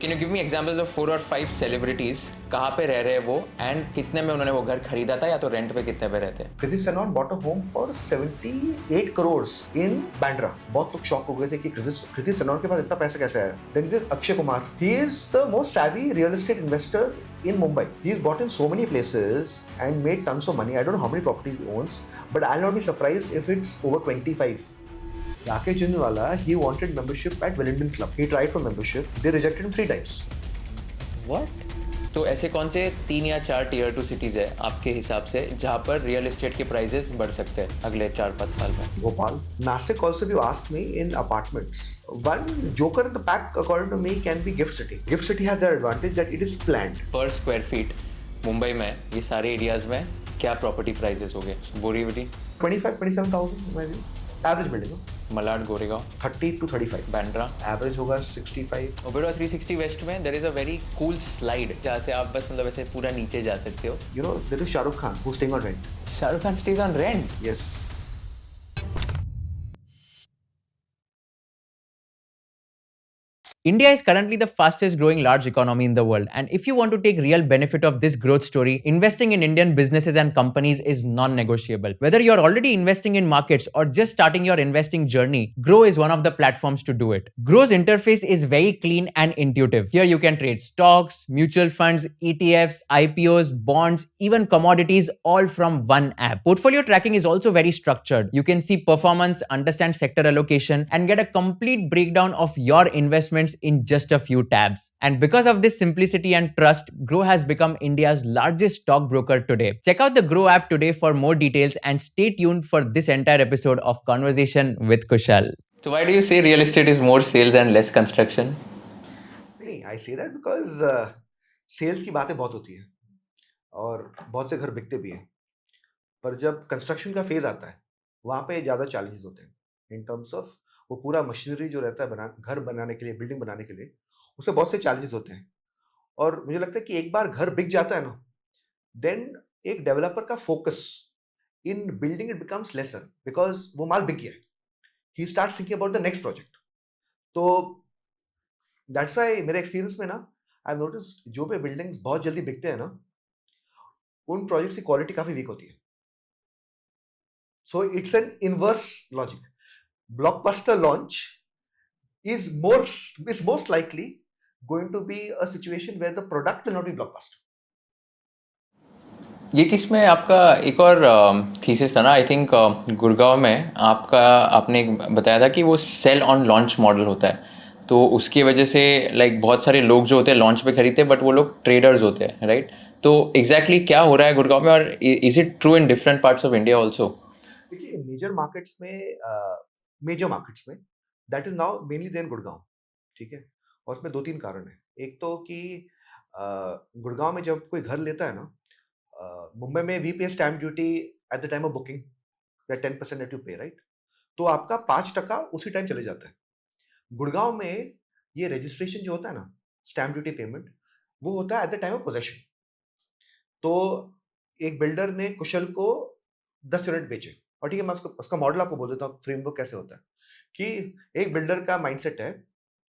Can you give me examples of 4 or 5 celebrities? कहाँ पे रह रहे हैं वो एंड कितने में उन्होंने वो घर खरीदा था या तो रेंट पे कितने पे रहते हैं? Kriti Sanon bought a home for 78 crores in Bandra. बहुत लोग शॉक हो गए थे कि Kriti Sanon के पास इतना पैसा कैसे आया. Then there is Akshay Kumar. He is the most savvy real estate investor in Mumbai. He's bought in so many places and made tons of money. I don't know how many properties he owns, but I'll not be surprised if it's over 25. Rakesh Jindwala, he wanted membership at Wellington Club. He tried for membership. They rejected him 3 times. What? तो ऐसे कौन से 3 या 4 tier 2 cities है आपके हिसाब से जहाँ पर रियल एस्टेट के प्राइसेस बढ़ सकते हैं अगले 4-5 साल में? Bhopal. Nashik also, if you ask me, in apartments. One joker in the pack, according to me, can be Gift City. Gift City has the advantage that it is planned. पर square feet Mumbai में ये सारे areas में क्या property prices हो गए? Borivali 25-27,000 maybe. Average building. Malad Goregaon 30 to 35. Bandra Average होगा 65. Oberoi 360 west में there is a very cool slide जहाँ से आप बस मतलब ऐसे पूरा नीचे जा सकते हो. You know, there is Shah Rukh Khan who's staying on rent. Shahrukh Khan stage on rent. Yes. India is currently the fastest growing large economy in the world. And if you want to take real benefit of this growth story, investing in Indian businesses and companies is non-negotiable. Whether you're already investing in markets or just starting your investing journey, Grow is one of the platforms to do it. Grow's interface is very clean and intuitive. Here you can trade stocks, mutual funds, ETFs, IPOs, bonds, even commodities, all from one app. Portfolio tracking is also very structured. You can see performance, understand sector allocation, and get a complete breakdown of your investments in just a few tabs. And because of this simplicity and trust, Grow has become India's largest stockbroker today. Check out the Grow app today for more details and stay tuned for this entire episode of Conversation with Kushal. So why do you say real estate is more sales and less construction? नहीं, I say that because sales की बातें बहुत होती है और बहुत से घर बिकते भी हैं. पर जब कंस्ट्रक्शन का फेज आता है वहाँ पे ज़्यादा चैलेंजेस होते हैं इन टर्म्स ऑफ वो पूरा मशीनरी जो रहता है घर बनाने के लिए, बिल्डिंग बनाने के लिए, उससे बहुत से चैलेंजेस होते हैं. और मुझे लगता है कि एक बार घर बिक जाता है ना, देन एक डेवलपर का focus in building it becomes lesser because वो माल बिक गया है. He start thinking about the next project. तो दैट्स वाई मेरे एक्सपीरियंस में ना आई हैव नोटिस्ड जो भी बिल्डिंग्स बहुत जल्दी बिकते हैं ना, उन प्रोजेक्ट्स की क्वालिटी काफी वीक होती है. So it's an inverse logic. Blockbuster launch is most likely going to be a situation where the product will not be blockbuster. ये किस में आपका एक और थीसिस था ना, आई थिंक गुड़गांव में आपने बताया था कि वो सेल ऑन लॉन्च मॉडल होता है. तो उसकी वजह से लाइक बहुत सारे लोग जो होते हैं लॉन्च पे खरीदते हैं बट वो लोग ट्रेडर्स होते हैं, राइट? तो एग्जैक्टली क्या हो रहा है गुड़गांव में और is it true in different parts of India also? देखिए मेजर मार्केट्स में that is now mainly then Gurgaon. ठीक है, और उसमें 2-3 कारण है. एक तो कि गुड़गांव में जब कोई घर लेता है ना, मुंबई में वी पे stamp duty at the time of booking, या 10% दैट यू पे, राइट? तो आपका 5% उसी टाइम चले जाता है. गुड़गांव में ये रजिस्ट्रेशन जो होता है ना, स्टैम्प ड्यूटी पेमेंट, वो होता है at the time of possession. तो एक बिल्डर ने कुशल को 10 यूनिट बेचे, और ठीक है, मैं उसका मॉडल आपको बोल देता हूँ फ्रेमवर्क कैसे होता है. कि एक बिल्डर का माइंडसेट है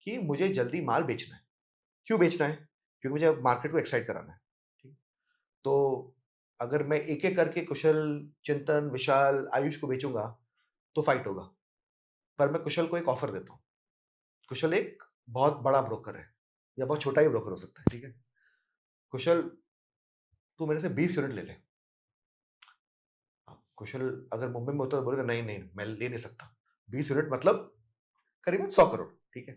कि मुझे जल्दी माल बेचना है. क्यों बेचना है? क्योंकि मुझे मार्केट को एक्साइट कराना है. ठीक, तो अगर मैं एक एक करके कुशल, चिंतन, विशाल, आयुष को बेचूंगा तो फाइट होगा. पर मैं कुशल को एक ऑफर देता हूँ. कुशल एक बहुत बड़ा ब्रोकर है या बहुत छोटा ही ब्रोकर हो सकता है. ठीक है, कुशल तू मेरे से 20 यूनिट ले ले. कुशल अगर मुंबई में होता तो बोलेगा नहीं नहीं मैं ले नहीं सकता. 20 यूनिट मतलब करीबन 100 करोड़. ठीक है,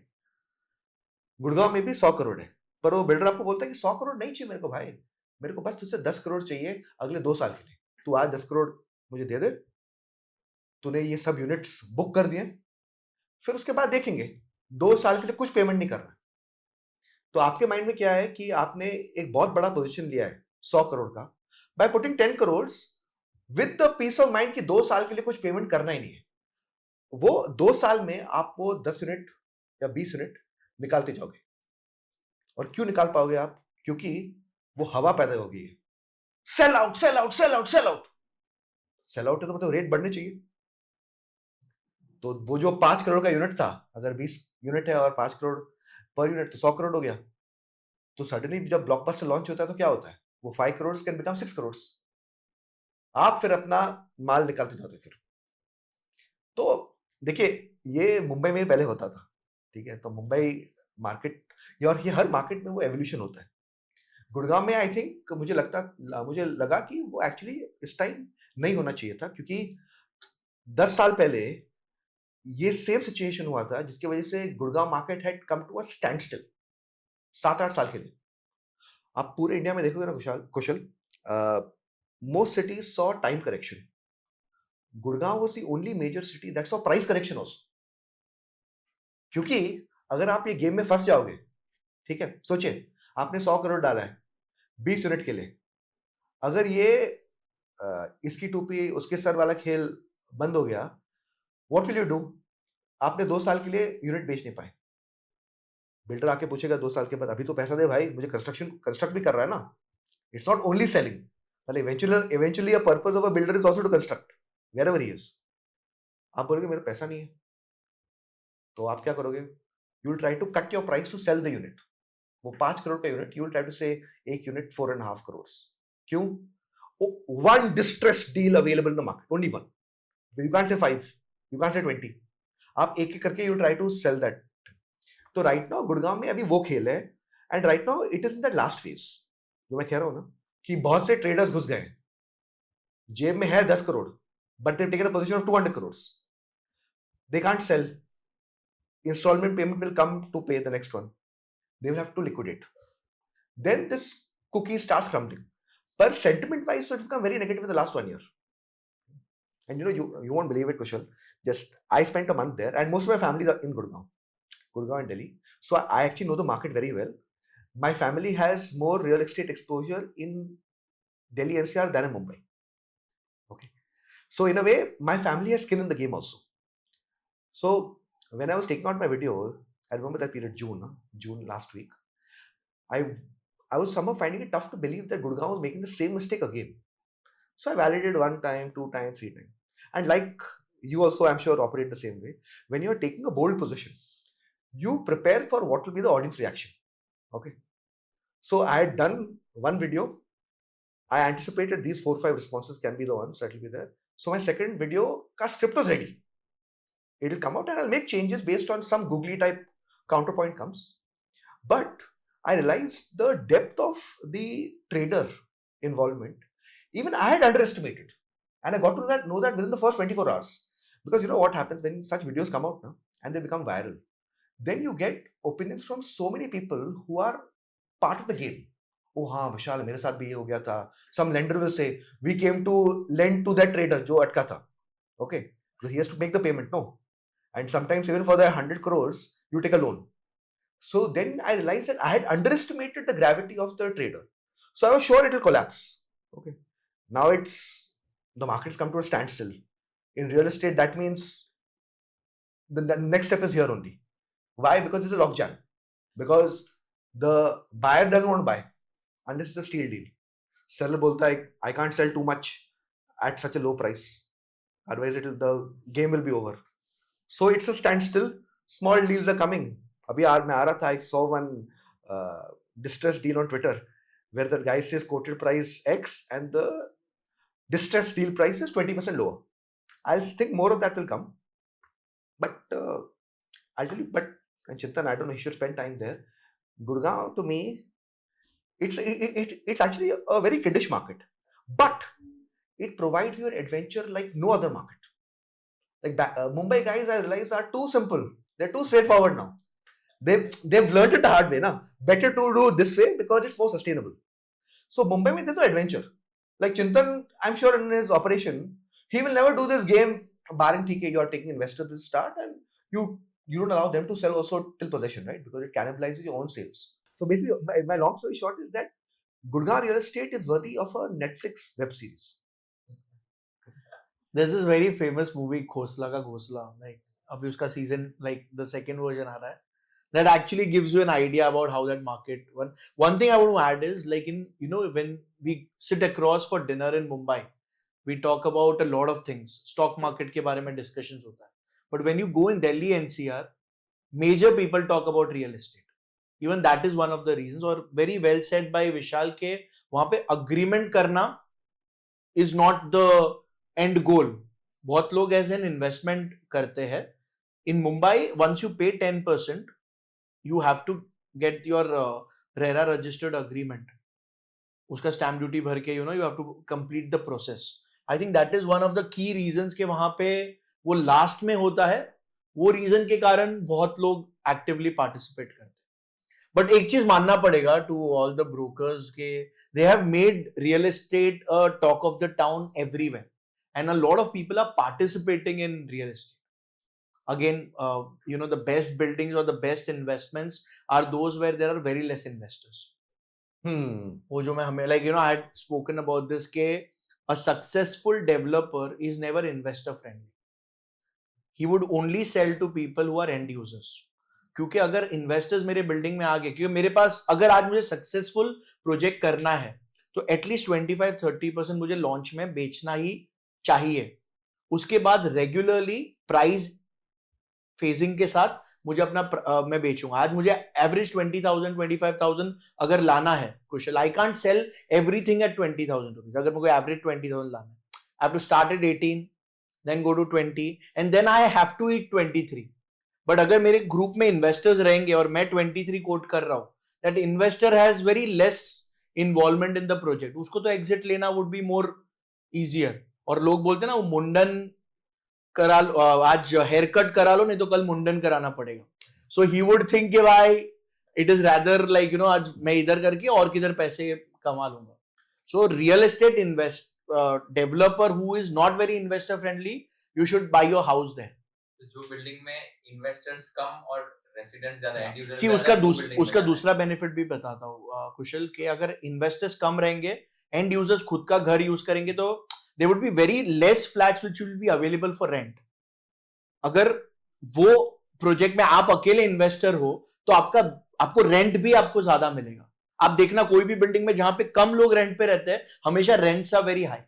गुड़गांव में भी 100 करोड़ है, पर वो बिल्डर आपको बोलता है कि 100 करोड़ नहीं चाहिए मेरे को भाई, मेरे को बस तुझसे 10 करोड़ चाहिए अगले 2 साल के लिए. तू आज 10 करोड़ मुझे दे दे, तूने ये सब यूनिट्स बुक कर दिए, फिर उसके बाद देखेंगे 2 साल के लिए कुछ पेमेंट नहीं करना. तो आपके माइंड में क्या है कि आपने एक बहुत बड़ा पोजीशन लिया है 100 करोड़ का, by putting 10 crore with the peace of mind कि 2 साल के लिए कुछ पेमेंट करना ही नहीं है. वो 2 साल में आप वो 10 यूनिट या 20 यूनिट निकालते जाओगे. और क्यों निकाल पाओगे आप? क्योंकि वो हवा पैदा हो गई है. Sell out sell out sell out sell out. Sell out है तो मतलब रेट बढ़ने चाहिए. तो वो जो 5 करोड़ का यूनिट था, अगर 20 यूनिट है और 5 करोड़ पर यूनिट, तो 100 करोड़ हो गया. तो सडनली जब ब्लॉकबस्टर लॉन्च होता है तो क्या होता है, वो 5 करोड़ कैन बिकम 6 करोड़। आप फिर अपना माल निकालते जाते फिर। तो देखिए, ये मुंबई में पहले होता था, ठीक है, तो मुंबई मार्केट, और ये हर मार्केट में वो एवोल्यूशन होता है। गुड़गांव में आई थिंक मुझे लगा कि वो एक्चुअली इस टाइम नहीं होना चाहिए था, क्योंकि 10 साल पहले ये सेम सिचुएशन हुआ था, जिसकी वजह से Gurgaon market had come to a standstill 7-8 साल के लिए। आप पूरे इंडिया में देखोगे ना Kushal, most cities saw time correction. Gurgaon was the only major city that saw price correction also. क्योंकि अगर आप ये गेम में फंस जाओगे, ठीक है, सोचिए आपने 100 करोड़ डाला है 20 यूनिट के लिए, अगर ये इसकी टोपी उसके सर वाला खेल बंद हो गया, व्हाट विल यू डू? आपने 2 साल के लिए यूनिट बेच नहीं पाए। बिल्डर आके पूछेगा 2 साल के बाद, अभी तो पैसा दे भाई, मुझे कंस्ट्रक्ट भी कर रहा है ना। It's not only selling, but eventually a purpose of a builder is also to construct wherever he is. आप बोलोगे मेरा पैसा नहीं है, तो आप क्या करोगे? You will try to cut your price to sell the unit. वो 5 करोड़ का unit, you will try to say एक यूनिट 4.5 crores. क्यों? One distressed deal available in the market, only one. You can't say 5, you can't say 20. आप एक करके you try to sell that. तो right now Gurgaon में अभी वो खेल है, and right now it is in the last phase. जो मैं कह रहा हूँ ना कि बहुत से ट्रेडर्स घुस गए, जेब में है 10 crore, but they taken a position of 200 crore, they can't sell, instalment payment will come to pay the next one, they will have to liquidate, then this cookie starts crumbling. But sentiment wise, so it's become very negative in the last 1 year. And you won't believe it, Kushal, just I spent a month there, and most of my family are in Gurgaon and Delhi, so I actually know the market very well. My family has more real estate exposure in Delhi NCR than in Mumbai. Okay. So in a way, my family has skin in the game also. So when I was taking out my video, I remember that period, June last week, I was somehow finding it tough to believe that Gurgaon was making the same mistake again. So I validated 1 time, 2 times, 3 times. And like you also, I'm sure, operate the same way. When you're taking a bold position, you prepare for what will be the audience reaction. Okay. So I had done one video. I anticipated these 4-5 responses can be the ones that will be there. So my second video ka script was ready. It will come out and I'll make changes based on some googly type counterpoint comes. But I realized the depth of the trader involvement, even I had underestimated. And I got to know that within the first 24 hours. Because you know what happens when such videos come out now and they become viral. Then you get opinions from so many people who are part of the game. Oh हाँ विशाल, मेरे साथ भी ये हो गया था. Some lender will say, we came to lend to that trader जो अटका था. Okay, because he has to make the payment, no? And sometimes even for the 100 crores, you take a loan. So then I realized that I had underestimated the gravity of the trader. So I was sure it will collapse. Okay, now the market's come to a standstill. In real estate, that means the next step is here only. Why? Because it's a logjam. Because the buyer doesn't want to buy unless it's a steal deal. Seller bolta hai, I can't sell too much at such a low price. Otherwise, the game will be over. So it's a standstill. Small deals are coming. Abhi मैं आ रहा था, I saw one distressed deal on Twitter where the guy says quoted price X and the distressed deal price is 20% lower. I'll think more of that will come. But I'll tell you, and Chintan, I don't know, he should spend time there. Gurgaon, to me, it's actually a very kiddish market, but it provides you an adventure like no other market. Like Mumbai guys, I realize, are too simple. They're too straightforward now. They've learned it the hard way now. Better to do this way because it's more sustainable. So Mumbai mein there's no adventure. Like Chintan, I'm sure in his operation, he will never do this game. Barring TK, you're taking investors at the start and you don't allow them to sell also till possession, right? Because it cannibalizes your own sales. So basically, my long story short is that Gurgaon real estate is worthy of a Netflix web series. There's this very famous movie, Khosla Ka Ghosla. Like, abhi uska season, like the second version aa raha hai. That actually gives you an idea about how that market. One thing I want to add is, like, when we sit across for dinner in Mumbai, we talk about a lot of things. Stock market ke baare mein discussions hota hai. But when you go in Delhi NCR, major people talk about real estate. Even that is one of the reasons. और very well said by Vishal के वहाँ पे agreement करना is not the end goal. बहुत लोग as an investment करते हैं. In Mumbai, once you pay 10%, you have to get your RERA registered agreement. उसका stamp duty भर के you have to complete the process. I think that is one of the key reasons के वहाँ पे वो last में होता है. वो reason के कारण बहुत लोग actively participate करते हैं. But एक चीज मानना पड़ेगा to all the brokers के they have made real estate a talk of the town everywhere, and a lot of people are participating in real estate. Again, the best buildings or the best investments are those where there are very less investors. वो जो मैं हमें like I had spoken about this के a successful developer is never investor friendly. He would only sell to people who are end users. क्योंकि अगर investors मेरे building में आ गए, क्योंकि मेरे पास अगर आज मुझे सक्सेसफुल प्रोजेक्ट करना है तो एटलीस्ट 25-30% मुझे लॉन्च में बेचना ही चाहिए. उसके बाद रेगुलरली प्राइस फेजिंग के साथ मुझे अपना मैं बेचूंगा. आज मुझे एवरेज 20,000-25,000 अगर लाना है Kushal, I can't sell everything at 20,000 rupees. अगर मुझे एवरेज 20,000 लाना है, I have to start at 18, then go to 20, and then I have to eat 23. But अगर मेरे ग्रुप में इन्वेस्टर्स रहेंगे और मैं 23 कोट कर रहा हूं, that investor has very less involvement in the project. उसको तो एग्जिट लेना वुड बी मोर इजियर. और लोग बोलते हैं ना वो मुंडन करा लो, आज हेयर कट करा लो, नहीं तो कल मुंडन कराना पड़ेगा. सो ही वुड थिंक कि भाई इट इज रैदर लाइक आज मैं इधर करके और किधर पैसे कमा लूंगा. So real estate developer who is not very investor friendly, you should buy your house there. जो बिल्डिंग में इन्वेस्टर्स कम और रेसिडेंट्स ज्यादा, एंड यूजर्स सी उसका दूसरा बेनिफिट भी बताता हूँ कुशल के. अगर इन्वेस्टर्स कम रहेंगे, एंड यूजर्स खुद का घर यूज करेंगे, तो there would be very less flats which will be available for rent. अगर वो प्रोजेक्ट में आप अकेले इन्वेस्टर हो तो आपको रेंट भी आपको ज्यादा मिलेगा. आप देखना कोई भी बिल्डिंग में जहां पे कम लोग रेंट पे रहते हैं, हमेशा rents are very high.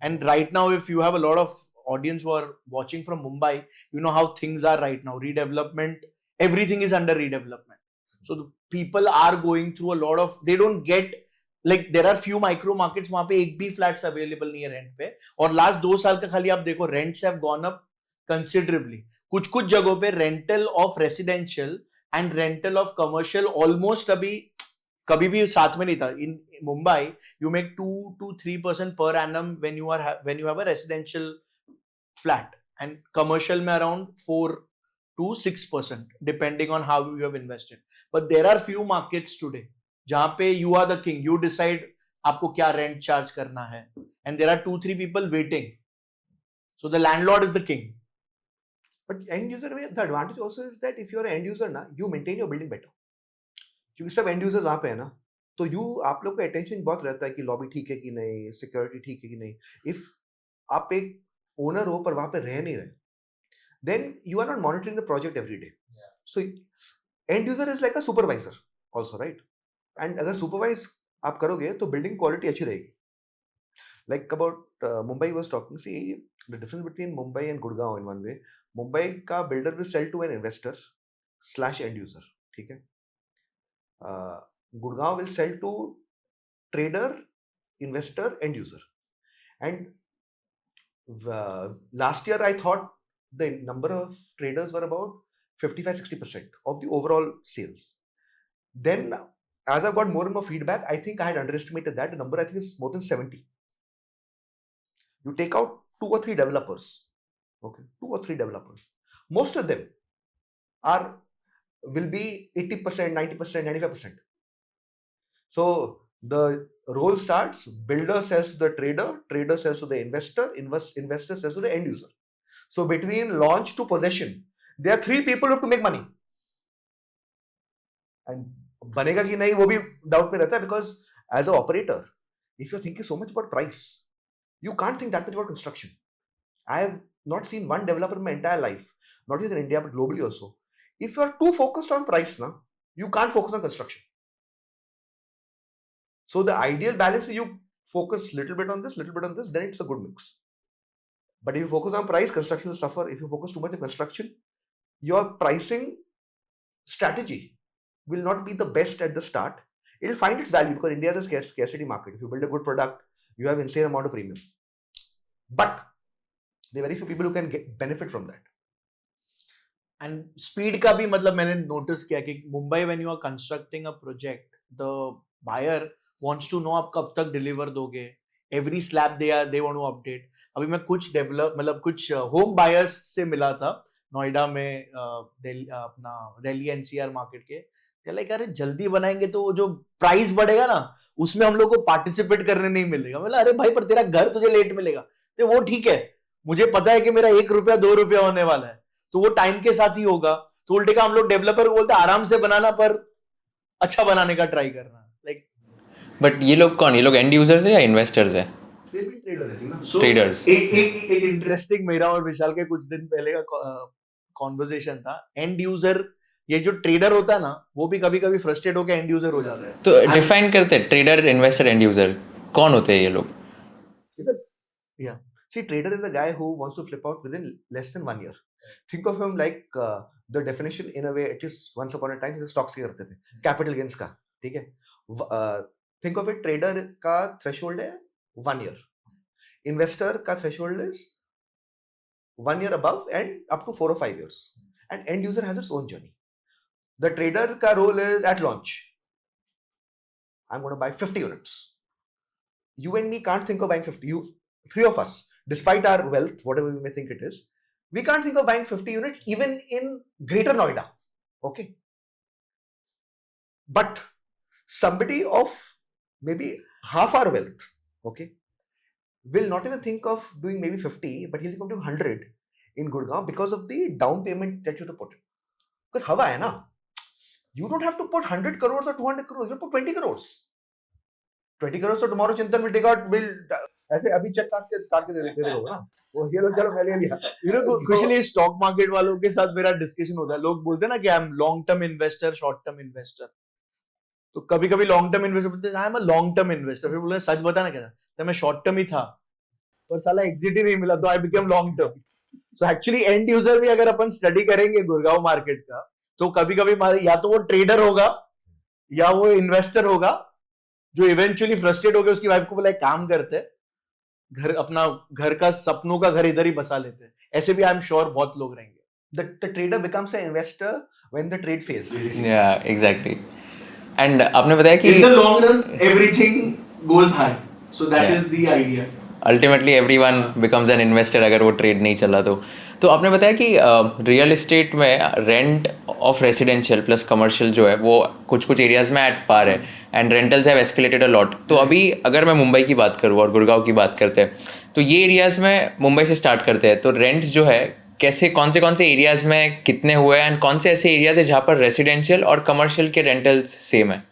And right now if you have a lot of audience who are watching from Mumbai, you know how things are right now. Redevelopment, everything is under redevelopment. So the people are going through a lot of, they don't get, like there are few micro markets वहां पे एक भी flats available नहीं है rent पे. और last 2 साल का खाली आप देखो, rents have gone up considerably. कुछ जगहों पे rental of residential and rental of commercial almost अभी कभी भी साथ में नहीं था. In Mumbai, you make 2-3% per annum when you have a residential flat, and commercial में around 4-6% depending on how you have invested. But there are few markets today जहां पे you are the king, you decide आपको क्या rent charge करना है, and there are 2-3 people waiting, so the landlord is the king. But end user में the advantage also is that if you are an end user ना, you maintain your building better. क्योंकि सब end users वहां पे है ना, तो आप लोग का attention बहुत रहता है कि lobby ठीक है कि नहीं, security ठीक है कि नहीं. If आप एक ओनर हो पर वहां पे रह नहीं रहे, then you are not monitoring the project every day. Yeah. So end user is like a supervisor also, right? And अगर supervise आप करोगे तो building quality अच्छी रहेगी. Like about Mumbai was talking, see the difference between Mumbai and Gurgaon in one way. Mumbai का builder will sell to an investor / end user, ठीक है. Gurgaon will sell to trader, investor, end user. And last year I thought the number of traders were about 55-60% of the overall sales. Then as I've got more and more feedback, I think I had underestimated that. The number I think is more than 70. You take out 2 or 3 developers, okay, 2 or 3 developers. Most of them will be 80%, 90%, 95%. So the role starts, builder sells to the trader sells to the investor sells to the end user. So between launch to possession, there are 3 people who have to make money. And बनेगा कि नहीं वो भी doubt में रहता है, because as an operator, if you're thinking so much about price, you can't think that much about construction. I have not seen one developer in my entire life, not just in India but globally also. If you're too focused on price, you can't focus on construction. So the ideal balance is you focus little bit on this, then it's a good mix. But if you focus on price, construction will suffer. If you focus too much on construction, your pricing strategy will not be the best at the start. It will find its value because India is a scarcity market. If you build a good product, you have insane amount of premium. But there are very few people who can benefit from that. And speed का भी मतलब मैंने notice किया कि Mumbai when you are constructing a project, the buyer wants to know आप कब तक deliver दोगे. Every slab they want to update. अभी मैं कुछ मतलब कुछ home buyers से मिला था नोएडा में अपना दिल्ली NCR मार्केट के. लाइक अरे जल्दी बनाएंगे तो जो प्राइस बढ़ेगा ना उसमें हम लोग को पार्टिसिपेट करने नहीं मिलेगा. मतलब अरे भाई पर तेरा घर तुझे लेट मिलेगा तो वो ठीक है, मुझे पता है कि मेरा 1 रुपया 2 रुपया होने वाला है तो वो टाइम के साथ ही होगा. तो उल्टे का हम लोग डेवलपर को बोलते हैं आराम से बनाना पर अच्छा बनाने का ट्राई करना. लाइक बट ये लोग कौन, ये लोग एंड यूजर्स है या इन्वेस्टर्स है? ट्रेडर्स. एक इंटरेस्टिंग मेरा और विशाल के कुछ दिन पहले का कॉन्वर्सेशन था. एंड यूजर, ये जो ट्रेडर होता है ना वो भी कभी कभी फ्रस्ट्रेट होकर एंड यूजर हो जाता है. तो डिफाइन करते हैं ट्रेडर, इन्वेस्टर, एंड यूजर कौन होते हैं ये लोग? Yeah. See, trader is the guy who wants to flip out within less than 1 year. Think of him like the definition in a way. It is once upon a time जैसे stocks के करते थे, capital gains का, ठीक है. Think of it, trader का threshold है 1 year. Investor का threshold is 1 year above and up to 4 or 5 years. And end user has its own journey. The trader का role is at launch. I'm going to buy 50 units. You and me can't think of buying 50. Three of us, despite our wealth, whatever we may think it is, we can't think of buying 50 units even in Greater Noida. Okay. But somebody of maybe half our wealth, okay, will not even think of doing maybe 50, but he'll come to 100 in Gurgaon because of the down payment that you have to put in. Because hawa hai na, you don't have to put 100 crores or 200 crores, you put 20 crores. 20 crores, so tomorrow Chintan will take out, will ऐसे अभी check काट के दे देते हो ना, वो ये लोग चलो मैं ले लिया. कुशल, स्टॉक मार्केट वालों के साथ मेरा डिस्कशन होता है. लोग बोलते हैं ना कि I am long term investor, short term investor. तो कभी कभी लॉन्ग टर्म इन्वेस्टर बोलते हैं I am a long term investor. फिर बोलते हैं सच बताना क्या था, तो मैं शॉर्ट टर्म ही था पर साला एग्जिट ही नहीं मिला तो I become long term. So actually and user भी अगर अपन स्टडी करेंगे गुड़गांव मार्केट का तो कभी कभी या तो वो ट्रेडर होगा या वो इन्वेस्टर होगा जो इवेंचुअली फ्रस्ट्रेट होकर उसकी वाइफ को बोला काम करते हैं, घर अपना घर का सपनों का घर इधर ही बसा लेते हैं. ऐसे भी आई एम श्योर बहुत लोग रहेंगे. The trader becomes an investor when the trade fails. Yeah, exactly. And आपने बताया कि in the long run everything goes high, so that is the idea. Ultimately everyone becomes an investor अगर वो trade नहीं चला तो आपने बताया कि रियल एस्टेट में rent of residential plus commercial जो है वो कुछ एरियाज में एट पार है and rentals have escalated a lot. तो अभी अगर मैं मुंबई की बात करूँ और गुड़गांव की बात करते हैं तो ये एरियाज में मुंबई से स्टार्ट करते हैं तो रेंट जो है कैसे कौन से एरियाज में कितने हुए एंड कौन से ऐसे एरियाज है जहाँ पर रेसिडेंशियल और कमर्शियल के रेंटल्स सेम है?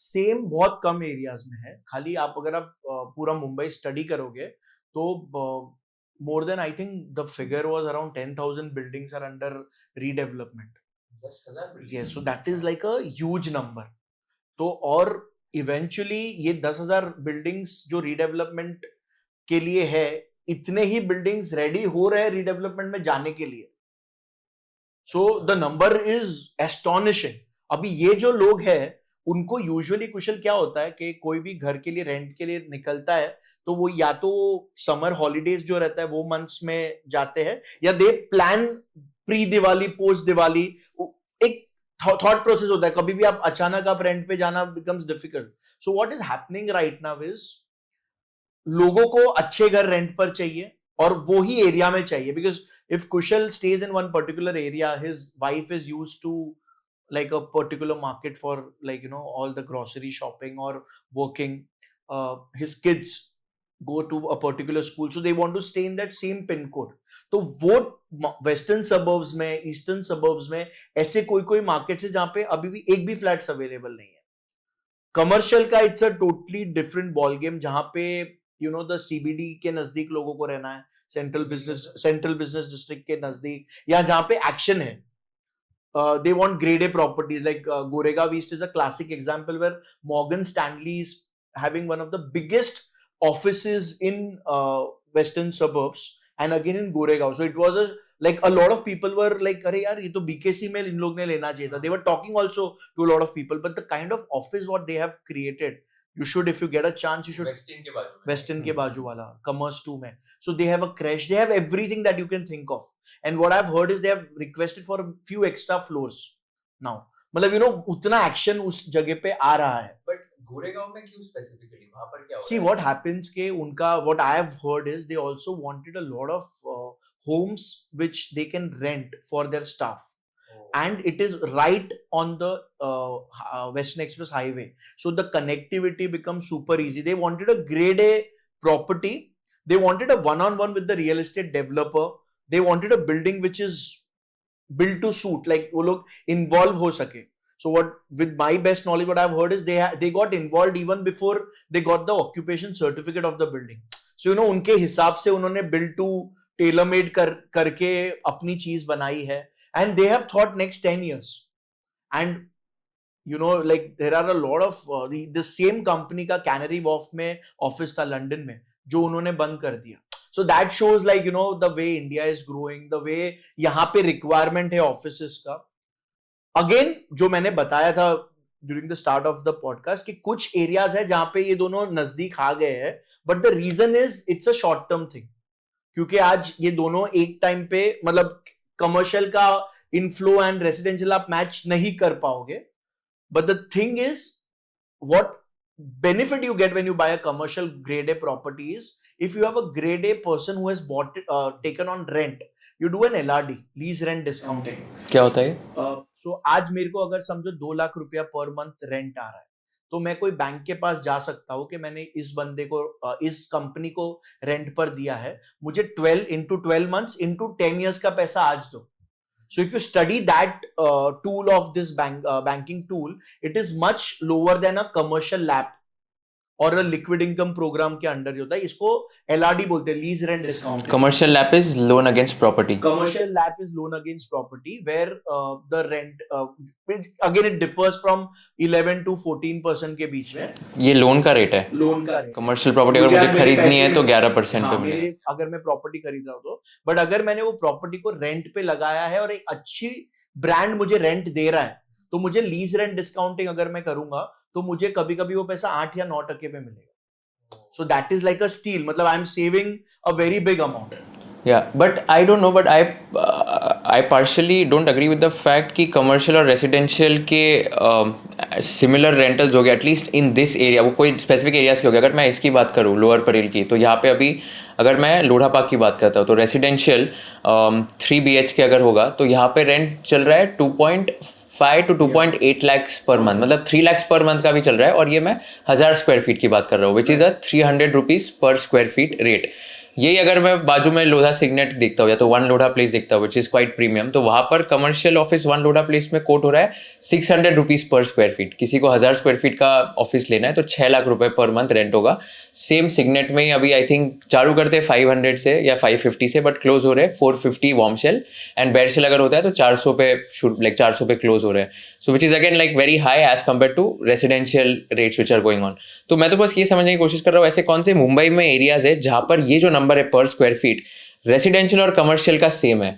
सेम बहुत कम एरियाज में है. खाली आप अगर आप पूरा मुंबई स्टडी करोगे तो more than, I think the figure was around 10,000 buildings are under redevelopment. Yes, so that is like a huge number. तो और eventually ये 10,000 buildings जो redevelopment के लिए है, इतने ही buildings ready हो रहे हैं redevelopment में जाने के लिए. So the number is astonishing. अभी ये जो लोग हैं उनको यूजुअली कुशल क्या होता है कि कोई भी घर के लिए रेंट के लिए निकलता है तो वो या तो समर हॉलीडेज जो रहता है वो मंथ्स में जाते हैं या दे plan pre Diwali post Diwali. एक थॉट प्रोसेस होता है. कभी भी आप अचानक आप रेंट पे जाना becomes difficult. So what is happening right now is लोगों को अच्छे घर रेंट पर चाहिए और वो ही एरिया में चाहिए. Because if Kushal stays in one particular area, his wife is used to like a particular market for like all the grocery shopping or working, his kids go to a particular school so they want to stay in that same pin code. तो वो western suburbs में, eastern suburbs में ऐसे कोई markets है जहाँ पे अभी भी एक भी flats available नहीं है. Commercial का it's a totally different ball game जहाँ पे the CBD के नजदीक लोगों को रहना है, central business district के नजदीक, या जहाँ पे action है. They want grade A properties like Goregaon East is a classic example where Morgan Stanley is having one of the biggest offices in western suburbs and again in Goregaon. So it was a like a lot of people were like, अरे यार ये तो BKC में इन लोग ने लेना चाहिए था. They were talking also to a lot of people, but the kind of office what they have created, you should, if you get a chance, you should. Westin के बाजू वाला Commerce 2 में. So they have a crash, they have everything that you can think of. And what I've heard is they have requested for a few extra floors now. मतलब you know उतना action उस जगह पे आ रहा है. But Goregaon में क्यों specifically? वहाँ पर क्या हो See रहा है? what happens के उनका, what I have heard is they also wanted a lot of homes which they can rent for their staff. And it is right on the Western Express Highway, so the connectivity becomes super easy. They wanted a grade A property. They wanted a one-on-one with the real estate developer. They wanted a building which is built to suit, like वो लोग involve हो सके. So what, with my best knowledge, what I've heard is they got involved even before they got the occupation certificate of the building. So you know उनके हिसाब से उन्होंने build to tailor made करके अपनी चीज बनाई है. And they have thought next 10 years. And you know, like there are a lot of the same company का Canary Wharf में office था London में, जो उन्होंने बंद कर दिया. So that shows like you know the way India is growing, the way यहाँ पे requirement है offices का. Again जो मैंने बताया था during the start of the podcast कि कुछ areas है जहाँ पे ये दोनों नजदीक आ गए हैं, but the reason is it's a short term thing. क्योंकि आज ये दोनों एक टाइम पे मतलब कमर्शियल का इनफ्लो एंड रेसिडेंशियल आप मैच नहीं कर पाओगे. But the thing is what benefit you get when you buy a commercial grade A property is if you have a grade A person who has bought it, taken on rent, you do an LRD, lease rent discounting. क्या होता है? So आज मेरे को अगर समझो 2 लाख रुपया per month rent आ रहा है, तो मैं कोई बैंक के पास जा सकता हूँ कि मैंने इस बंदे को इस कंपनी को रेंट पर दिया है, मुझे 12 into 12 months into 10 years का पैसा आज दो. So if you study that tool of this banking tool, it is much lower than a commercial LAP और a liquid income program के अंडर होता है. इसको LRD बोलते हैं, lease rent discount. Commercial LAP is loan against property. Commercial LAP is loan against property where the rent again it differs from 11 to 14% के बीच में. ये लोन का रेट है. लोन का रेट. कमर्शियल प्रॉपर्टी अगर मुझे खरीदनी है तो 11% पे मिलेगा. अगर मैं प्रॉपर्टी खरीद रहा हूँ तो. बट अगर मैंने वो प्रॉपर्टी को रेंट पे लगाया है और एक अच्छी ब्रांड मुझे रेंट दे रहा है, तो मुझे लीज रेंट डिस्काउंटिंग अगर मैं करूंगा तो मुझे कभी कभी वो पैसा 8 या 9% पे मिलेगा. So that is like a steal, मतलब I am saving a very big amount. Yeah, but I don't know, but I partially don't agree with the fact कि commercial और residential के similar rentals हो गए at least in this area. वो कोई specific areas के हो गए. अगर मैं इसकी बात करूँ लोअर परेल की, तो यहाँ पे अभी अगर मैं लोढ़ा पार्क की बात करता हूँ तो रेसिडेंशियल 3 BHK अगर होगा तो यहाँ पे रेंट चल रहा है 2.5 to 2.8 lakhs पर मंथ, मतलब 3 lakhs पर मंथ का भी चल रहा है. और ये मैं 1000 स्क्वायर फीट की बात कर रहा हूँ, विच इज़ अ 300 रुपीज़ पर स्क्वायर फीट रेट. यही अगर मैं बाजू में लोधा सिग्नेट देखता हूँ या तो वन लोधा प्लेस देखता हूँ विच इज़ क्वाइट प्रीमियम, तो वहाँ पर commercial office one Lodha place में कोट हो रहा है 600 रुपीज़ पर स्क्वायर फीट. किसी को 1000 स्क्वायर फीट का ऑफिस लेना है तो 6 लाख रुपए पर मंथ रेंट होगा. सेम सिग्नेट में ही अभी आई थिंक चालू करते हैं 500 से या 550 से, बट क्लोज हो रहे हैं 450 warm shell, and bare shell अगर होता है तो 400 पे लाइक 400 पे क्लोज हो रहे हैं. So which is again like very high as compare to residential rates which are going on. तो मैं तो बस ये समझने की कोशिश कर रहा हूँ ऐसे कौन से मुंबई में एरियाज है जहाँ पर ये जो नंबर है पर स्क्वायर फीट रेसिडेंशियल और कमर्शियल का सेम है.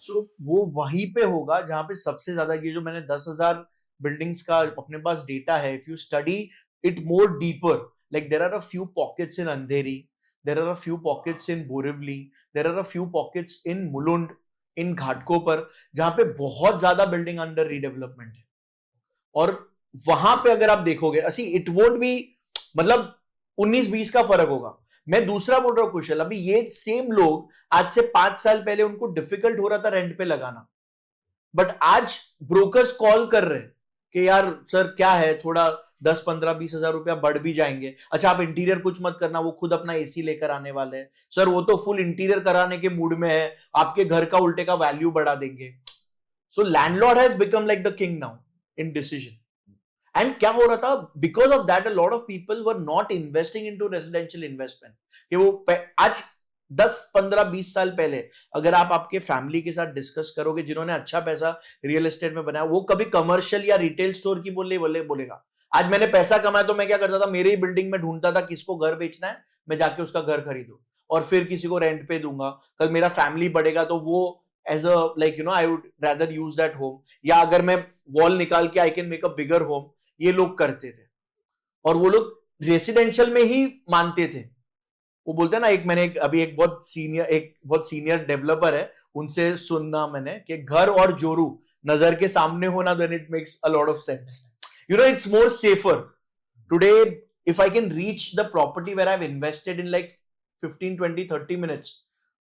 सो वो वहीं पे होगा जहां पे सबसे ज्यादा, ये जो मैंने 10,000 बिल्डिंग्स का अपने पास डेटा है, if you study it more deeper, like there are a few pockets in Andheri, there are a few pockets in Borivali, there are a few pockets in Mulund, in Ghatkopar, जहां पे बहुत ज्यादा बिल्डिंग अंडर रीडेवलपमेंट है. और वहां पे अगर आप देखोगे इट वोंट बी, मतलब 19-20 का फर्क होगा. मैं दूसरा बोल रहा हूं कुशल, अभी ये सेम लोग आज से 5 साल पहले उनको डिफिकल्ट हो रहा था रेंट पे लगाना, बट आज ब्रोकर्स कॉल कर रहे कि यार सर क्या है, थोड़ा 10, 15, 20 हजार रुपया बढ़ भी जाएंगे. अच्छा आप इंटीरियर कुछ मत करना, वो खुद अपना एसी लेकर आने वाले हैं सर, वो तो फुल इंटीरियर कराने के मूड में है, आपके घर का उल्टे का वैल्यू बढ़ा देंगे. So landlord has become like the king now in decision. And क्या हो रहा था, because of that a lot of people were not investing into residential investment. कि वो आज 10, 15, 20 साल पहले अगर आप आपके फैमिली के साथ डिस्कस करोगे जिन्होंने अच्छा पैसा रियल एस्टेट में बनाया, वो कभी कमर्शियल या रिटेल स्टोर की बोलेगा. आज मैंने पैसा कमाया तो मैं क्या करता था, मेरे ही बिल्डिंग में ढूंढता था किसको घर बेचना है, मैं जाके उसका घर खरीदूं और फिर किसी को रेंट पे दूंगा. कल मेरा फैमिली बढ़ेगा तो वो as a like I would rather use that home, या अगर मैं wall निकाल के I can make a bigger home, ये लोग करते थे और वो लोग रेसिडेंशियल में ही मानते थे. वो बोलते हैं ना, मैंने अभी एक बहुत सीनियर डेवलपर है, उनसे सुनना मैंने कि घर और जोरू नजर के सामने होना, then it makes a lot of sense. It's more safer. Today, if I can reach the property where I've invested in like 15, 20, 30 minutes,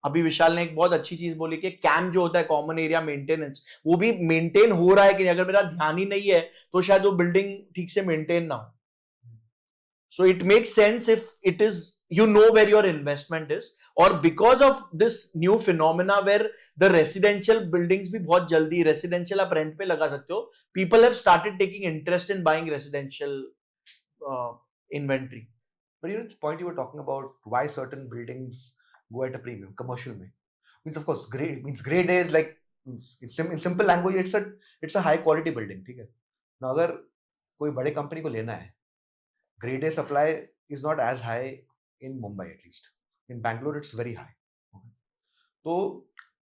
अभी विशाल ने एक बहुत अच्छी चीज बोली कि कैम जो होता है कॉमन एरिया मेंटेनेंस, वो भी मेंटेन हो रहा है कि अगर मेरा ध्यान ही नहीं है तो शायद वो बिल्डिंग ठीक से मेंटेन ना हो. So it makes sense if it is, where your investment is. Or because of this new phenomena where the residential buildings भी बहुत जल्दी residential आप rent पे लगा सकते हो, people have started taking interest in buying residential inventory. But the point you were talking about, why certain buildings go at a premium, commercial में, means of course grade A is like, in simple language it's a high quality building, ठीक है. Now अगर कोई बड़े company को लेना है, grade A supply is not as high in Mumbai at least. In Bangalore it's very high. तो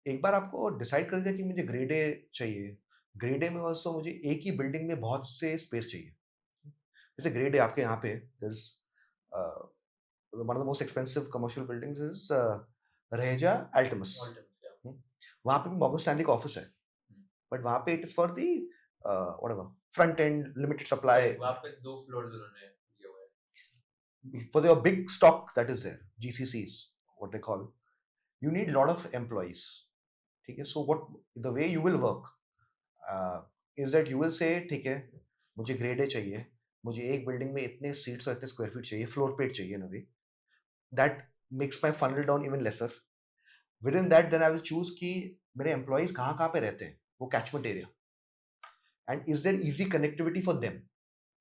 एक बार आपको डिसाइड कर दिया कि मुझे ग्रेड ए चाहिए, ग्रेड ए में ऑल्सो मुझे एक ही बिल्डिंग में बहुत से स्पेस चाहिए. जैसे ग्रेड ए आपके यहाँ पे one of the most expensive commercial buildings is Raheja Altimus. वहाँ पे भी मॉर्गन स्टैनली का ऑफिस है, बट वहाँ पे it is for the whatever front end limited supply. वहाँ पे 2 फ्लोर्स उन्होंने किए हुए हैं for your big stock that is there, GCCs, what they call. You need a lot of employees. Okay, so the way you will work is that you will say, ठीक है, मुझे grade A चाहिए, मुझे एक building में इतने seats और इतने स्क्वायर फीट चाहिए, फ्लोर प्लेट चाहिए ना वे. That makes my funnel down even lesser. Within that, then I will choose कि मेरे एम्प्लॉइज कहाँ पे रहते हैं, वो catchment area, and is there easy connectivity for them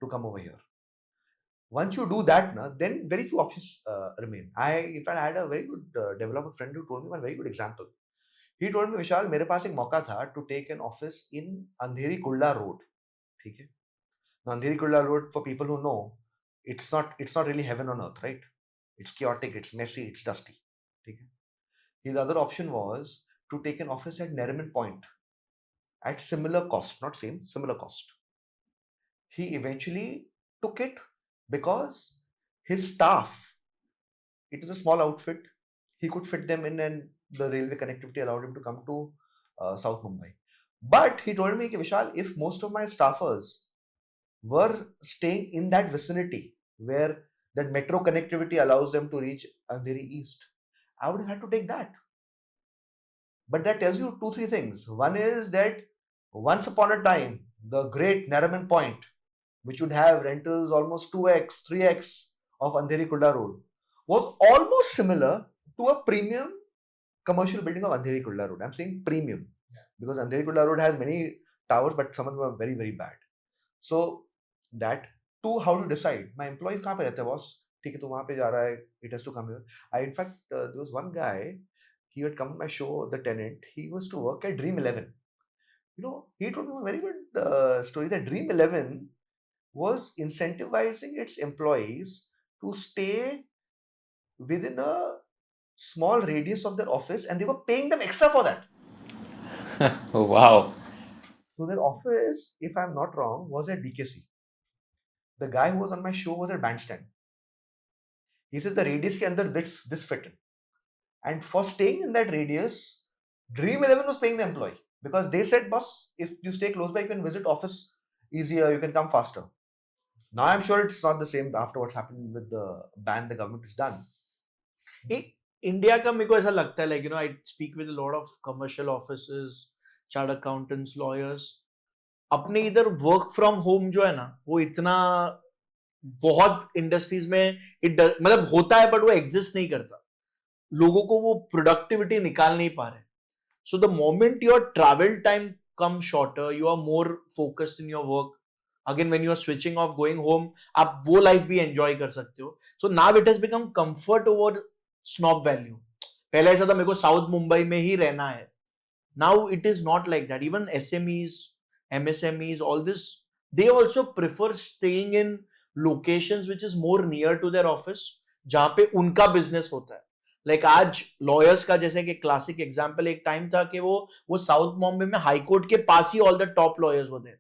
to come over here. Once you do that, then very few options remain. In fact, I had a very good developer friend who told me one very good example. He told me, Vishal, मेरे पास एक मौका था to take an office in Andheri Kulla Road. ठीक है? Now, Andheri Kulla Road, for people who know, it's not really heaven on earth, right? It's chaotic, it's messy, it's dusty. ठीक है? His other option was to take an office at Nariman Point at similar cost, not same, similar cost. He eventually took it because his staff, it was a small outfit, he could fit them in and the railway connectivity allowed him to come to South Mumbai. But he told me, Vishal, if most of my staffers were staying in that vicinity where that metro connectivity allows them to reach Andheri East, I would have had to take that. But that tells you 2-3 things. One is that once upon a time, the great Nariman Point, which would have rentals almost 2x, 3x of Andheri Kulla Road, was almost similar to a premium commercial building of Andheri Kulla Road. I'm saying premium because Andheri Kulla Road has many towers, but some of them are very, very bad. So that, two, how to decide? My employees कहाँ पे रहते हैं boss? ठीक है, तो वहाँ पे जा रहा है. It has to come here. In fact, there was one guy. He had come to my show. The tenant. He was to work at Dream 11. He told me a very good story that Dream 11 was incentivizing its employees to stay within a small radius of their office, and they were paying them extra for that. Wow. So their office, if I'm not wrong, was at BKC. The guy who was on my show was at Bandstand. He said the radius ke andar this fit in. And for staying in that radius, Dream 11 was paying the employee because they said, boss, if you stay close by, you can visit office easier, you can come faster. Now I'm sure it's not the same after what's happened with the ban the government has done. India का मेरे को ऐसा लगता है, like I speak with a lot of commercial offices, chartered accountants, lawyers. अपने इधर work from home जो है ना, वो इतना बहुत इंडस्ट्रीज में मतलब होता है, बट वो एग्जिस्ट नहीं करता. लोगों को वो प्रोडक्टिविटी निकाल नहीं पा रहे. So the moment your travel time comes shorter, you are more focused in your work. Again, when you are switching off, going home, आप वो life भी enjoy कर सकते हो. So now it has become comfort over snob value. पहले ऐसा था, मेरे को साउथ मुंबई में ही रहना है. Now it is not like that. Even SMEs, MSMEs, all this, they also prefer staying in locations which is more near to their office, जहाँ पे उनका business होता है. लाइक आज लॉयर्स का जैसे कि क्लासिक एग्जांपल एक टाइम था कि वो साउथ बॉम्बे में हाई कोर्ट के पास ही ऑल द टॉप लॉयर्स होते,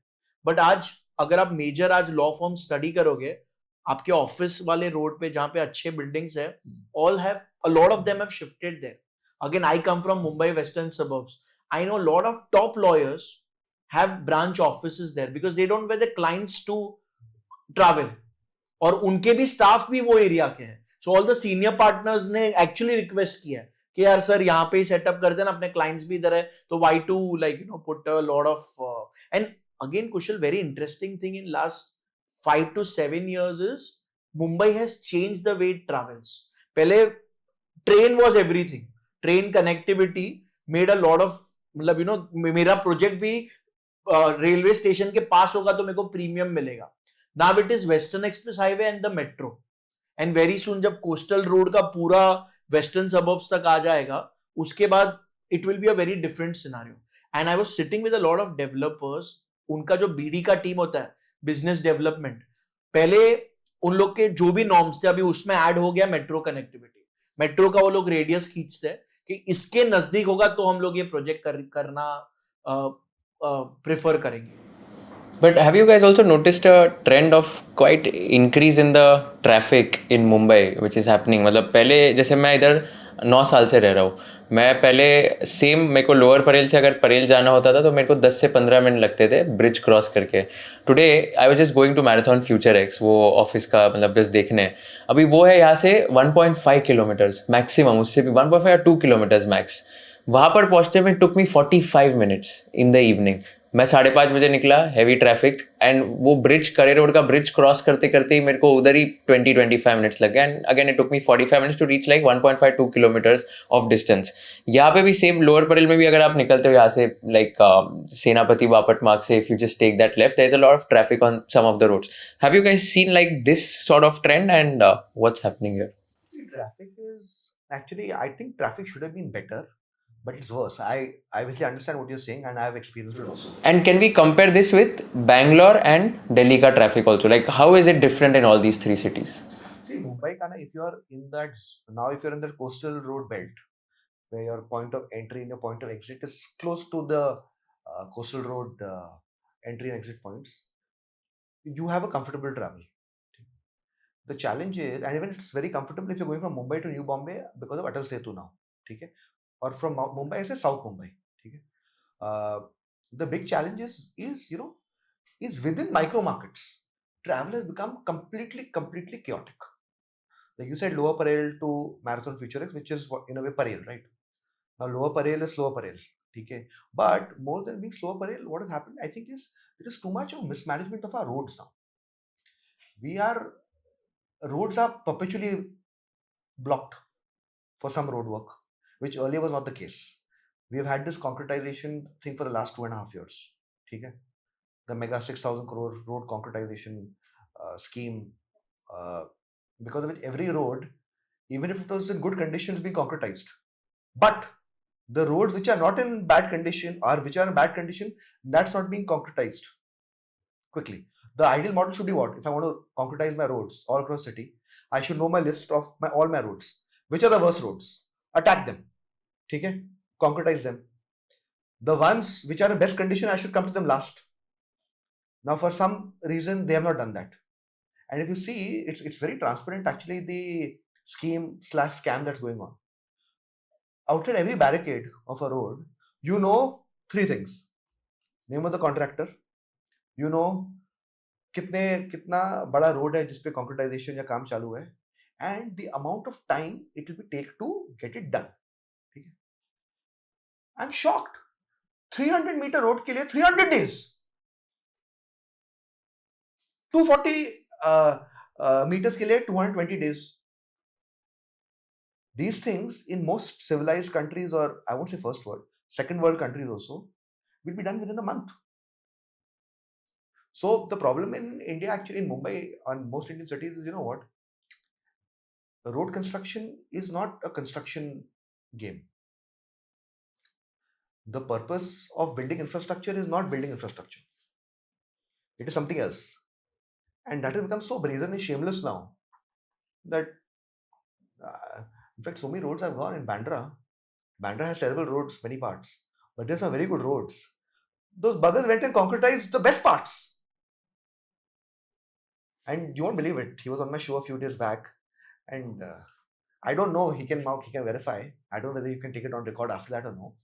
बट आज अगर आप मेजर आज लॉ फॉर्म स्टडी करोगे, आपके ऑफिस वाले रोड पे जहां पे अच्छे बिल्डिंग्स है, all have a lot of them have shifted there. Again I come from Mumbai western suburbs. I know a lot of top lawyers have branch offices there because they don't want the clients to travel, और उनके भी staff भी वो area के हैं. So all the senior partners ने actually request किया कि यार सर यहाँ पे ही सेटअप कर देना, अपने क्लाइंट्स भी इधर है, तो why to like put a lot of. And again Kushal, very interesting thing in last 5 to 7 years is Mumbai has changed the way it travels. पहले train was everything, train connectivity made a lot of, मतलब मेरा project भी railway station के पास होगा तो मेरे को premium मिलेगा. Now it is western express highway and the metro, and very soon जब कोस्टल रोड का पूरा वेस्टर्न सबर्ब्स तक आ जाएगा, उसके बाद it will be a very different scenario. And I was sitting with a lot of developers, उनका जो BD का टीम होता है, बिजनेस डेवलपमेंट, पहले उन लोग के जो भी नॉर्म्स थे अभी उसमें ऐड हो गया मेट्रो कनेक्टिविटी. मेट्रो का वो लोग रेडियस खींचते हैं कि इसके नजदीक होगा तो हम लोग ये प्रोजेक्ट करना प्रेफर करेंगे. But have you guys also noticed a trend of quite increase in the traffic in Mumbai which is happening? मतलब पहले जैसे मैं इधर 9 साल से रह रहा हूँ, मैं पहले सेम मेरे को लोअर परेल से अगर परेल जाना होता था तो मेरे को 10 से 15 मिनट लगते थे ब्रिज क्रॉस करके. Today I was just going to Marathon Futurex, वो ऑफिस का मतलब जस्ट देखने. अभी वो है यहाँ से 1.5 किलोमीटर्स मैक्सिमम, उससे भी 1.5 या 2 किलोमीटर्स मैक्स. वहाँ पर पहुँचते में टुक me 45 minutes in the evening. मैं 5:30 बजे निकला, हैवी ट्रैफिक, एंड वो ब्रिज करे रोड का ब्रिज क्रॉस करते करते ही मेरे को उधर ही 20-25 मिनट्स लग गए. And again it took me 45 minutes to reach like 1.5-2 kilometres of distance. यहाँ पे भी सेम लोअर परेल में भी अगर आप निकलते हो यहाँ से लाइक सेनापति बापट मार्ग से, if you just take that left, there is a lot of traffic on some of the roads. Have you guys seen like this sort of trend and what's happening here? Traffic is actually, I think traffic should have been better, but it's worse. I obviously understand what you're saying, and I have experienced it also. And can we compare this with Bangalore and Delhi ka traffic also? Like how is it different in all these three cities? See, Mumbai, Kana, if you're in that now, if you're in the coastal road belt, where your point of entry and your point of exit is close to the coastal road entry and exit points, you have a comfortable travel. The challenge is, and even it's very comfortable if you're going from Mumbai to New Bombay because of Atal Setu now, okay? Or from Mumbai, I say South Mumbai, okay? The big challenge is within micro markets. Travel has become completely chaotic. Like you said, Lower Parel to Marathon Future X, which is in a way Parel, right? Now Lower Parel is Lower Parel, okay? But more than being Lower Parel, what has happened, I think, is there is too much of mismanagement of our roads now. Roads are perpetually blocked for some road work, which earlier was not the case. We have had this concretization thing for the last 2.5 years. Okay? The mega 6,000 crore road concretization scheme, because of which every road, even if it was in good condition, is being concretized. But the roads which are not in bad condition or which are in bad condition, that's not being concretized quickly. The ideal model should be what? If I want to concretize my roads all across city, I should know my list of all my roads. Which are the worst roads? Attack them. Okay? Concretize them. The ones which are in best condition, I should come to them last. Now, for some reason, they have not done that. And if you see, it's very transparent actually, the scheme/scam that's going on. Outside every barricade of a road, you know 3 things. Name of the contractor. You know कितना बड़ा road है जिसपे कंक्रीटाइजेशन या काम चालू है, and the amount of time it will be take to get it done. ठीक है, I am shocked. 300 metre road के लिए 300 days, 240 meters के लिए 220 days. These things in most civilized countries, or I won't say first world, second world countries also, will be done within a month. So the problem in India, actually in Mumbai and most Indian cities, is, you know what? The road construction is not a construction game. The purpose of building infrastructure is not building infrastructure. It is something else. And that has become so brazen and shameless now that In fact, so many roads I've gone in Bandra. Bandra has terrible roads, many parts, but there's some very good roads. Those buggers went and concretized the best parts. And you won't believe it. He was on my show a few days back, and I don't know. He can verify. I don't know whether you can take it on record after that or no.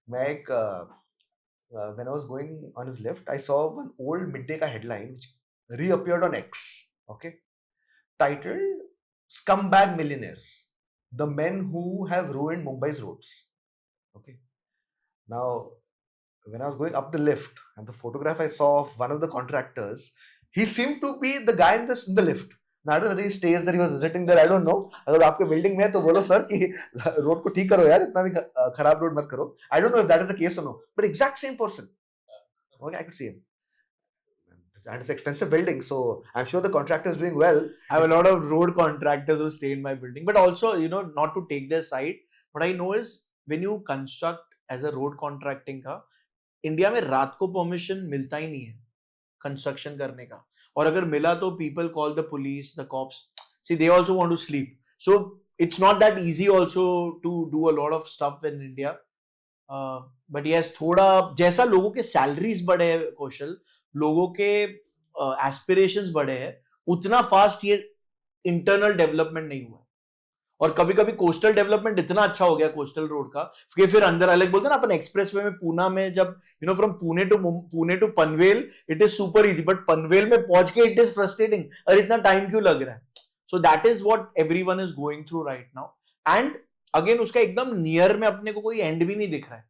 When I was going on his lift, I saw one old midday ka headline which reappeared on X. Okay, titled "Scumbag Millionaires: The Men Who Have Ruined Mumbai's Roads." Okay. Now, when I was going up the lift, and the photograph I saw of one of the contractors, he seemed to be the guy in the lift. Now, I don't know whether he stays there, he was visiting there, I don't know. अगर आपके building में है तो बोलो sir कि road को ठीक करो यार, इतना भी खराब road मत करो. I don't know if that is the case or no, but exact same person. Okay, I could see him. And it's an expensive building, so I'm sure the contractor is doing well. I have a lot of road contractors who stay in my building, but also, not to take their side, what I know is when you construct as a road contracting का, India में रात को permission मिलता ही नहीं है construction करने का, और अगर मिला तो people call the police, the cops. See they also want to sleep, so it's not that easy also to do a lot of stuff in India. But yes, थोड़ा जैसा लोगों के सैलरीज बढ़े हैं कौशल, लोगों के एस्पिरेशंस बढ़े हैं, उतना फास्ट ये इंटरनल डेवलपमेंट नहीं हुआ. और कभी कभी कोस्टल डेवलपमेंट इतना अच्छा हो गया कोस्टल रोड का कि फिर अंदर अलग बोलते हैं ना अपन एक्सप्रेसवे में, पूना में जब from Pune to Panvel it is super easy, but Panvel में पहुंच के इट इज फ्रस्ट्रेटिंग, अरे इतना टाइम क्यों लग रहा है. सो that is what everyone is going through right now. And again उसका एकदम नियर में अपने को कोई एंड भी नहीं दिख रहा है.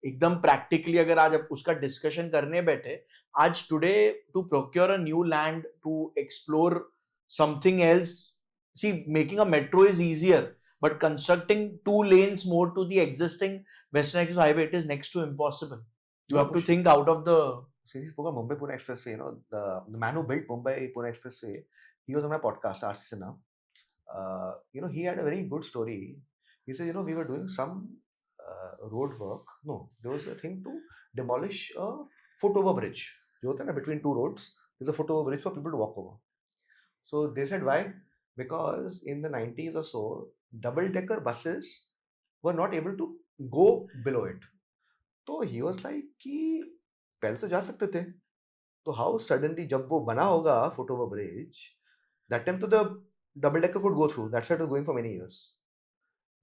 एकदम प्रैक्टिकली अगर आज उसका डिस्कशन करने बैठे, आज today to procure a new land, to explore something else. See, making a metro is easier, but constructing 2 lanes more to the existing Western Express Highway, it is next to impossible. You have to think out of the... See, he spoke of Mumbai Pune Expressway, the man who built Mumbai Pune Expressway, he was on my podcast, RCC now. He had a very good story. He said, we were doing some road work. No, there was a thing to demolish a foot-over bridge. Between 2 roads, there's a foot-over bridge for people to walk over. So they said, why? Because in the 90s or so, double-decker buses were not able to go below it. So he was like कि पहले तो जा सकते थे, तो how suddenly जब वो बना होगा foot-over bridge, that time तो the double-decker could go through. That's why it was going for many years.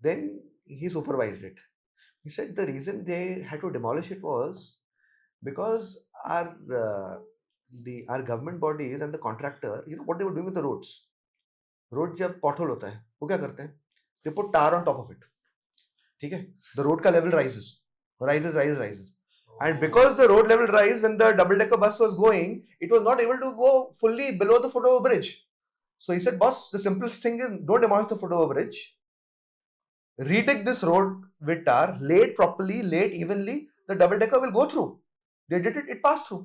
Then he supervised it. He said the reason they had to demolish it was because our government bodies and the contractor, what they were doing with the roads. Road जब pothole होता है वो क्या करते हैं, they put tar on top of it. ठीक है, the road का level raises and because the road level raise when the double decker bus was going, it was not able to go fully below the foot over bridge. So he said, boss, the simplest thing is don't demolish the foot over bridge, redig this road with tar, lay it properly, lay it evenly, the double decker will go through. They did it passed through.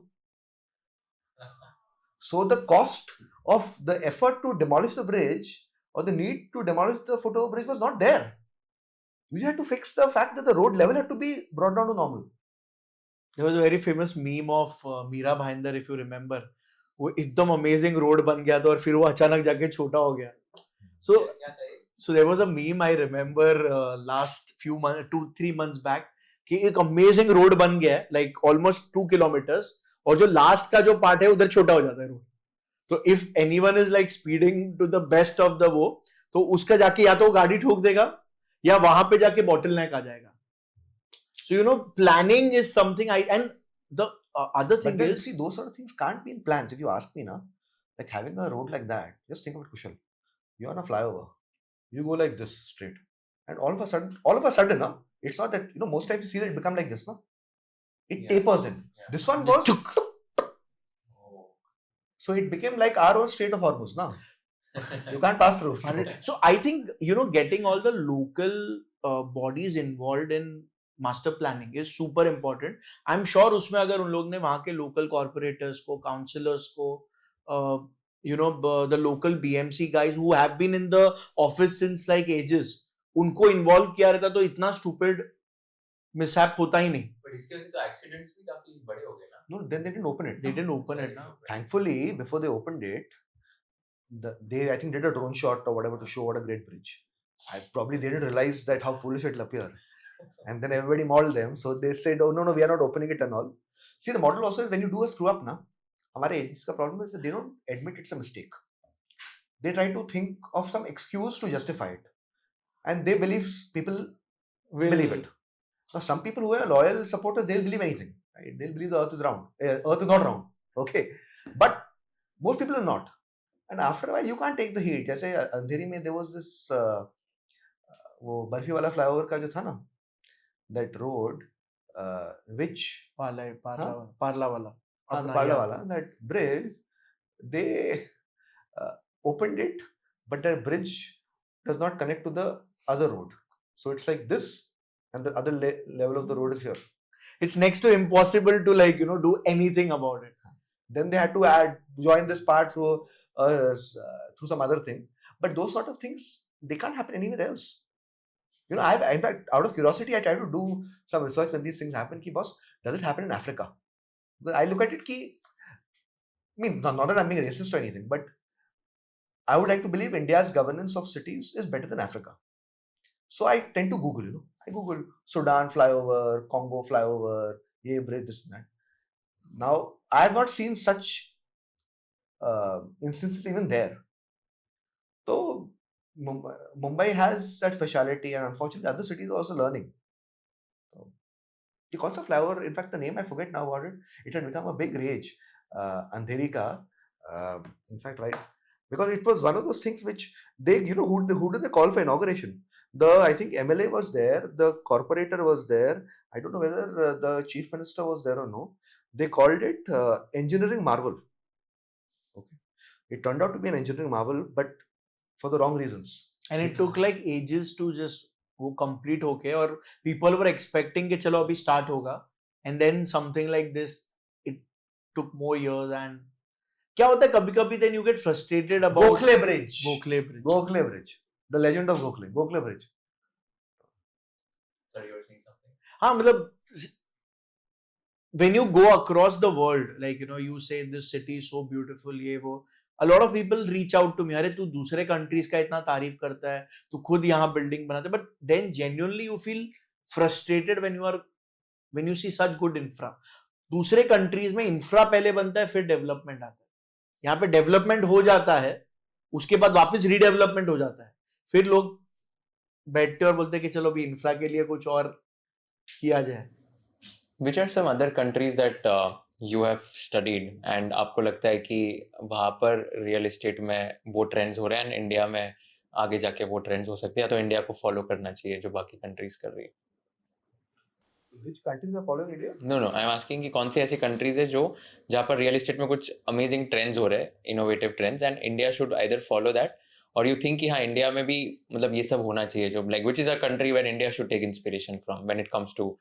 So the cost of the effort to demolish the bridge or the need to demolish the foot-over bridge was not there. We had to fix the fact that the road level had to be brought down to normal. There was a very famous meme of Meera Bhayandar, if you remember. वो एकदम amazing road बन गया था और फिर वो अचानक जाके छोटा हो गया. So there was a meme I remember last few months, 2-3 months back, कि एक amazing road बन गया है, like almost 2 kilometers, और जो लास्ट का जो पार्ट है उधर छोटा हो जाता है रोड. तो if anyone is like speeding to the best of the वो, तो उसका जाके या तो गाड़ी ठोक देगा या वहां पे जाके बॉटलनेक आ जाएगा. So planning is something and the other thing is, see, those sort of things can't be in plans. If you ask me now, like having a road like that, just think about Kushal. You're on a flyover, you go like this straight, and all of a sudden, no, it's not that, most times you see that it become like this, no, it tapers in. This one was so it became like our own Strait of Hormuz now. You can't pass through. So I think, getting all the local bodies involved in master planning is super important. I'm sure उसमें अगर उन लोग ने वहाँ के local corporators को, councillors को, the local BMC guys who have been in the office since like ages, उनको involve किया रहता तो इतना stupid mishap होता ही नहीं. But इसके वजह से तो accidents भी काफी बड़े हो गए ना. No, then they didn't open it. They didn't open it. Thankfully, before they opened it, they I think did a drone shot or whatever to show what a great bridge. Probably they didn't realize that how foolish it'll appear. And then everybody mauled them. So they said, oh, no, we are not opening it and all. See, the model also is when you do a screw up, na, our agents' problem is that they don't admit it's a mistake. They try to think of some excuse to justify it. And they believe people believe it. Now, some people who are loyal supporters, they'll believe anything. Right? They'll believe the earth is round. Earth is not round. Okay. But most people are not. And after a while, you can't take the heat. जैसे अंधेरी में there was this वो बर्फी वाला flyover का जो था ना, that road which Parla wala. That bridge, they opened it, but the bridge does not connect to the other road. So it's like this, and the other level of the road is here. It's next to impossible to do anything about it. Then they had to join this part through some other thing. But those sort of things, they can't happen anywhere else. In fact, out of curiosity, I try to do some research when these things happen. Boss, does it happen in Africa? Because I look at it, not that I'm being racist or anything, but I would like to believe India's governance of cities is better than Africa. So I tend to Google, I Google Sudan flyover, Congo flyover, ye bridge, this and that. Now, I have not seen such instances even there. So, Mumbai has that speciality, and unfortunately, other cities are also learning. So, the concept flyover, in fact, the name I forget now about it, it had become a big rage. Andheri ka, in fact, right? Because it was one of those things which they, who did they call for inauguration? I think MLA was there, the corporator was there. I don't know whether the chief minister was there or no. They called it engineering marvel. Okay, it turned out to be an engineering marvel, but for the wrong reasons. And it took like ages to just go complete, okay, or people were expecting कि चलो अभी start होगा, and then something like this, it took more years. And क्या होता है कभी-कभी then you get frustrated about Gokhale Bridge. The legend of Gokhale Bridge. Sorry, you were saying something. हाँ मतलब when you go across the world, like you say this city is so beautiful, ये वो, a lot of people reach out to me, अरे तू दूसरे countries का इतना तारीफ करता है, तू खुद यहाँ building बनाता है, but then genuinely you feel frustrated when you see such good infra. दूसरे countries में infra पहले बनता है, फिर development आता है. यहाँ पे development हो जाता है, उसके बाद वापस redevelopment हो जाता है, फिर लोग बैठते और बोलते हैं कि चलो अभी infra के लिए कुछ और किया जाए. Which are some other countries that you have studied and आपको लगता है कि वहाँ पर रियल एस्टेट में वो ट्रेंड्स हो रहे हैं एंड इंडिया में आगे जाके वो ट्रेंड्स हो सकते हैं, तो इंडिया को फॉलो करना चाहिए जो बाकी कंट्रीज कर रही है? Which countries are following India? No, I am asking कि कौन सी ऐसी कंट्रीज है जो जहाँ पर रियल एस्टेट में कुछ अमेजिंग ट्रेंड्स हो रहे हैं, innovative trends, and India should either follow that, और यू थिंक कि हाँ इंडिया में भी मतलब ये सब होना चाहिए, जो like which is a country where India should take inspiration from when it comes to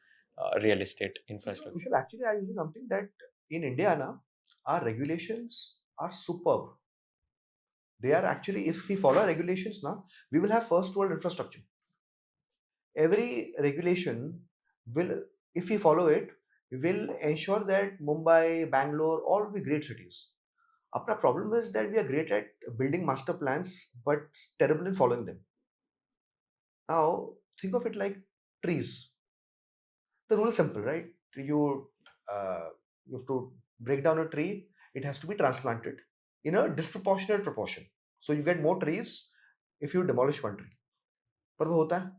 real estate infrastructure? Kushal, actually, I will do something that in India now, our regulations are superb. They are actually, if we follow regulations now, we will have first world infrastructure. Every regulation will, if we follow it, will ensure that Mumbai, Bangalore, all will be great cities. Our problem is that we are great at building master plans, but terrible in following them. Now, think of it like trees. The rule is simple, right? You have to break down a tree. It has to be transplanted in a disproportionate proportion. So you get more trees if you demolish one tree. पर वो होता है?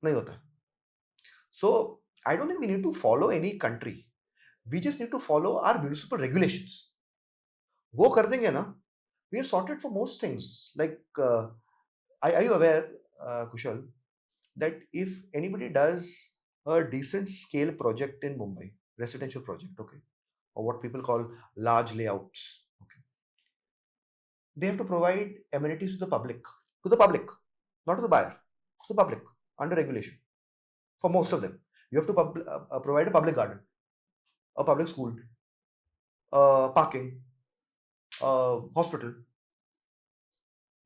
नहीं होता. So I don't think we need to follow any country. We just need to follow our municipal regulations. वो कर देंगे ना, we are sorted for most things. Like, are you aware, Kushal, that if anybody does a decent scale project in Mumbai, residential project, okay, or what people call large layouts, okay, they have to provide amenities to the public, not to the buyer, to the public, under regulation. For most of them, you have to provide a public garden, a public school, parking, hospital.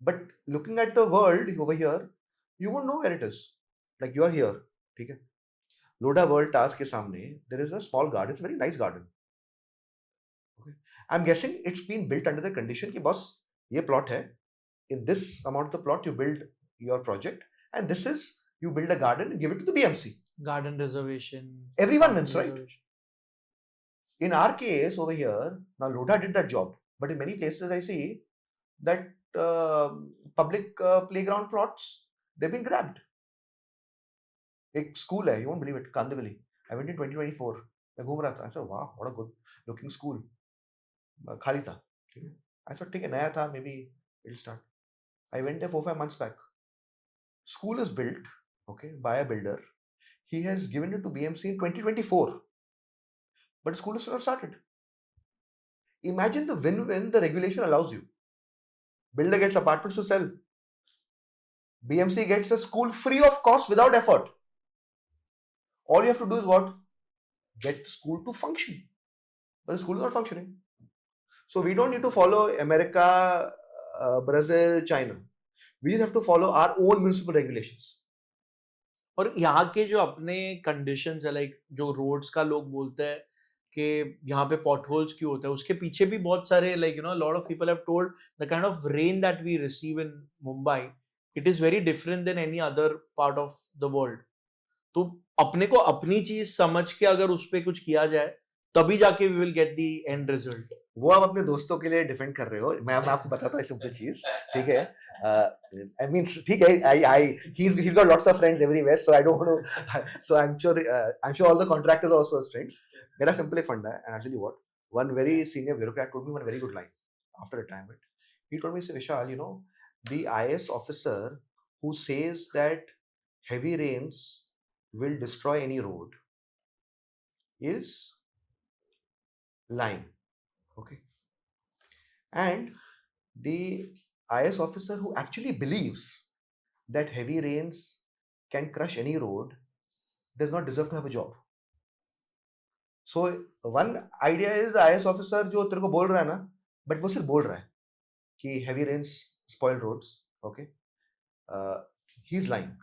But looking at the world over here, you won't know where it is. Like you are here, okay? Lodha World Task के सामने there is a small garden. It's a very nice garden. Okay, I'm guessing it's been built under the condition कि boss ये plot है, in this amount of the plot you build your project, and this is you build a garden and give it to the BMC. Garden reservation. Everyone parking wins, right? reservation. In our case over here, now Lodha did that job, but in many places I see that public playground plots, they've been grabbed. एक school है, you won't believe it, Kandivali. I went in 2024. मैं घूम रहा था. I said, wow, what a good looking school. खाली था. I thought, ठीक है, नया था, maybe it'll start. I went there 4-5 months back. School is built, okay, by a builder. He has given it to BMC in 2024. But the school is still not started. Imagine the win-win the regulation allows you. Builder gets apartments to sell. BMC gets a school free of cost without effort. All you have to do is what? Get the school to function. But the school is not functioning. So we don't need to follow America, Brazil, China. We just have to follow our own municipal regulations. और यहाँ के जो अपने conditions है, like जो roads का लोग बोलते हैं कि यहाँ पे पॉटहोल्स क्यों होता है, उसके पीछे भी बहुत सारे like lot of people have told the kind of rain that we receive in Mumbai, it is very different then any other part of the world. तो अपने को अपनी चीज समझ के अगर उस पर कुछ किया जाए तभी जाके we will get the end result. वो आप अपने दोस्तों के लिए डिफेंड कर रहे हो. मैं आपको बताता हूँ सिंपल चीज, ठीक है. I mean, ठीक है. He's got lots of friends everywhere, so I don't want to. So I'm sure all the contractors are also his friends. मेरा simple एक फंडा है, and I'll tell you what. One very senior bureaucrat told me one very good line after retirement. He told me, say, Vishal, the IS officer who says that heavy rains will destroy any road is lying. Okay. And the IS officer who actually believes that heavy rains can crush any road does not deserve to have a job. So one idea is the IS officer जो तेरे को बोल रहा है ना, but वो सिर्फ बोल रहा है कि heavy rains spoil roads. Okay. He's lying.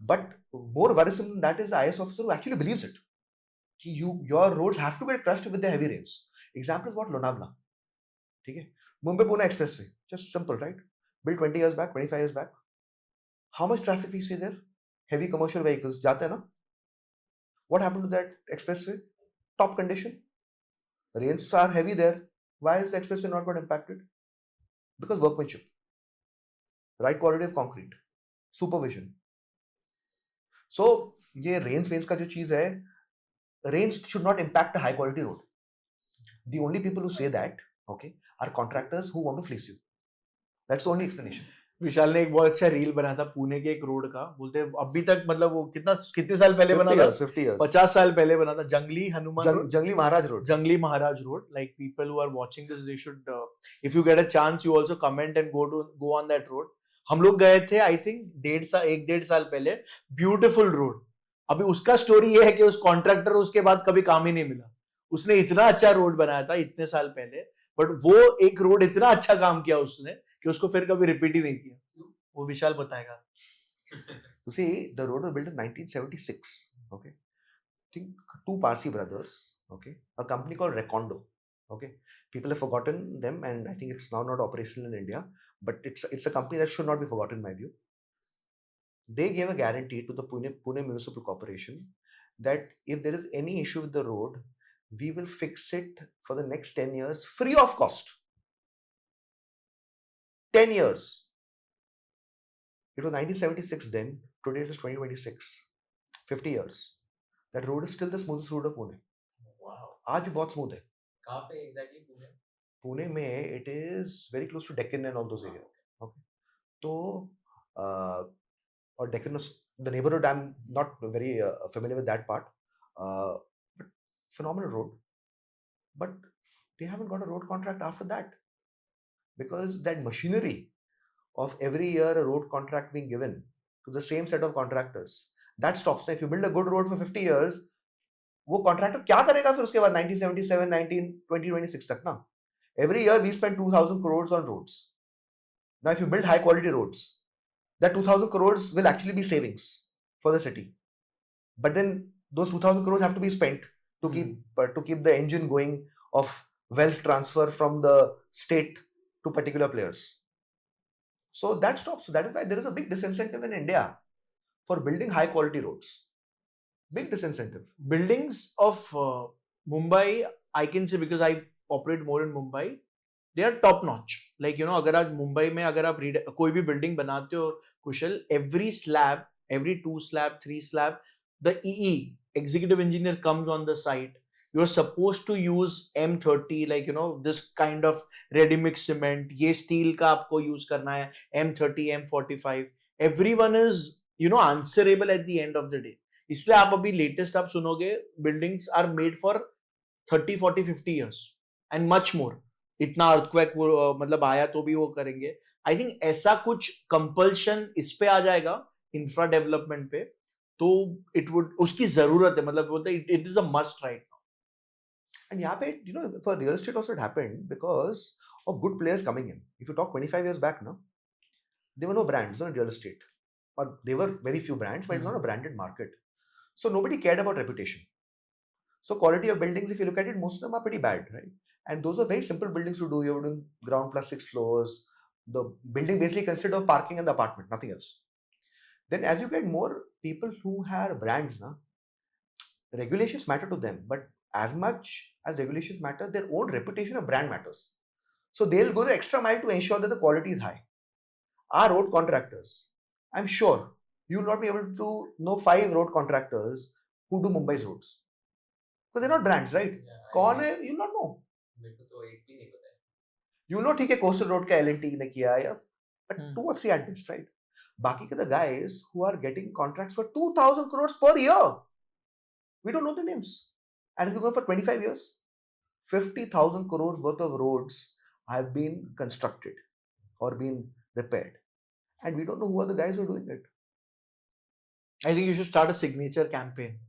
But more worrisome than that is the IS officer who actually believes it. Your roads have to get crushed with the heavy rains. Example is what? Lonavala. ठीक है. Mumbai Pune expressway. Just simple, right? Built 20 years back, 25 years back. How much traffic we see there? Heavy commercial vehicles. जाते हैं ना? What happened to that expressway? Top condition. Rains are heavy there. Why is the expressway not got impacted? Because workmanship. Right quality of concrete. Supervision. So ये rains का जो चीज है, rains should not impact a high quality road. The only people who say that, okay, are contractors who want to fleece you. That's the only explanation. विशाल ने एक बहुत अच्छा reel बनाया था पुणे के एक रोड का, बोलते हैं अभी तक मतलब वो कितने साल पहले बना था? 50 years. 50 साल पहले बना था. जंगली हनुमान रोड, जंगली महाराज रोड. जंगली महाराज road. Like people who are watching this, they should, if you get a chance, you also comment and go on that road. हम लोग गए थे, I think 1.5 साल पहले. Beautiful road. अभी उसका स्टोरी ये है कि उस कॉन्ट्रैक्टर उसके बाद कभी काम ही नहीं मिला. उसने इतना अच्छा रोड बनाया था इतने साल पहले, बट वो एक रोड इतना अच्छा काम किया उसने कि उसको फिर कभी रिपीट ही नहीं किया. वो विशाल बताएगा. You see, the road was built in 1976. Okay, I think two Parsi brothers. Okay, a company called Recondo. Okay, people have forgotten them, and I think it's now not operational in India. But it's a company that should not be forgotten, in my view. They gave a guarantee to the Pune Municipal Corporation that if there is any issue with the road, we will fix it for the next 10 years free of cost. 10 years. It was 1976 then. Today it is 2026. 50 years. That road is still the smoothest road of Pune. Wow. आज भी बहुत smooth है. कहाँ पे exactly Pune? Pune में it is very close to Deccan and all those areas. Okay. तो or Deccan, the neighborhood, I'm not very familiar with that part. But phenomenal road. But they haven't got a road contract after that. Because that machinery of every year a road contract being given to the same set of contractors, that stops. Now, if you build a good road for 50 years, वो contractor क्या करेगा फिर उसके बाद 1977, 2026 तक ना? Every year we spend 2,000 crores on roads. Now, if you build high quality roads, that 2,000 crores will actually be savings for the city. But then those 2,000 crores have to be spent to keep the engine going of wealth transfer from the state to particular players. So that stops. So that is why there is a big disincentive in India for building high quality roads. Big disincentive. Buildings of Mumbai, I can say because I operate more in Mumbai, they are top notch. Like, you know, अगर आज मुंबई में अगर आप कोई भी building बनाते हो कुशल, every slab, every 2 slab, 3 slab, the EE, executive engineer, comes on the site. You are supposed to use M30, like, you know, this kind of ready mix cement. ये steel का आपको use करना है, M30, M45. Everyone is, you know, answerable at the end of the day. इसलिए आप अभी latest आप सुनोगे buildings are made for 30, 40, 50 years and much more. इतना अर्थक्वेक मतलब आया तो भी वो करेंगे. आई थिंक ऐसा कुछ कंपल्शन इस पे आ जाएगा इंफ्रा डेवलपमेंट पे, तो इट वुड, उसकी जरूरत है. मतलब बोलते it is a must write now. And यहाँ पे, you know, for real estate also it happened because of good players coming in. If you talk 25 years back, no, there were no brands in real estate, or there were very few brands, but it's not a branded market. So nobody cared about reputation. So quality of buildings, if you look at it, most of them are pretty bad, right? And those are very simple buildings to do. You're doing ground plus 6 floors. The building basically consisted of parking and the apartment, nothing else. Then as you get more people who have brands, na, regulations matter to them. But as much as regulations matter, their own reputation of brand matters. So they'll go the extra mile to ensure that the quality is high. Our road contractors, I'm sure you will not be able to know 5 road contractors who do Mumbai's roads. So they're not brands, right? कौन है? You not know. मेरे को तो एक भी नहीं पता है. You know, ठीक है, coastal road का L&T ने किया है, but 2 or 3 at best, right? बाकी के the guys who are getting contracts for 2,000 crores per year, we don't know the names. And if you go for 25 years, 50,000 crores worth of roads have been constructed or been repaired, and we don't know who are the guys who are doing it. I think you should start a signature campaign.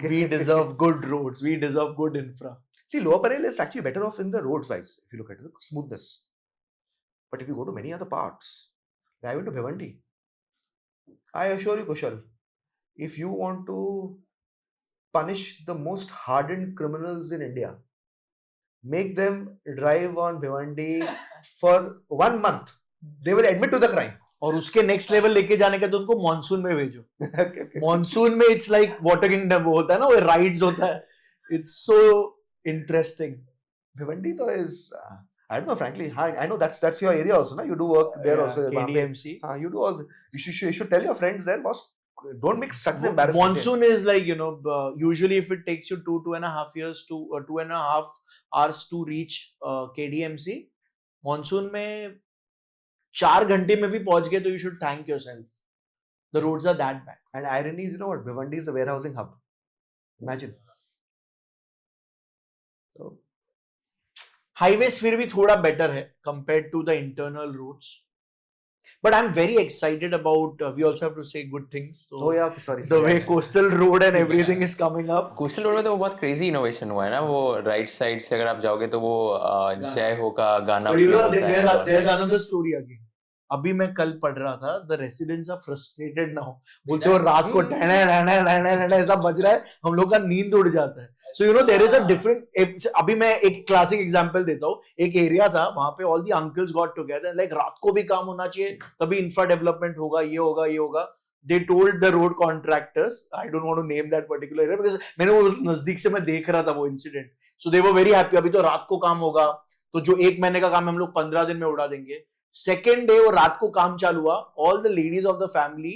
We deserve good roads. We deserve good infra. See, Lower Parel is actually better off in the roads wise, if you look at it, smoothness. But if you go to many other parts, I went to Bhiwandi. I assure you, Kushal, if you want to punish the most hardened criminals in India, make them drive on Bhiwandi for 1 month. They will admit to the crime. और उसके next level लेके जाने का तो उनको monsoon में भेजो. Monsoon में इट्स लाइक वाटर किंगडम वो होता है ना, वो राइड्स होता है. It's so interesting. Bhiwandi though is I don't know, frankly. I know that's your area also, na? You do work there also. KDMC. You do all. You should tell your friends there, boss. Don't make such an embarrassment. Monsoon is like, you know, usually if it takes you 2.5 years to 2.5 hours to reach KDMC, monsoon में 4 घंटे में भी पहुंच गए तो you should thank yourself. The roads are that bad. And irony is, you know what? Bhiwandi is a warehousing hub. Imagine. So, highways फिर भी थोड़ा better है compared to the internal roads. But I'm very excited about, we also have to say good things. So oh yeah, sorry. The way coastal road and everything is coming up. Coastal road में तो वो बहुत crazy innovation हुआ है ना. वो right side से अगर आप जाओगे तो वो जय हो का गाना. But you know, there's another story again. अभी मैं कल पढ़ रहा था, the residents are frustrated now. बोलते हो रात को टहने ऐसा बज रहा है, हम लोग का नींद उड़ जाता है. So you know there is a different. अभी मैं एक classic example देता हूँ. एक एरिया था वहाँ पे all the uncles got together, like रात को भी काम होना चाहिए, तभी infra development होगा, ये होगा, ये होगा. They told the road contractors, I don't want to name that particular area because मैंने वो नजदीक से मैं देख रहा था वो incident. So they were very happy. अभी तो रात को काम होगा, तो जो 1 महीने का काम हम लोग 15 दिन में उड़ा देंगे. Second day वो रात को काम चालू हुआ, all the ladies of the family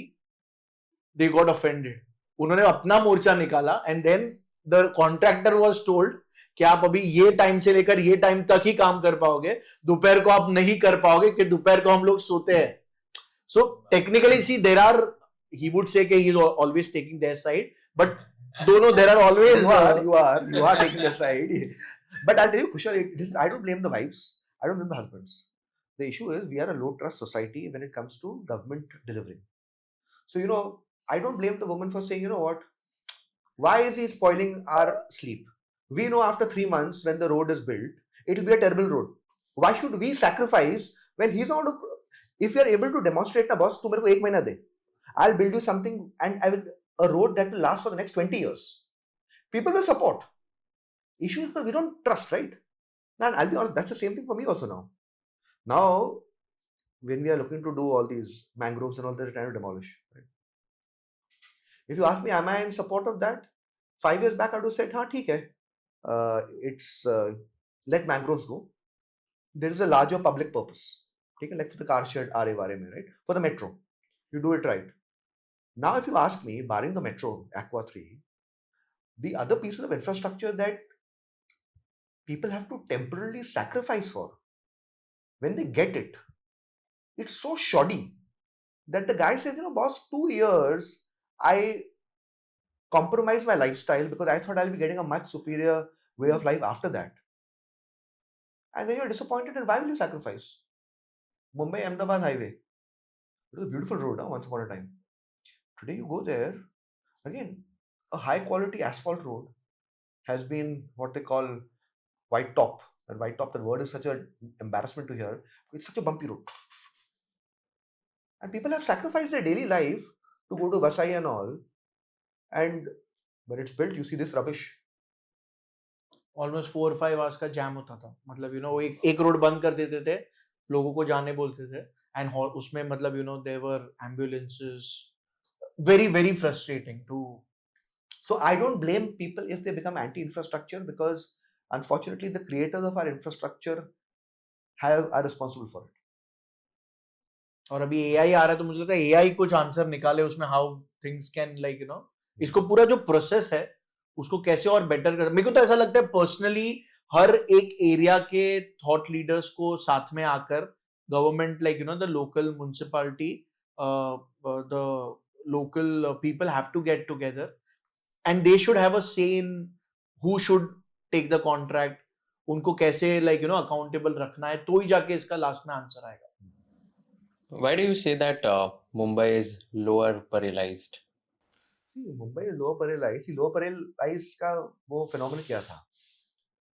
they got offended. उन्होंने अपना मोर्चा निकाला and then the contractor was told कि आप अभी ये टाइम से लेकर ये टाइम तक ही काम कर पाओगे, दोपहर को आप नहीं कर पाओगे कि दोपहर को हम लोग सोते हैं. So technically see there are, he would say कि he is always taking their side, but दोनों there are always you are taking their side. But I'll tell you, Kushal, I don't blame the wives. I don't blame the husbands. The issue is we are a low trust society when it comes to government delivering. So, you know, I don't blame the woman for saying, you know what, why is he spoiling our sleep? We know after 3 months when the road is built, it will be a terrible road. Why should we sacrifice when he's not, if you are able to demonstrate na boss, tu mere ko 1 mahina de. I'll build you something and I will, a road that will last for the next 20 years. People will support. Issue is because we don't trust, right? Now, I'll be honest, that's the same thing for me also now. Now, when we are looking to do all these mangroves and all, they're trying to demolish. Right? If you ask me, am I in support of that? 5 years back, I would have said, "Ha, theek hai. It's let mangroves go. There is a larger public purpose. Okay, like for the car shed, are right? For the metro, you do it right. Now, if you ask me, barring the metro, Aqua 3, the other pieces of infrastructure that people have to temporarily sacrifice for, when they get it, it's so shoddy that the guy says, boss, 2 years, I compromise my lifestyle because I thought I'll be getting a much superior way of life after that. And then you're disappointed, and why will you sacrifice? Mumbai Ahmedabad highway. It was a beautiful road once upon a time. Today you go there, again, a high quality asphalt road has been what they call white top. And white top, that word is such an embarrassment to hear. It's such a bumpy road. And people have sacrificed their daily life to go to Vasai and all. And when it's built, you see this rubbish. Almost 4 or 5 hours का jam होता था. मतलब वो एक road बंद कर देते थे, लोगों को जाने बोलते थे, and उसमें मतलब there were ambulances. Very, very frustrating to. So I don't blame people if they become anti-infrastructure, because unfortunately the creators of our infrastructure are responsible for it. और अभी AI आ रहा है, तो मुझे लगता है AI कुछ आंसर निकाले उसमें, how things can इसको पूरा जो प्रोसेस है उसको कैसे और बेटर कर. मेरे को तो ऐसा लगता है पर्सनली, हर एक एरिया के थॉट लीडर्स को साथ में आकर government the local municipality, the local people have to get together and they should have a say in who should take the contract, उनको कैसे accountable रखना है, तो ही जाके इसका लास्ट में आंसर आएगा. Why do you say that Mumbai is lower paralysed? Mumbai is lower paralysed. Lower paralysed का वो phenomenon क्या था?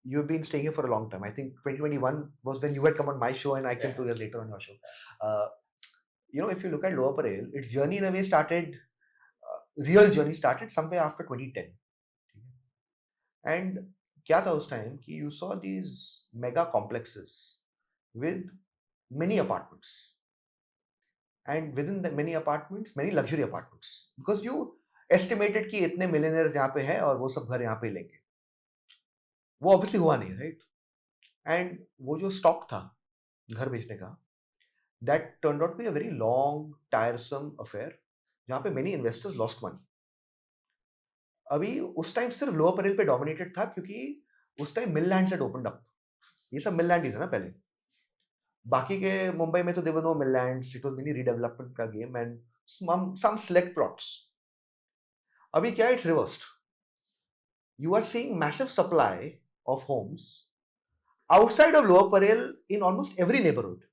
You've been staying here for a long time. I think 2021 was when you had come on my show and I came 2 years later on your show. If you look at Lower Parel, its journey in a way started, real journey started somewhere after 2010. And क्या था उस time कि you saw these mega complexes with many apartments. And within the many apartments, many luxury apartments. Because you estimated कि इतने millionaires यहाँ पे हैं और वो सब घर यहाँ पे लेंगे. वो obviously हुआ नहीं, right? And वो जो stock था घर बेचने का, that turned out to be a very long, tiresome affair, जहाँ पे many investors lost money. अभी उस टाइम सिर्फ लोअर परेल पे डोमिनेटेड था क्योंकि उस time mill lands had opened up. ये सब मिल लैंड ही था ना पहले. बाकी के मुंबई में तो there were no mill lands. It was mini redevelopment का game and some select plots. अभी क्या, it's reversed. You are seeing massive supply of homes outside of Lower Parel in almost every neighborhood,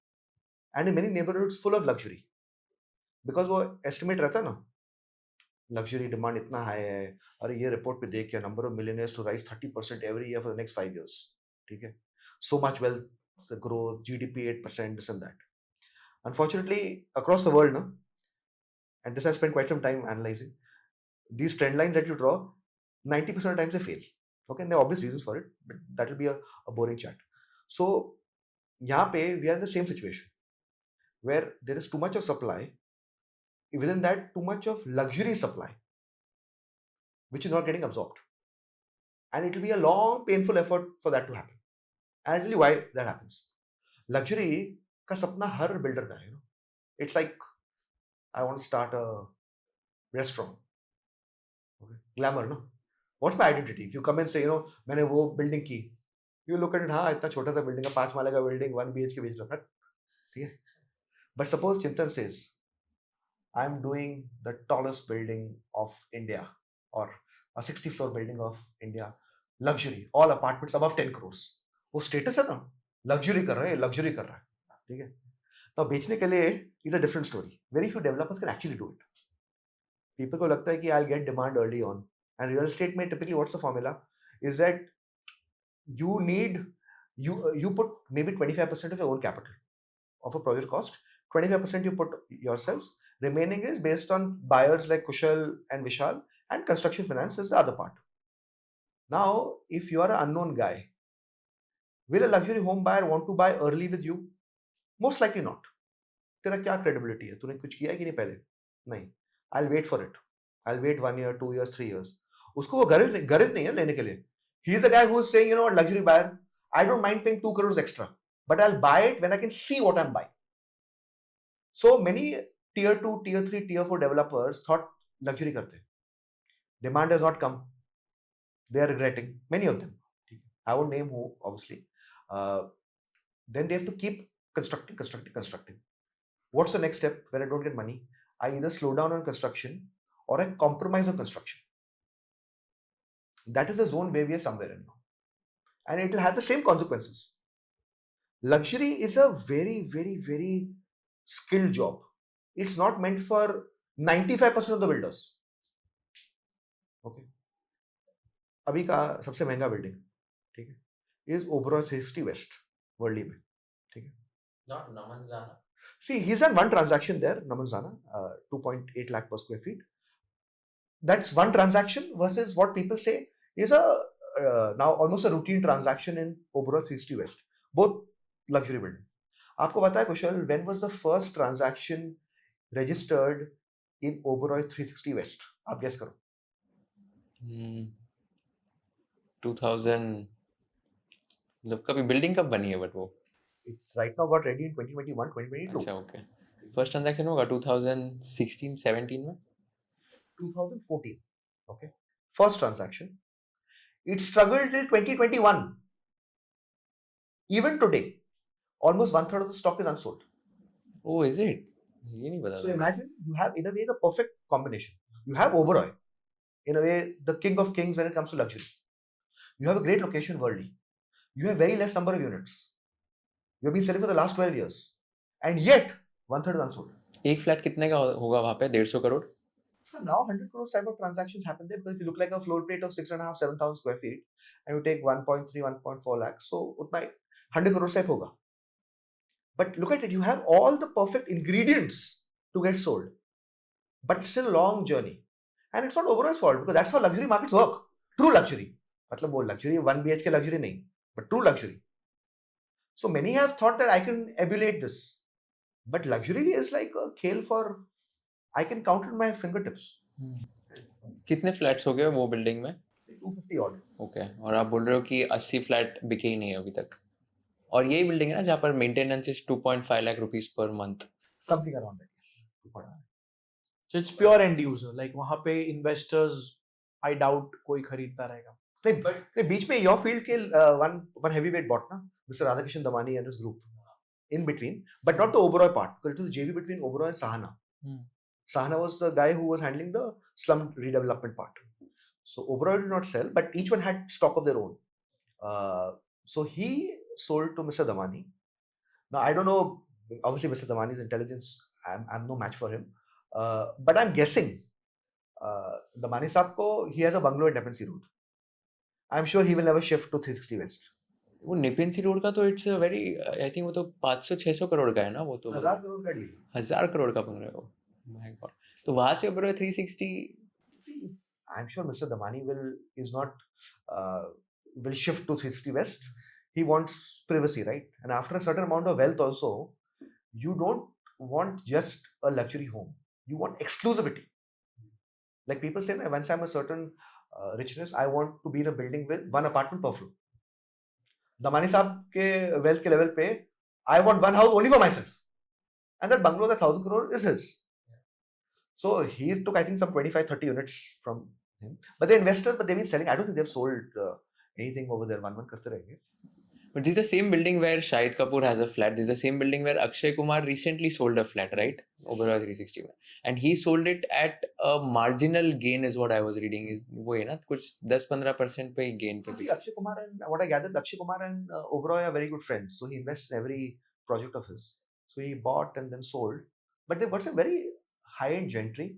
and in many neighborhoods full of luxury. Because वो estimate रहता है ना, luxury demand इतना high है, और ये report पे देख के number of millionaires to rise 30% every year for the next 5 years. ठीक है, so much wealth growth, GDP 8%, this and that. Unfortunately, across the world, and this I spent quite some time analyzing, these trend lines that you draw, 90% of the times they fail. Okay, and there are obvious reasons for it, but that will be a boring chat. So, यहाँ पे we are in the same situation where there is too much of supply, within that too much of luxury supply, which is not getting absorbed. And it will be a long, painful effort for that to happen. And I'll tell you why that happens. Luxury का सपना हर builder का है, It's like, I want to start a restaurant. Okay. Glamour, no? What's my identity? If you come and say, मैंने वो building की, you look at it, हाँ इतना छोटा सा building है, 5 माले का building, 1 BHK बेच रहा है, ठीक है? But suppose Chintan says, I'm doing the tallest building of India, or a 60-floor building of India, luxury, all apartments above 10 crores. वो status है ना, luxury कर रहा है, ठीक है? तो बेचने के लिए it's a different story. Very few developers can actually do it. People को लगता है कि I'll get demand early on. And real estate में typically what's the formula is that you put maybe 25% of your own capital of a project cost, 25% you put yourselves, remaining is based on buyers like Kushal and Vishal, and construction finance is the other part. Now, if you are an unknown guy, will a luxury home buyer want to buy early with you? Most likely not. तेरा क्या credibility है? तूने कुछ किया है कि नहीं पहले? नहीं. I'll wait for it. I'll wait 1 year, 2 years, 3 years. उसको वो गरज नहीं है लेने के लिए. He is the guy who is saying, you know what, luxury buyer, I don't mind paying 2 crores extra, but I'll buy it when I can see what I'm buying. So many tier 2, tier 3, tier 4 developers thought luxury karte. Demand has not come. They are regretting, many of them. I won't name who, obviously. Then they have to keep constructing. What's the next step when I don't get money? I either slow down on construction or I compromise on construction. That is the zone where we are somewhere in now. And it will have the same consequences. Luxury is a very, very, very skilled job. It's not meant for 95% of the builders. Okay. अभी का सबसे महंगा building, ठीक है, is Oberoi 360 West, Worli में, ठीक है. Not Namanzana. See, he's done one transaction there, Namanzana, 2.8 lakh per square feet. That's one transaction versus what people say is a now almost a routine transaction in Oberoi 360 West. Both luxury building. आपको पता है कुशल, when was the first transaction registered in Oberoi 360 West? आप guess करो. 2000. मतलब कभी building कब बनी है बट वो? It's right now got ready in 2021, 2022. अच्छा, ओके. फर्स्ट ट्रांजैक्शन होगा 2016, 17 में? 2014. Okay. First transaction. It struggled till 2021. Even today, almost 1/3 of the stock is unsold. Oh, is it? ये नहीं पता So था. imagine you have in a way the perfect combination. You have Oberoi, in a way the king of kings when it comes to luxury. You have a great location worldly. You have very less number of units. You have been selling for the last 12 years. And yet, 1/3 is unsold. एक flat कितने का होगा वहाँ पे? 150 crore? Now 100 crores type of transactions happen there because if you look like a floor plate of 6.5, 7,000 square feet and you take 1.3, 1.4 lakhs, so utna 100 crores type hoga. But look at it, you have all the perfect ingredients to get sold. But it's still a long journey. And it's not Oberoi's fault because that's how luxury markets work. True luxury. मतलब वो luxury 1 BHK luxury नहीं, but true luxury. So many have thought that I can emulate this. But luxury is like a खेल for I can count it on my fingertips. कितने flats हो गए वो building में? 250 odd. Okay. और आप बोल रहे हो कि 80 फ्लैट बिके ही नहीं अभी तक. और यही बिल्डिंग है ना जहाँ पर maintenance is 2.5 lakh rupees per month? Something around that, yes. 2.5. So it's pure end user. Like वहाँ पे investors, I doubt कोई खरीदता रहेगा. नहीं, बीच में your field के one heavyweight bought ना, Mr. Radhakishan Damani and his group. In between, but not the Oberoi part, because it was a JV between Oberoi and Sahana. Sahana was the guy who was handling the slum redevelopment part. So Oberoi did not sell, but each one had stock of their own. So he sold to Mr. Damani. Now I don't know, obviously Mr. Damani's intelligence, I'm no match for him. But I'm guessing Damani Saab ko, he has a bungalow at Nepean Sea Road. I'm sure he will never shift to 360 West. वो नेपेन सी road का तो it's a very, I think वो तो 500-600 करोड़ का है ना वो तो. 1000 crore का deal. 1000 करोड़ का बन रहा है वो. My God. तो वहाँ से ऊपर 360. See, I'm sure Mr. Damani will shift to 360 West. He wants privacy, right? And after a certain amount of wealth also, you don't want just a luxury home. You want exclusivity. Like people say, once I'm a certain richness, I want to be in a building with one apartment per floor. Damani साहब के wealth के level पे, I want one house only for myself. And that bungalow, that 1,000 crore is his. So he took, I think, some 25-30 units from him. But the investors, they've been selling. I don't think they've sold anything over there. One करते रहेंगे. But this is the same building where Shahid Kapoor has a flat. This is the same building where Akshay Kumar recently sold a flat, right? Oberoi 360 में. And he sold it at a marginal gain is what I was reading. वो है ना कुछ 10-15% पे gain पे. See, Akshay Kumar and what I gathered, Akshay Kumar and Oberoi are very good friends. So he invests in every project of his. So he bought and then sold. But there was a very high-end gentry.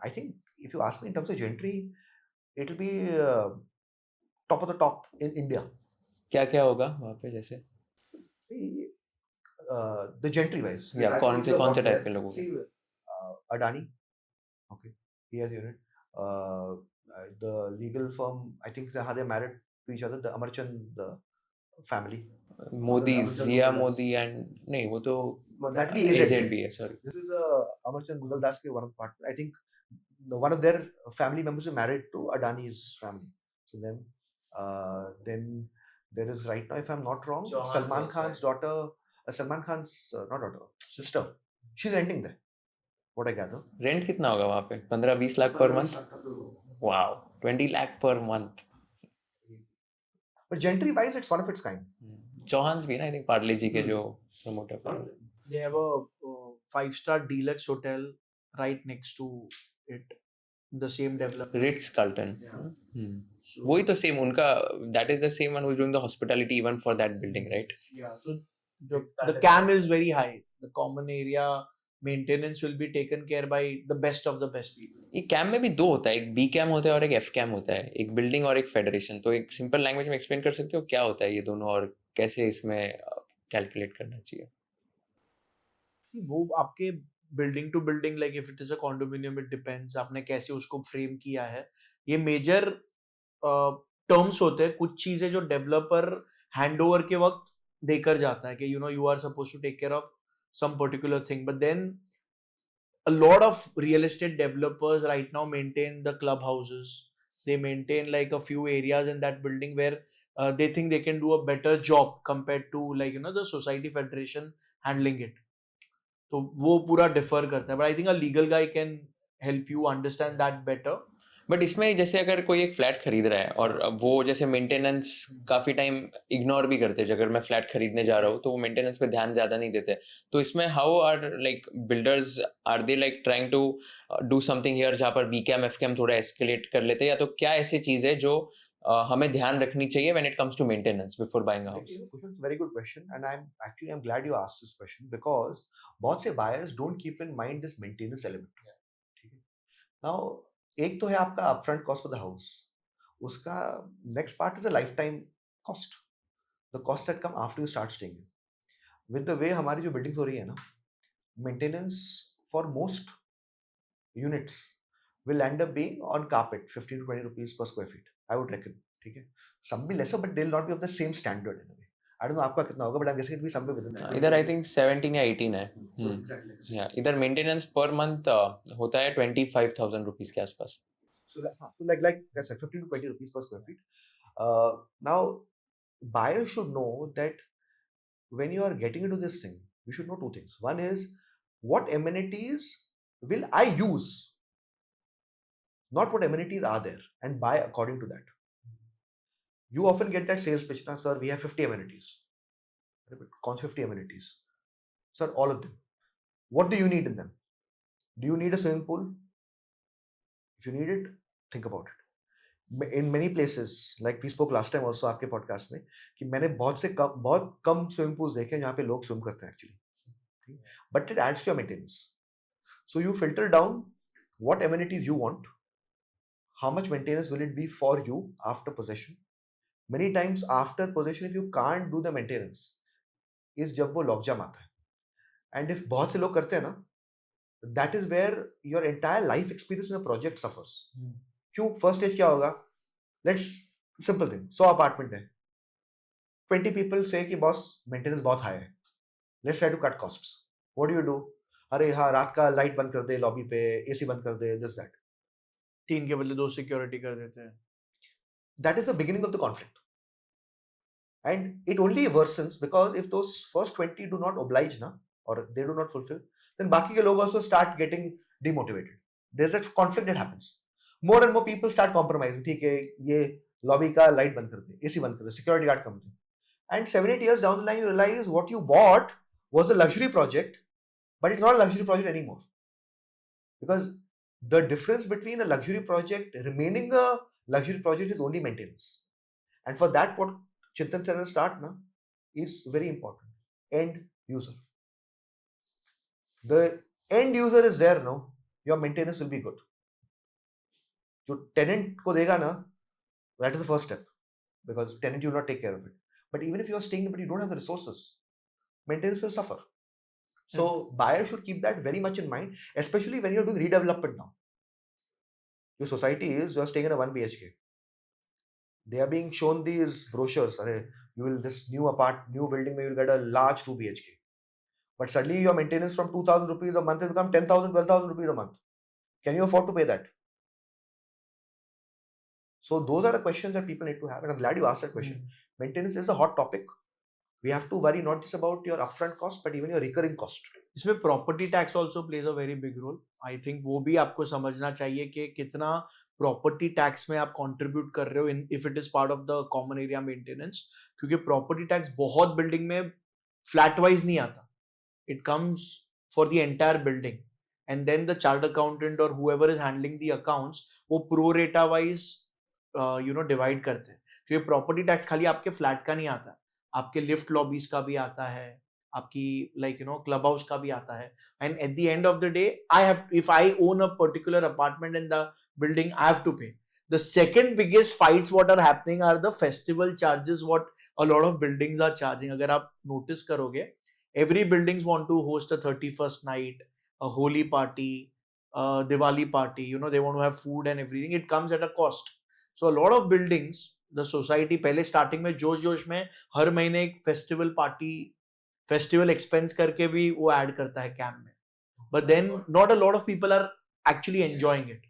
I think if you ask me in terms of gentry, it'll be top of the top in India. क्या क्या होगा वहाँ पे जैसे? The gentry wise. Yeah, कौन से type के लोगों? See, Adani. Okay, he has a unit. The legal firm, I think they're married to each other. The Amarchand family. Modi, Jiya Modi and नहीं वो तो that be AZB. AZB, sorry. This is Amarchand Gudal Das ke one of the partners. I think one of their family members is married to Adani's family. So then there is right now, if I'm not wrong, Salman Khan's daughter, Salman Khan's not daughter, sister. She's renting there. What I gather. Rent कितना होगा वहाँ पे? 15-20 lakh per month? Wow, 20 lakh per month. But gentry wise, it's one of its kind. Chauhan's भी ना, I think Parle जी के जो promoter थे. They have a 5-star deluxe hotel right next to it. The same developer. Ritz Carlton. Yeah. So, वही तो same उनका, that is the same one who is doing the hospitality even for that building, right? yeah. So the CAM is very high. The common area maintenance will be taken care by the best of the best people. ये cam में भी दो होता है, एक BCAM होता है और एक FCAM होता है, एक बिल्डिंग और एक फेडरेशन. तो एक सिंपल लैंग्वेज में एक्सप्लेन कर सकते हो क्या होता है ये दोनों और कैसे इसमें कैलकुलेट करना चाहिए? वो आपके building to building, like if it is a condominium, it depends आपने कैसे उसको फ्रेम किया है. ये मेजर टर्म्स होते हैं. कुछ चीजें जो डेवलपर हैंडओवर के वक्त देकर जाता है कि you are suppose to take care of some particular thing, but then a lot of real estate developers right now maintain the clubhouses. They maintain like a few areas in that building where they think they can do a better job compared to like the society federation handling it. So वो पूरा differ करता है, but I think a legal guy can help you understand that better. But इसमें जैसे अगर कोई एक flat खरीद रहा है और वो जैसे मेंटेनेंस काफ़ी टाइम इग्नोर भी करते हैं, अगर मैं फ्लैट खरीदने जा रहा हूँ तो वो मेंटेनेंस पे ध्यान ज़्यादा नहीं देते, तो इसमें how are like builders are they like trying to do something here जहाँ पर BCAM FCAM थोड़ा एस्केलेट कर लेते हैं, या तो क्या ऐसी चीज़ है जो हमें ध्यान रखनी चाहिए when it comes to maintenance before buying a house? Very good question, and I'm glad you asked this question because बहुत से buyers don't keep in mind this maintenance element. Now एक तो है आपका upfront cost for the house, उसका next part is the lifetime cost, the cost that come after you start staying. With the way हमारी जो buildings हो रही है ना, maintenance for most units will end up being on carpet 15 to 20 rupees per square feet, I would reckon. ठीक है, some भी lesser but they will not be of the same standard in a way. I don't know आपका कितना होगा, but I am guessing it will be somewhere with in. इधर I think 17 या 18 है. Exactly. या इधर मेंटेनेंस पर मंथ होता है 25,000 रुपीस के आसपास. So like I said, 15 to 20 rupees per square feet. Now, buyers should know that when you are getting into this thing, you should know two things. One is, what amenities will I use? Not what amenities are there, and buy according to that. You often get that sales pitch, na, sir, we have 50 amenities. Cons 50 amenities. Sir, all of them. What do you need in them? Do you need a swimming pool? If you need it, think about it. In many places, like we spoke last time also आपके podcast में, कि मैंने बहुत कम swimming pools देखे जहाँ पे लोग swim करते हैं actually. But it adds to your maintenance. So you filter down what amenities you want, how much maintenance will it be for you after possession. Many times after possession, if you can't do the maintenance, is जब वो logjam आता है. And if बहुत से लोग करते हैं ना, that is where your entire life experience in a project suffers. क्यों? First stage क्या होगा? Let's simple thing. 100 apartment है. 20 people say कि boss maintenance बहुत high है. Let's try to cut costs. What do? अरे हाँ, रात का लाइट बंद कर दे लॉबी पे, AC बंद कर दे, this that. 3 के बदले 2 सिक्योरिटी कर देते हैं. That is the beginning of the conflict. And it only worsens because if those first 20 do not oblige na, or they do not fulfill, then बाकी के लोग also start getting demotivated. There's a conflict that happens. More and more people start compromising. ठीक है, ये lobby का light बंद कर दे, AC बंद कर दे, security guard come they. And 7-8 years down the line, you realize what you bought was a luxury project, but it's not a luxury project anymore. Because the difference between a luxury project remaining a luxury project is only maintenance. And for that, what Chintan said at the start na, is very important. End user. The end user is there now, your maintenance will be good. जो tenant को देगा ना, that is the first step, because tenant will not take care of it. But even if you are staying but you don't have the resources, maintenance will suffer. So buyers should keep that very much in mind, especially when you're doing redevelopment now. Your society is, you're staying in a 1 BHK. They are being shown these brochures. You will, this new building where you'll get a large 2 BHK. but suddenly your maintenance from 2,000 rupees a month has become 10,000, 12,000 rupees a month. Can you afford to pay that? So those are the questions that people need to have, and I'm glad you asked that question. Maintenance is a hot topic. We have to worry not just about your upfront cost, but even your recurring cost. इसमें property tax also plays a very big role. I think वो भी आपको समझना चाहिए कि कितना property tax में आप कंट्रीब्यूट कर रहे हो if it is part of the common area maintenance. क्योंकि प्रॉपर्टी टैक्स बहुत बिल्डिंग में फ्लैट वाइज नहीं आता. It comes for the entire building, and then the chart accountant और whoever is handling the accounts वो प्रो रेटा वाइज डिवाइड करते हैं. क्योंकि प्रॉपर्टी टैक्स खाली आपके फ्लैट का नहीं आता, आपके लिफ्ट लॉबीज का भी आता है, आपकी क्लब हाउस का भी आता है. And at the end of the day I have, if I own a particular apartment in the building, I have to pay. The second biggest fights what are happening are the festival charges what a lot of buildings are charging. अगर आप notice करोगे, every buildings want to host a 31st night, a Holi party, Diwali party, they want to have food and everything. It comes at a cost. So a lot of buildings, the society पहले starting में जोश में हर महीने एक festival party, festival expense करके भी वो add करता है कैम में. But then not a lot of people are actually enjoying it.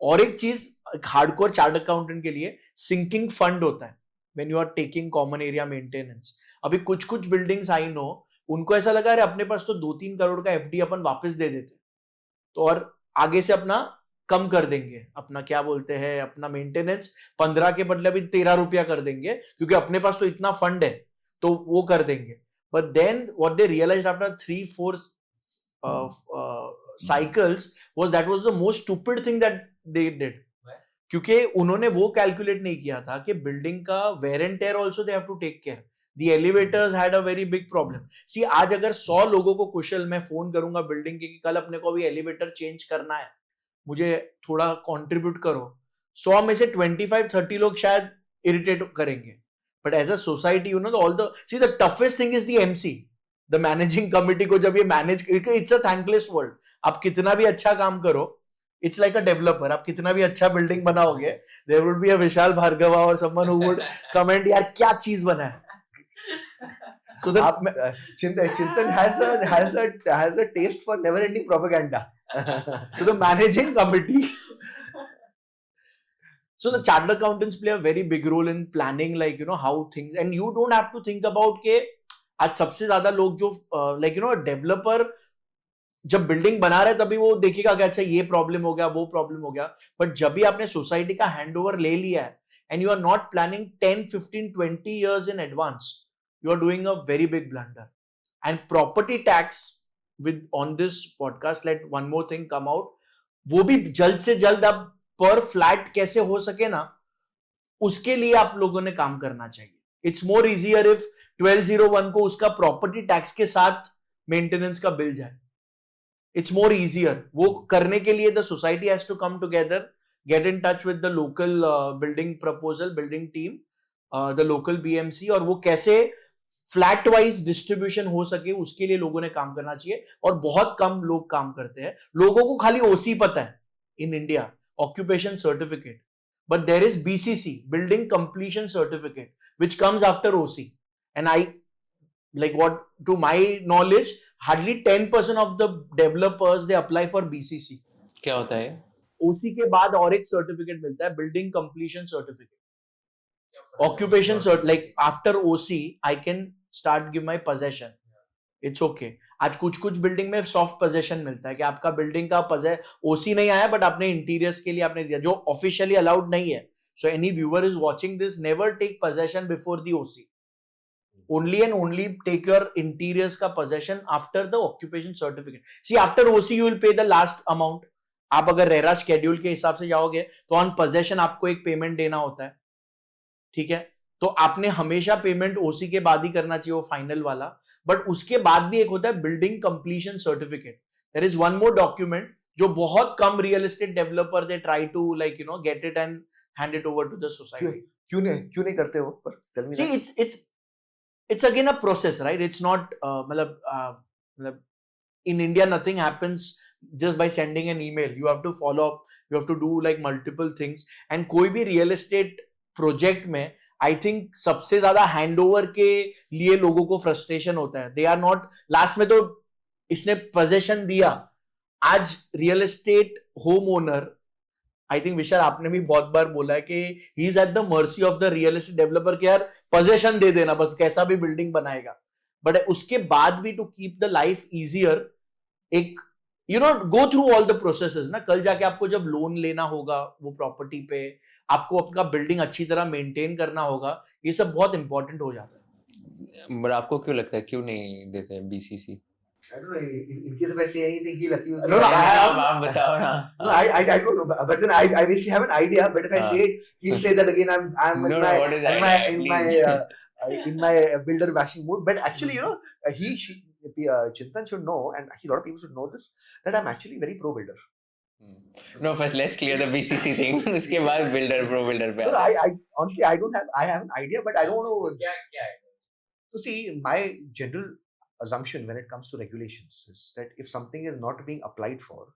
और एक चीज हार्डकोर चार्ट अकाउंटेंट के लिए सिंकिंग फंड होता है when you are taking common area maintenance. अभी कुछ बिल्डिंग्स आई नो, उनको ऐसा लगा अरे अपने पास तो 2-3 करोड़ का एफडी अपन वापस दे देते, तो और आगे से अपना कम कर देंगे, अपना क्या बोलते हैं, अपना मेंटेनेंस 15 के बदले अभी 13 रुपया कर देंगे क्योंकि अपने पास तो इतना फंड है, तो वो कर देंगे. But then what they realized after 3-4 cycles was that was the most stupid thing that they did. क्योंकि उन्होंने वो कैलकुलेट नहीं किया था कि बिल्डिंग का wear and tear also they have to take care. The elevators had a very big problem. See, आज अगर 100 लोगों को कुशल मैं फोन करूंगा बिल्डिंग के कि कल अपने को भी एलिवेटर चेंज करना है, मुझे थोड़ा कंट्रीब्यूट करो, 100 में से 25-30 लोग शायद इरिटेट करेंगे. But as a society, the toughest thing is the MC, the managing committee को जब ये manage, it's a thankless world. आप कितना भी अच्छा काम करो, it's like a developer. आप कितना भी अच्छा building बनाओगे, there would be a Vishal Bhargava or someone who would comment, यार क्या चीज बना है. So the Chintan has a taste for never-ending propaganda. So the managing committee. So the chartered accountants play a very big role in planning, how things, and you don't have to think about के आज सबसे ज्यादा लोग जो developer जब building बना रहे तभी वो देखेगा कि अच्छा ये प्रॉब्लम हो गया, वो प्रॉब्लम हो गया. बट जब भी आपने सोसाइटी का हैंडओवर ले लिया है and you are not planning 10-15-20 years in advance, you are doing a very big blunder. And property tax, with on this podcast, let one more thing come out, वो भी जल्द से जल्द अब पर फ्लैट कैसे हो सके ना, उसके लिए आप लोगों ने काम करना चाहिए. इट्स मोर इजियर इफ 1201 को उसका प्रॉपर्टी टैक्स के साथ मेंटेनेंस का बिल जाए. It's more easier. वो करने के लिए the society has to come together, get in touch with the local building proposal, building team, the local BMC, और वो कैसे फ्लैट वाइज डिस्ट्रीब्यूशन हो सके उसके लिए लोगों ने काम करना चाहिए. और बहुत कम लोग काम करते हैं. लोगों को खाली ओसी पता है in India, occupation certificate, but there is BCC, building completion certificate, which comes after OC, and to my knowledge, hardly 10% of the developers they apply for BCC. क्या होता है? OC के बाद और एक सर्टिफिकेट मिलता है, building completion certificate. Occupation like after OC I can start give my possession. It's okay. आज कुछ बिल्डिंग में सॉफ्ट पोजेशन मिलता है कि आपका बिल्डिंग का ओसी नहीं आया बट आपने इंटीरियर्स के लिए आपने दिया, जो ऑफिशियली अलाउड नहीं है. So any viewer is watching this, never take possession before the OC. Only and only take your interiors का possession after the occupation certificate. See after OC you will pay the last amount. आप अगर RERA schedule के हिसाब से जाओगे तो on possession आपको एक पेमेंट देना होता है, ठीक है. तो आपने हमेशा पेमेंट ओसी के बाद ही करना चाहिए, वो फाइनल वाला. बट उसके बाद भी एक होता है building completion certificate. There is one more document जो बहुत कम real estate developer they try to get it and hand it over to the society. क्यों नहीं करते हो? पर सी it's again a process, right? It's not मतलब in India nothing happens just by sending an email. You have to follow up, you have to do multiple things. And कोई भी real estate project में I think सबसे ज्यादा handover के लिए लोगों को फ्रस्ट्रेशन होता है. दे आर नॉट, लास्ट में तो इसने पोजेशन दिया, आज real estate home owner, I think Vishal आपने भी बहुत बार बोला है कि he is at the mercy of the real estate developer कि यार पोजेशन दे देना, बस कैसा भी बिल्डिंग बनाएगा, बट उसके बाद भी to keep the life easier, एक go through all the processes ना, कल जाके आपको जब लोन लेना होगा वो प्रॉपर्टी पे, आपको अपना बिल्डिंग अच्छी तरह मेंटेन करना होगा, ये सब बहुत इंपॉर्टेंट हो जाता है। बट आपको क्यों लगता है क्यों नहीं देते BCC? I don't know. In case if I say anything, he'll accuse me. No, no, आप बताओ ना. No, I don't know. But then I basically have an idea. But if I say it, he'll say that again. I'm No, in no, what is my idea, in please? in my builder bashing mood. But actually, Chintan should know, and actually a lot of people should know this, that I'm actually very pro builder. No, first let's clear the BCC thing. उसके बाद builder pro builder पे. No, I honestly I have an idea, but I don't know. क्या है? So see, my general assumption when it comes to regulations is that if something is not being applied for,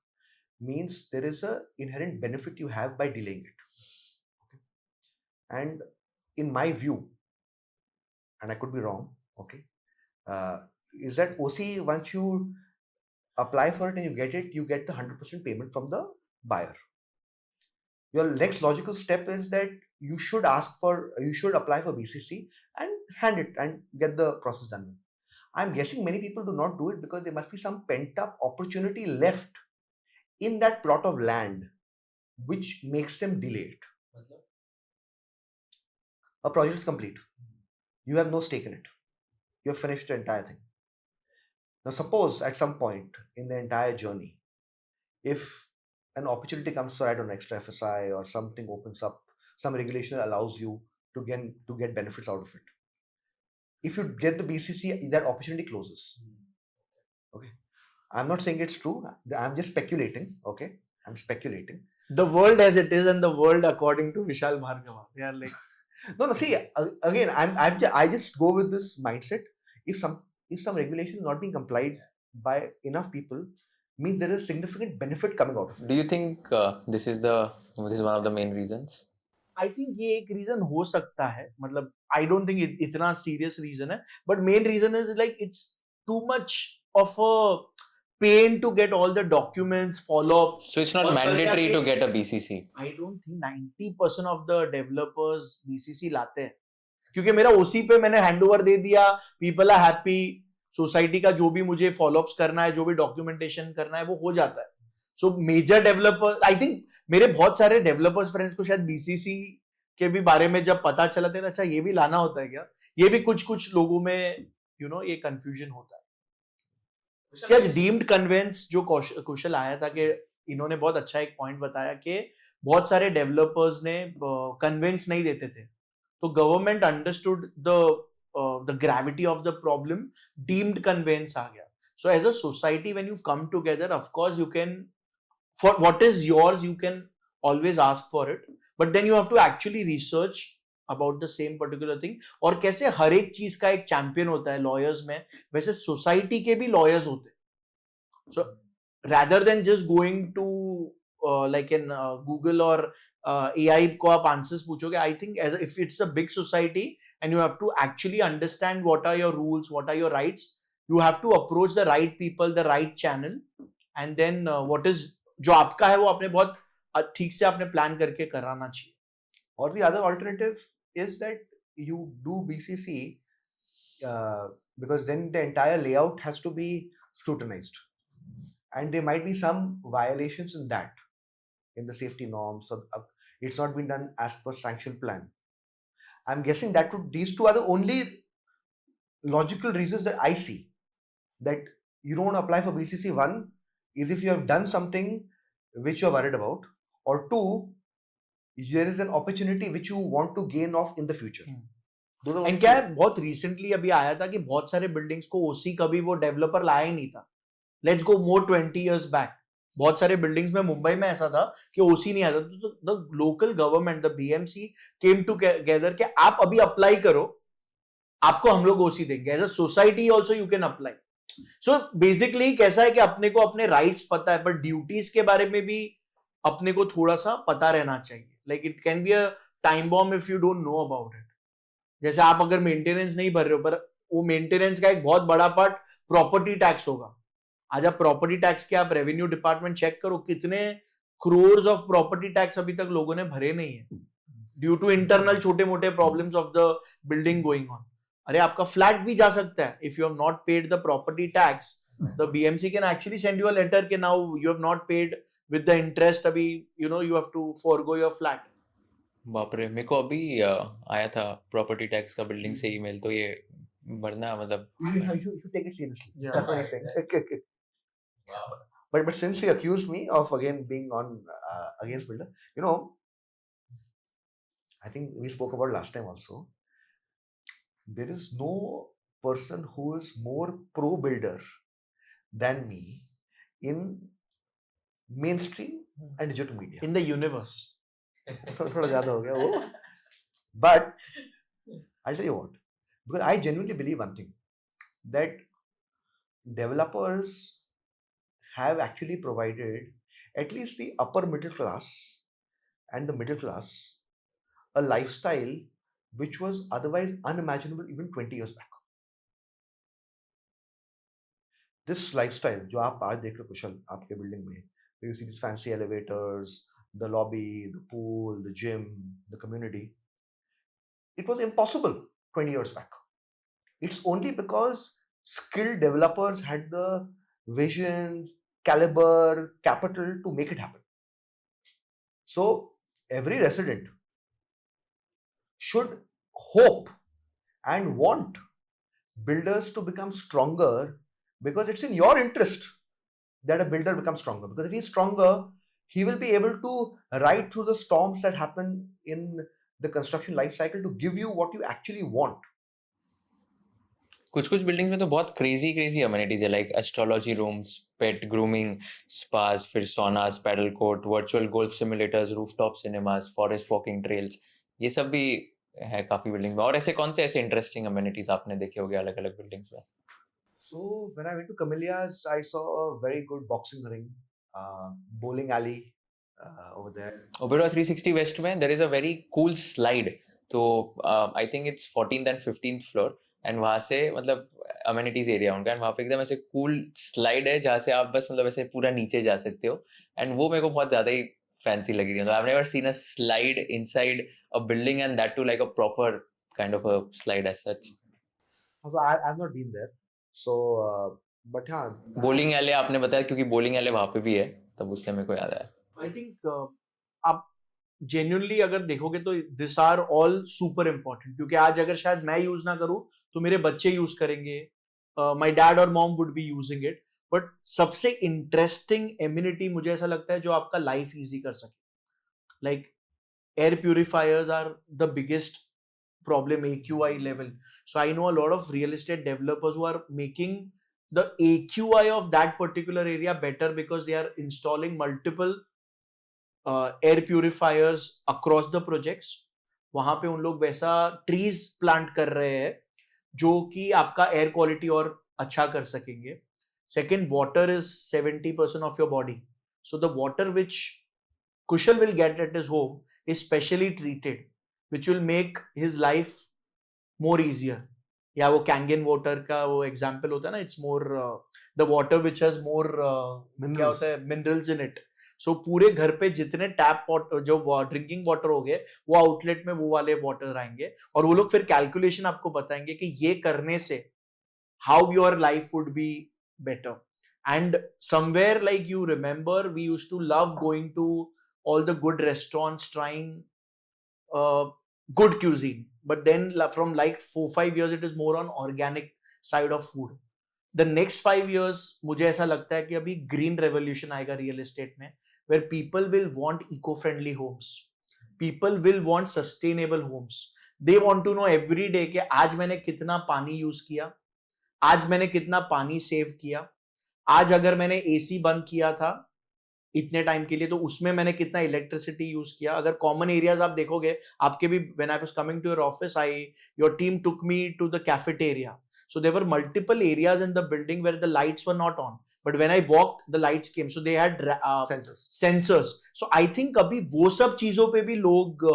means there is a inherent benefit you have by delaying it. Okay? And in my view, and I could be wrong, okay, is that OC, once you apply for it and you get the 100% payment from the buyer. Your next logical step is that you should apply for BCC and hand it and get the process done. I'm guessing many people do not do it because there must be some pent-up opportunity left in that plot of land which makes them delay it. A project is complete. You have no stake in it. You have finished the entire thing. Now suppose at some point in the entire journey, if an opportunity comes for, I don't know, extra FSI or something opens up, some regulation allows you to get benefits out of it. If you get the BCC, that opportunity closes. Okay. I'm not saying it's true. I'm just speculating. Okay. I'm speculating. The world as it is and the world according to Vishal Bhargava. They are like... No, see, again, I just go with this mindset. If some regulation is not being complied by enough people, means there is significant benefit coming out of it. Do you think this is one of the main reasons? I think ये एक reason हो सकता है, मतलब I don't think इतना serious reason है, but main reason is like it's too much of a pain to get all the documents, follow up. So it's not mandatory to get a BCC. I don't think 90% of the developers BCC लाते हैं, क्योंकि मेरा ओसी पे मैंने handover दे दिया, people are happy, society का जो भी मुझे फॉलोअप्स करना है, जो भी डॉक्यूमेंटेशन करना है, वो हो जाता है. So major developer, I think मेरे बहुत सारे डेवलपर्स फ्रेंड्स को शायद बीसीसी के भी बारे में जब पता चला था, अच्छा ये भी लाना होता है क्या, ये भी कुछ लोगों में ये कंफ्यूजन होता है. आज डीम्ड कन्वेंस जो कुशल आया था, कि इन्होंने बहुत अच्छा एक पॉइंट बताया कि बहुत सारे डेवलपर्स ने कन्वेंस नहीं देते थे, तो government understood the gravity of the problem, deemed conveyance आ गया. So as a society when you come together, of course you can, for what is yours you can always ask for it, but then you have to actually research about the same particular thing. और कैसे हर एक चीज का एक champion होता है lawyers में, वैसे सोसाइटी के भी लॉयर्स होते हैं. सो rather than just going to like in Google or AI को आप आंसर्स पूछोगे, I think as if it's a big society and you have to actually understand what are your rules, what are your rights, you have to approach the right people, the right channel, and then what is जो आपका है वो आपने बहुत ठीक से आपने plan करके कराना चाहिए. Or the other alternative is that you do BCC because then the entire layout has to be scrutinized, and there might be some violations in the safety norms, so it's not been done as per sanctioned plan. I'm guessing that these two are the only logical reasons that I see that you don't apply for BCC. One is if you have done something which you are worried about, or two, there is an opportunity which you want to gain off in the future. And क्या है, बहुत recently अभी आया था कि बहुत सारे buildings को ओसी कभी वो डेवलपर लाया ही नहीं था. Let's go more 20 years back, बहुत सारे बिल्डिंग्स में मुंबई में ऐसा था कि ओसी नहीं आया था, तो the local government, the BMC came together कि आप अभी अप्लाई करो, आपको हम लोग ओसी देंगे. As a society also you can apply. So basically कैसा है कि अपने को अपने राइट्स पता है, पर ड्यूटीज के बारे में भी अपने को थोड़ा सा पता रहना चाहिए. Like it can be a time bomb if you don't know about it. जैसे आप अगर मेंटेनेंस नहीं भर रहे हो, पर वो मेंटेनेंस का एक बहुत बड़ा पार्ट प्रॉपर्टी टैक्स होगा. आज आप प्रॉपर्टी टैक्स के आप रेवेन्यू डिपार्टमेंट चेक करो, कितने crores ऑफ प्रॉपर्टी टैक्स अभी तक लोगों ने भरे नहीं है ड्यू टू इंटरनल छोटे मोटे problems of the building going on. अरे आपका फ्लैट भी जा सकता है if you have not paid the property tax. The BMC can actually send you a letter कि now you have not paid with the interest, अभी you have to forego your flat. बाप रे, मेरे को अभी आया था प्रॉपर्टी टैक्स का बिल्डिंग से ईमेल, तो ये भरना मतलब You should take it seriously. Yeah. That's what I'm saying. But since you accused me of again being on against builder, I think we spoke about last time also. There is no person who is more pro builder than me in mainstream and digital media. In the universe. थोड़ा ज़्यादा हो गया वो. But I'll tell you what, because I genuinely believe one thing, that developers have actually provided at least the upper middle class and the middle class a lifestyle which was otherwise unimaginable even 20 years back. This lifestyle जो आप आज देख रहे हो कुशल आपके building में, you see these fancy elevators, the lobby, the pool, the gym, the community, it was impossible 20 years back. It's only because skilled developers had the vision, caliber, capital to make it happen. So every resident should hope and want builders to become stronger, because it's in your interest that a builder becomes stronger. Because if he's stronger, he will be able to ride through the storms that happen in the construction life cycle to give you what you actually want. कुछ कुछ buildings में तो बहुत crazy amenities है, like astrology rooms, pet grooming spas, फिर saunas, padel court, virtual golf simulators, rooftop cinemas, forest walking trails, ये सब भी है काफी बिल्डिंग में. और ऐसे कौन से ऐसे इंटरेस्टिंग अमेनिटीज आपने देखे होंगे अलग अलग बिल्डिंग्स में? So when I went to Camellias, I saw a very good boxing ring, bowling alley over there. Oberoi 360 West में there is a very cool slide. तो I think it's 14th and 15th floor, and वहाँ से मतलब amenities area उनका, and वहाँ पे एकदम ऐसे कूल स्लाइड है जहाँ से आप बस मतलब ऐसे पूरा नीचे जा सकते हो, एंड वो मेरे को बहुत ज़्यादा ही फैंसी लगी थी. I have never seen a slide inside a building and that too like a proper kind of a slide as such. I've not been there, so but हाँ. बोलिंग एले आपने बताया, क्योंकि बोलिंग एले वहाँ पे भी है, तब उससे मेरे को याद आया. आई थिंक आप जेन्युइनली अगर देखोगे तो this are all super important, क्योंकि आज अगर शायद मैं यूज ना करूं तो मेरे बच्चे यूज करेंगे, माय डैड और mom would be using it. But सबसे इंटरेस्टिंग एमिनिटी मुझे ऐसा लगता है जो आपका लाइफ इजी कर सके, like air purifiers are the biggest problem AQI level. So I know a lot of real estate developers who are making the AQI of that particular area better because they are installing multiple air purifiers across the projects. वहां पे उन लोग वैसा trees plant कर रहे हैं जो कि आपका air quality और अच्छा कर सकेंगे. Second, water is 70% of your body. So the water which Kushal will get at his home is specially treated, which will make his life more easier. या वो Kangen water का वो example होता है ना, it's more the water which has more क्या होता है minerals in it. So पूरे घर पे जितने tap जो drinking water हो गए वो outlet में वो वाले water आएंगे, और वो लोग फिर calculation आपको बताएंगे कि ये करने से how your life would be better. And somewhere like you remember, we used to love going to all the good restaurants, trying good cuisine, but then from like 4-5 years it is more on organic side of food. The next 5 years मुझे ऐसा लगता है कि अभी green revolution आएगा real estate में, where people will want eco-friendly homes, people will want sustainable homes. They want to know every day कि आज मैंने कितना पानी यूज किया, आज मैंने कितना पानी सेव किया, आज अगर मैंने AC बंद किया था इतने टाइम के लिए तो उसमें मैंने कितना इलेक्ट्रिसिटी यूज किया. अगर कॉमन एरियाज आप देखोगे आपके भी, when I was coming to your office, your team took me to the cafeteria. So there were multiple areas in the building where the lights were not on, but when I walked the lights came, so they had sensors. So I think अभी वो सब चीजों पे भी लोग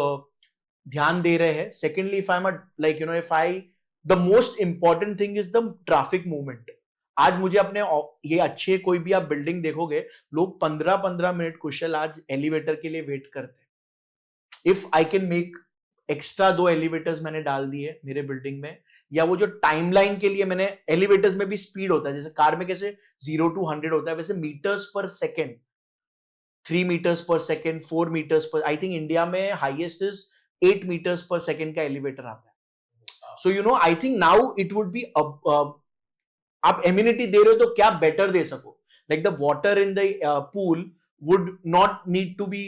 ध्यान दे रहे हैं. Secondly, if I am like if I, the most important thing is the traffic movement. आज मुझे अपने ये अच्छे कोई भी आप बिल्डिंग देखोगे, लोग 15-15 मिनट कुशल आज एलिवेटर के लिए वेट करते हैं। If I can make extra 2 elevators मैंने डाल दिए मेरे बिल्डिंग में, या वो जो टाइमलाइन के लिए मैंने एलिवेटर्स में भी स्पीड होता है, जैसे कार में कैसे 0 to 100 होता है, वैसे मीटर्स पर second, 3 meters per second, 4 meters per, I think India में highest is 8 meters per second का एलिवेटर आता है। So you know I think now it would be, आप एम्यूनिटी दे रहे हो तो क्या बेटर दे सको, like the water in the pool would not need to be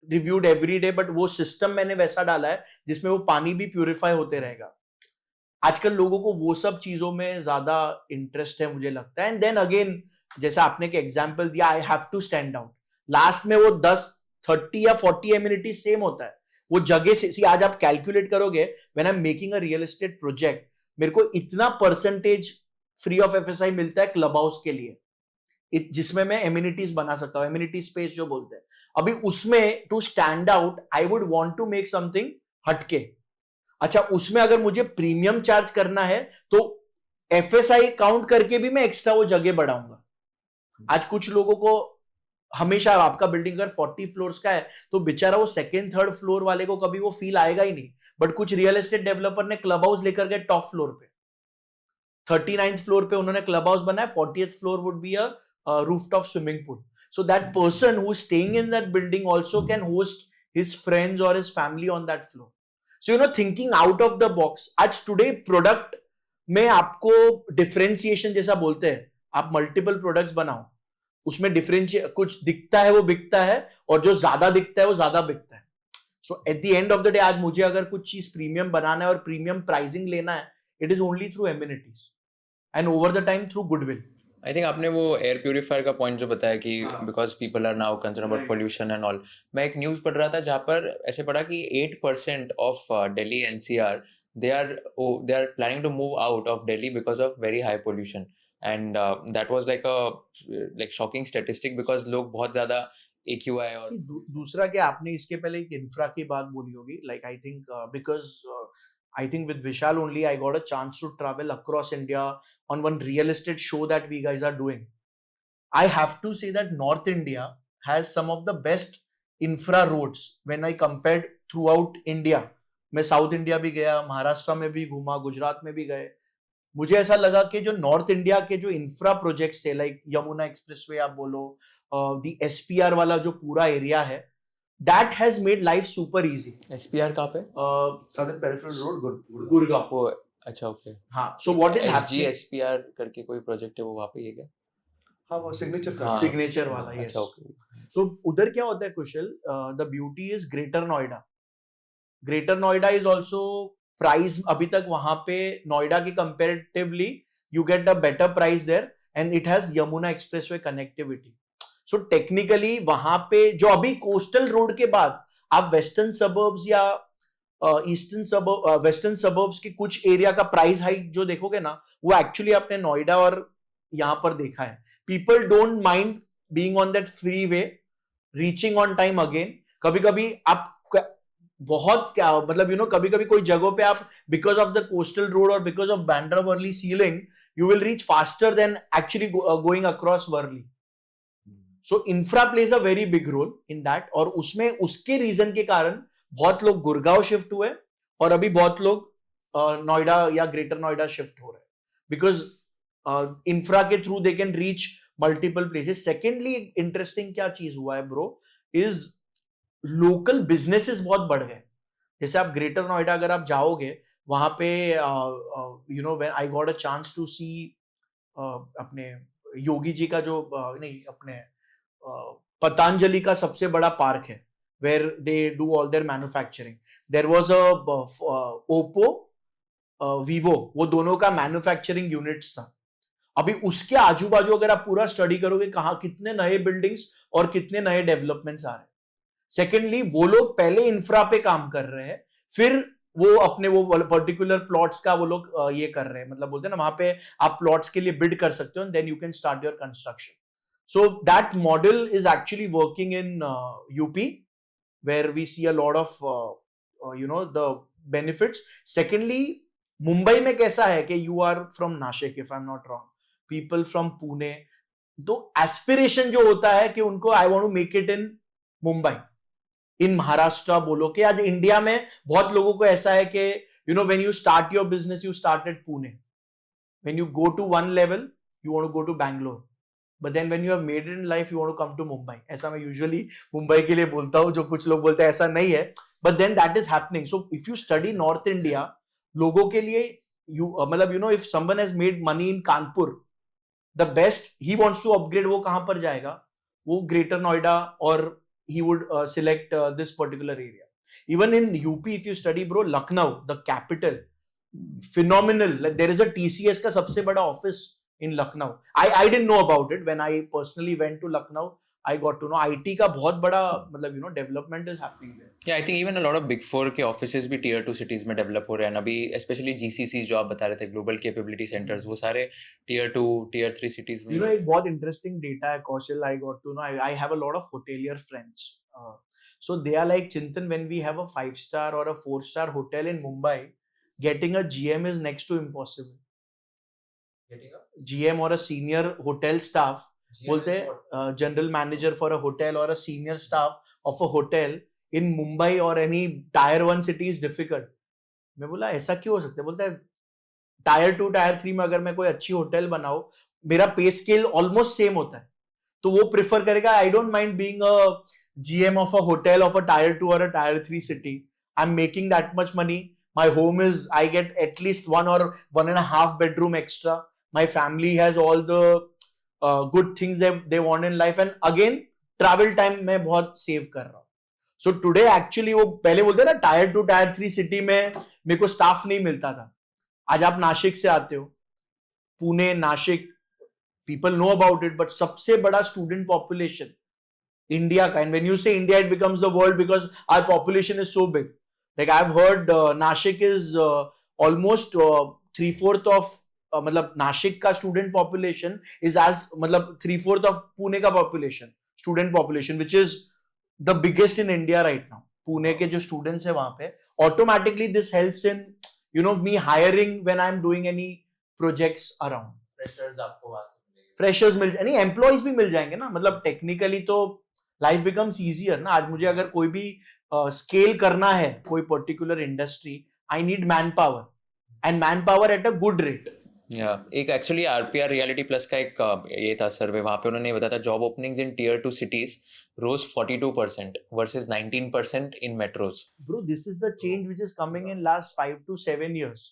reviewed every day, but वो सिस्टम मैंने वैसा डाला है जिसमें वो पानी भी प्यूरिफाई होते रहेगा। आजकल लोगों को वो सब चीजों में ज्यादा इंटरेस्ट है मुझे लगता है। एंड देन अगेन, जैसा आपने एक एग्जांपल दिया, I have to stand out, last में वो 10, 30 या 40 एम्यूनिटी सेम होता है, वो जगह से। आज आप कैलकुलेट करोगे, when I am making a real estate project, मेरे को इतना परसेंटेज फ्री ऑफ एफएसआई मिलता है क्लब हाउस के लिए, जिसमें मैं एम्यूनिटीज बना सकता हूं, एम्यूनिटी स्पेस जो बोलते हैं। अभी उसमें to stand out I would want to make something हटके। अच्छा, उसमें अगर मुझे प्रीमियम चार्ज करना है तो एफएसआई काउंट करके भी मैं एक्स्ट्रा वो जगह बढ़ाऊंगा। आज कुछ लोगों को हमेशा, आपका बिल्डिंग अगर 40 फ्लोर्स का है तो बेचारा वो सेकेंड थर्ड फ्लोर वाले को कभी वो फील आएगा ही नहीं, बट कुछ रियल एस्टेट डेवलपर ने क्लब हाउस लेकर गए टॉप फ्लोर पे, 39th फ्लोर पे उन्होंने क्लब हाउस बनाया, 40th floor would be a rooftop swimming pool, so that person who is staying in that building also can host his friends और his family on that floor. So you know, thinking out of the box. आज today product में आपको differentiation जैसा बोलते हैं, आप multiple products बनाओ, उसमें डिफरेंशिएट कुछ दिखता है वो बिकता है, और जो ज्यादा दिखता है वो ज्यादा बिकता है। So at the end of the day, आज मुझे अगर कुछ चीज प्रीमियम बनाना है और प्रीमियम प्राइसिंग लेना है, it is only through amenities and over the time through goodwill. I think आपने वो एयर प्यूरिफायर का पॉइंट जो बताया कि because people are now concern about pollution and all, मैं एक न्यूज़ पढ़ रहा था जहाँ पर ऐसे पढ़ा कि 8% of Delhi NCR they are planning to move out of Delhi because of very high pollution, and that was like shocking statistic because लोग बहुत ज़्यादा AQI और दूसरा क्या, आपने इसके पहले एक इंफ्रा की बात बोली होगी, like I think because I think with Vishal only I got a chance to travel across India on one real estate show that we guys are doing. I have to say that North India has some of the best infra roads when I compared throughout India. मैं south India भी गया, महाराष्ट्र में भी घूमा, गुजरात में भी गए। मुझे ऐसा लगा कि जो नॉर्थ इंडिया के जो इंफ्रा प्रोजेक्ट्स है, लाइक यमुना एक्सप्रेसवे आप बोलो, दी SPR वाला जो पूरा एरिया है, that has made life super easy. SPR कहाँ पे? Southern Peripheral Road, Gurgaon. वो अच्छा, ओके। हाँ, so what is happening? SPR करके कोई प्रोजेक्ट है वो वहाँ पे ही है क्या? हाँ, वो सिग्नेचर का, सिग्नेचर वाला, yes. अच्छा, ओके। So उधर क्या होता है कुशल, the beauty is Greater Noida. Greater Noida is also price, अभी तक वहाँ पे नोएडा के comparatively you get a better price there, and it has Yamuna Expressway connectivity. So technically वहां पे जो अभी कोस्टल रोड के बाद आप वेस्टर्न सबर्ब्स या वेस्टर्न सबर्ब्स के कुछ एरिया का प्राइस हाइक जो देखोगे ना, वो एक्चुअली आपने नोएडा और यहां पर देखा है। People don't mind being on that free way, reaching on time again. कभी कभी आप बहुत क्या मतलब यू नो, कभी कभी कोई जगहों पे आप because of the coastal road और because of Bandra Worli sea link you will reach faster than actually going across Worli. So infra plays a very big role in that, और उसमें उसके रीजन के कारण बहुत लोग गुड़गांव शिफ्ट हुए और अभी बहुत लोग नोएडा या ग्रेटर नोएडा शिफ्ट हो रहे हैं, बिकॉज इंफ्रा के through they can reach multiple places. Secondly interesting क्या चीज हुआ है ब्रो, इज लोकल बिजनेसेस बहुत बढ़ गए। जैसे आप ग्रेटर नोएडा अगर आप जाओगे, वहां पे you know, when I got a chance to see अपने योगी जी का जो नहीं, अपने पतंजलि का सबसे बड़ा पार्क है, where they do all their manufacturing. There was a Oppo Vivo, वो दोनों का मैन्युफैक्चरिंग यूनिट्स था। अभी उसके आजू बाजू अगर आप पूरा स्टडी करोगे, कहाँ कितने नए बिल्डिंग्स और कितने नए डेवलपमेंट्स आ रहे हैं। सेकेंडली, वो लोग पहले इंफ्रा पे काम कर रहे हैं, फिर वो अपने वो पर्टिकुलर प्लॉट्स का वो लोग ये कर रहे हैं, मतलब बोलते हैं ना, वहां पे आप प्लॉट्स के लिए बिड कर सकते हो, then you can start your construction. So that model is actually working in UP, where we see a lot of you know, the benefits. Secondly, Mumbai में कैसा है कि you are from Nashik, if I'm not wrong. people from Pune. तो aspiration जो होता है कि उनको I want to make it in Mumbai, in Maharashtra बोलो, कि आज इंडिया में बहुत लोगों को ऐसा है कि you know when you start your business you start at Pune, when you go to one level you want to go to Bangalore, but then when you have made it in life you want to come to Mumbai. ऐसा मैं usually Mumbai के लिए बोलता हूं, जो कुछ लोग बोलते हैं ऐसा नहीं है, but then that is happening. So if you study north India, लोगों के लिए यू मतलब you know if someone has made money in Kanpur, the best he wants to upgrade, वो कहां पर जाएगा? वो ग्रेटर नोएडा, और he would select this particular area. Even in UP, if you study, bro, Lucknow, the capital, phenomenal. Like there is a TCS का सबसे बड़ा office in Lucknow. I didn't know about it when I personally went to Lucknow. I got to know IT का बहुत बड़ा मतलब you know development is happening there. Yeah, I think even a lot of Big Four के offices भी Tier 2 cities में develop हो रहे हैं अभी, especially GCCs जो आप बता रहे थे, Global Capability Centers, वो सारे Tier 2, Tier 3 cities में. You know एक बहुत interesting data है Kaushal, I got to know. I have a lot of hotelier friends. So they are like, Chintan, when we have a 5-star or a 4-star hotel in Mumbai, getting a GM is next to impossible. Getting a GM or a senior hotel staff, बोलते हैं general manager for a hotel or a senior staff of a hotel in Mumbai or any tier 1 city is difficult. मैं बोला ऐसा क्यों हो सकता है? बोलता है tier 2 tier 3 में अगर मैं कोई अच्छी होटल बनाऊं, मेरा पे स्केल ऑलमोस्ट सेम होता है, तो वो प्रिफर करेगा. I don't mind being a GM of a hotel of a tier 2 or a tier 3 city. I'm making that much money. My home is, I get at least 1 or 1.5 bedroom extra. My family has all the good things they want in life. And again, travel time मैं बहुत save कर रहा हूँ. So today actually वो पहले बोलते ना tier 2 tier 3 city में मेरे को staff नहीं मिलता था. आज आप नासिक से आते हो, Pune, Nashik, people know about it, but सबसे बड़ा student population India ka, and when you say India it becomes the world because our population is so big. Like I've heard Nashik is almost 3/4 of मतलब नाशिक का student population is as मतलब 3/4 of Pune का population, student population, which is the biggest in India right now. Pune के जो students है वहां पे, automatically this helps in you know me hiring when I'm doing any projects around. freshers आपको वहाँ से मिलेंगे. Freshers मिल, नहीं employees भी मिल जाएंगे ना, मतलब technically तो लाइफ बिकम्स ईजियर ना. आज मुझे अगर कोई भी स्केल करना है कोई particular industry, I need man power and man power at a good rate. एक एक्चुअली RPR रियलिटी प्लस का एक ये था सर्वे, वहाँ पे उन्होंने बताया था job openings in Tier 2 cities rose 42% versus 19% in metros. Bro this is the change which is coming in last 5 to 7 years.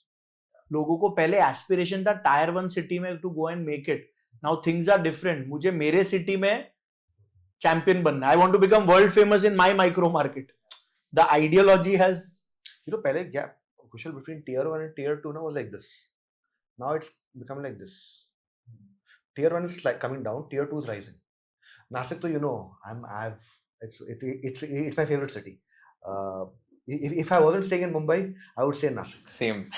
लोगों को पहले एस्पिरेशन था Tier 1 सिटी में to go and make it. Now things are different. मुझे मेरे city में champion बनना. I want to become world famous in my micro market. The ideology has You know, पहले gap, Kushal, between Tier 1 and Tier 2 now was like this. Now it's becoming like this. Tier 1 is like coming down, Tier 2 is rising. Nashik, you know, it's my favorite city. If I wasn't staying in Mumbai, I would stay in Nashik. Same.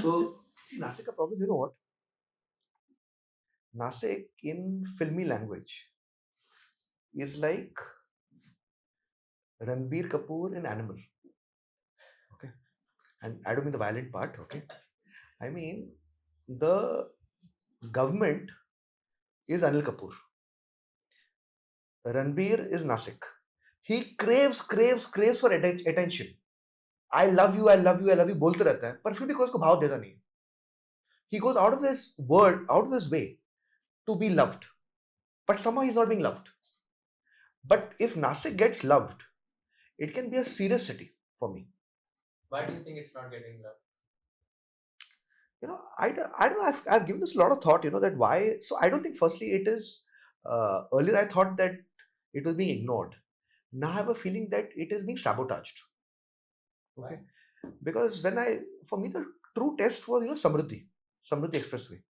So, see, Nashik ka problem, you know what? Nashik in filmy language is like Ranbir Kapoor in Animal. Okay. And I don't mean the violent part, okay? I mean, the government is Anil Kapoor. Ranbir is Nashik. He craves for attention. I love you, I love you, I love you बोलते रहता है, पर फिर भी कोई उसको भाव देता नहीं. He goes out of his way to be loved, but somehow he's not being loved. But if Nashik gets loved, it can be a serious city for me. Why do you think it's not getting love? You know, I don't know. I've given this a lot of thought. You know that why. So I don't think. Firstly, it is. Earlier, I thought that it was being ignored. Now I have a feeling that it is being sabotaged. Okay, because for me, the true test was Samruddhi Expressway.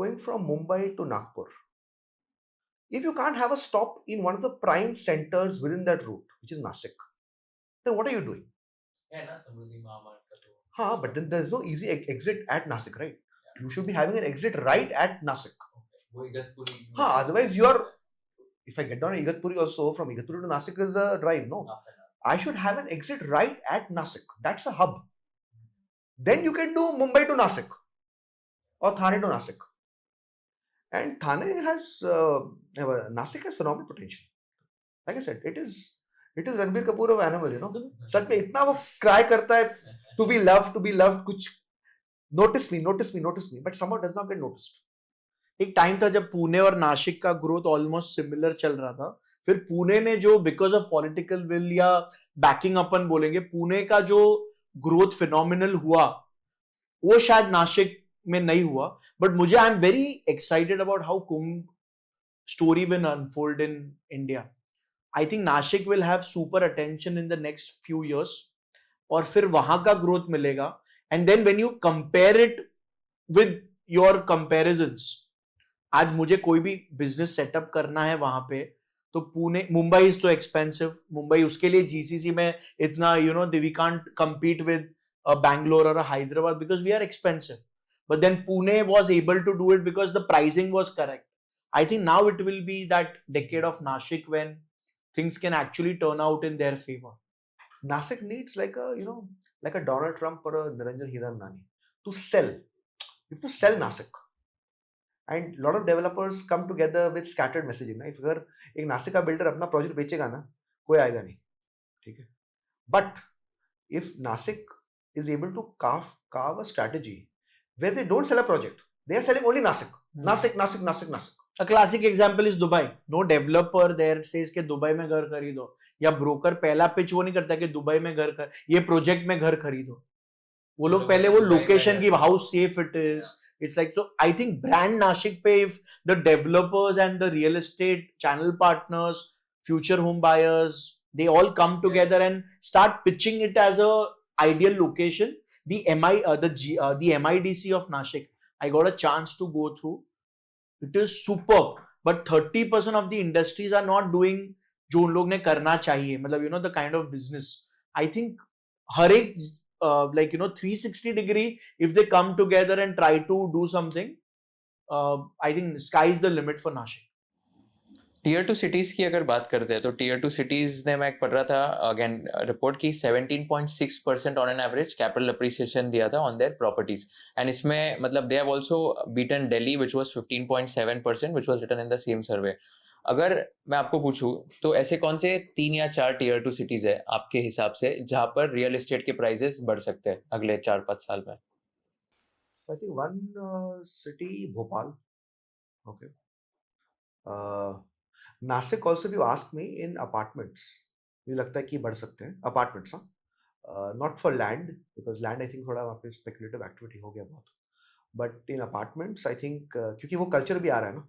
Going from Mumbai to Nagpur. If you can't have a stop in one of the prime centers within that route, which is Nashik, then what are you doing? Yeah, na Samruddhi Mahamarg ka to. हाँ, but then there's no easy exit at Nashik, right? Yeah. You should be having an exit right at Nashik. Okay. वो इगतपुरी. हाँ, otherwise you are. If I get down Igatpuri also, from Igatpuri to Nashik is a drive, no? I should have an exit right at Nashik. That's a hub. Then you can do Mumbai to Nashik. or Thane to Nashik. And Thane has, Nashik has phenomenal potential. Like I said, it is Ranbir Kapoor of animal, you know. सच में इतना वो cry करता है to be loved, कुछ notice me, but somehow does not get noticed. एक time था जब पुणे और नासिक का ग्रोथ ऑलमोस्ट सिमिलर चल रहा था, फिर पुणे ने जो बिकॉज ऑफ पॉलिटिकल विल या बैकिंग अपन बोलेंगे, पुणे का जो ग्रोथ फिनोमिनल हुआ वो शायद नासिक में नहीं हुआ. बट मुझे I am very excited about how Kumbh story will unfold in India. I think Nashik will have super attention in the next few years और फिर वहां का ग्रोथ मिलेगा. And then when you compare it with your comparisons, आज मुझे कोई भी business setup करना है वहां पे, तो पुणे, मुंबई इज तो एक्सपेंसिव, मुंबई उसके लिए जीसीसी में इतना we can't compete with a Bangalore or a Hyderabad because we are expensive. But then Pune was able to do it because the pricing was correct. I think now it will be that decade of Nashik when things can actually turn out in their favor. Nashik needs like a Donald Trump or a Niranjan Hiranani to sell. You have to sell Nashik. And lot of developers come together with scattered messaging. If अगर एक नासिक का builder अपना project बेचेगा ना, कोई आएगा नहीं, ठीक है. But if Nashik is able to carve a strategy where they don't sell a project, they are selling only Nashik. Nashik. A classic example is Dubai. No developer there says कि Dubai में घर खरीदो, या broker पहला pitch वो नहीं करता कि दुबई में घर ये प्रोजेक्ट में घर खरीदो. वो लोग पहले वो लोकेशन की, how safe it is. It's like, so I think brand Nashik pe, if the developers and the real estate channel partners, future home buyers, they all come together and start pitching it as a ideal location. The MIDC of Nashik, I got a chance to go through. It is superb, but 30% of the industries are not doing जो उन लोग ने करना चाहिए. मतलब the kind of business. I think हर एक 360 degree, if they come together and try to do something, I think sky is the limit for Nashik. Tier 2 cities की अगर बात करते हैं तो टीयर 2 सिटीज ने, मैं पढ़ रहा था अगेन रिपोर्ट की, 17.6% on an average capital appreciation दिया था ऑन देयर प्रॉपर्टीज. एंड इसमें मतलब they have also beaten Delhi which was 15.7%, which was written in the same survey. अगर मैं आपको पूछूं तो ऐसे कौन से 3 या 4 टीयर 2 सिटीज है आपके हिसाब से जहां पर रियल एस्टेट के प्राइसेस बढ़ सकते हैं अगले 4-5 साल में? I think one city, Bhopal. Okay. Nashik also, if you ask me, in apartments, मुझे लगता है कि बढ़ सकते हैं apartments. Not for land, because land I think थोड़ा वहाँ पे speculative activity हो गया बहुत. But in apartments, I think क्योंकि वो culture भी आ रहा है ना,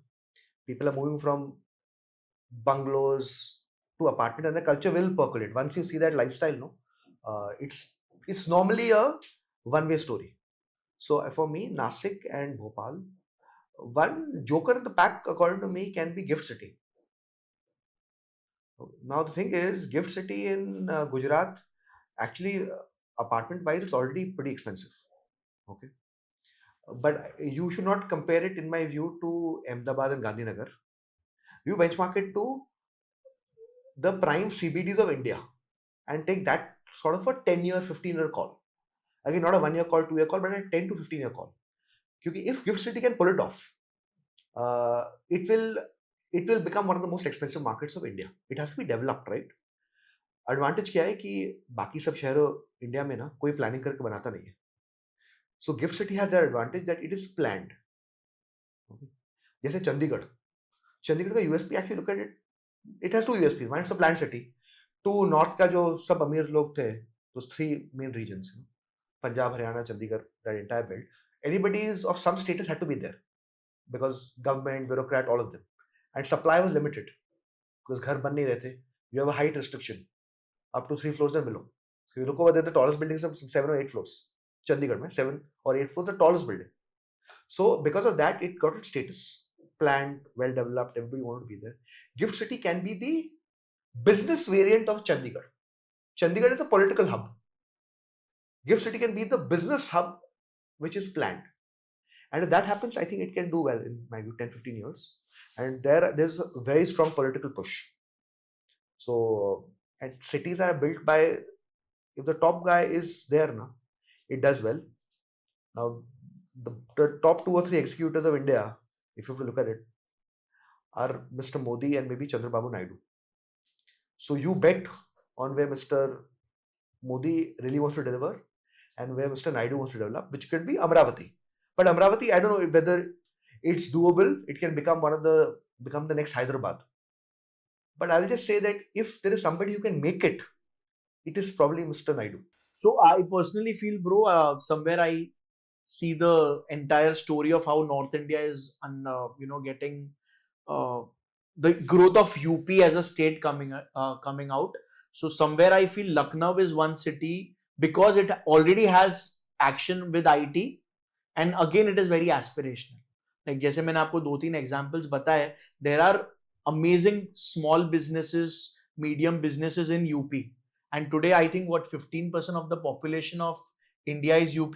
people are moving from bungalows to apartment, and the culture will percolate. Once you see that lifestyle, no, it's normally a one-way story. So for me, Nashik and Bhopal, one joker in the pack, according to me, can be Gift City. Now the thing is, Gift City in Gujarat, actually, apartment wise, it's already pretty expensive. Okay, but you should not compare it, in my view, to Ahmedabad and Gandhinagar. You benchmark it to the prime CBDs of India and take that sort of a 10-year, 15-year call. Again, not a 1-year call, 2-year call, but a 10 to 15-year call. Because if Gift City can pull it off, it will become one of the most expensive markets of India. It has to be developed, right? Advantage क्या है कि बाकी सब शहरों India में ना कोई planning करके बनाता नहीं है. So Gift City has that advantage that it is planned. Okay. जैसे चंडीगढ़ का USP, actually look at it, it has 2 USPs. One, it's a planned city. 2, north का जो सब अमीर लोग थे, those 3 main regions, Punjab, Haryana, Chandigarh, that entire belt, anybody of some status had to be there because government, bureaucrat, all of them, and supply was limited because घर बन नहीं रहे थे. You have a height restriction up to 3 floors and below. So you look over there, the tallest buildings are 7 or 8 floors. Chandigarh में 7 or 8 floors, the tallest building. So because of that, it got its status. Planned, well developed, everybody wanted to be there. Gift City can be the business variant of Chandigarh. Chandigarh is a political hub. Gift City can be the business hub which is planned. And if that happens, I think it can do well in my view, 10-15 years. And there's a very strong political push. So, and cities are built by, if the top guy is there, it does well. Now, the top 2 or 3 executives of India, if you have to look at it, are Mr. Modi and maybe Chandrababu Naidu. So you bet on where Mr. Modi really wants to deliver and where Mr. Naidu wants to develop, which could be Amravati. But Amravati, I don't know whether it's doable. It can become the next Hyderabad. But I'll just say that if there is somebody who can make it, it is probably Mr. Naidu. So I personally feel, bro, somewhere I see the entire story of how North India is, getting the growth of UP as a state coming out. So somewhere I feel Lucknow is one city because it already has action with IT, and again it is very aspirational. Like जैसे मैंने आपको 2-3 examples बताए, there are amazing small businesses, medium businesses in UP. And today I think 15% of the population of India is UP.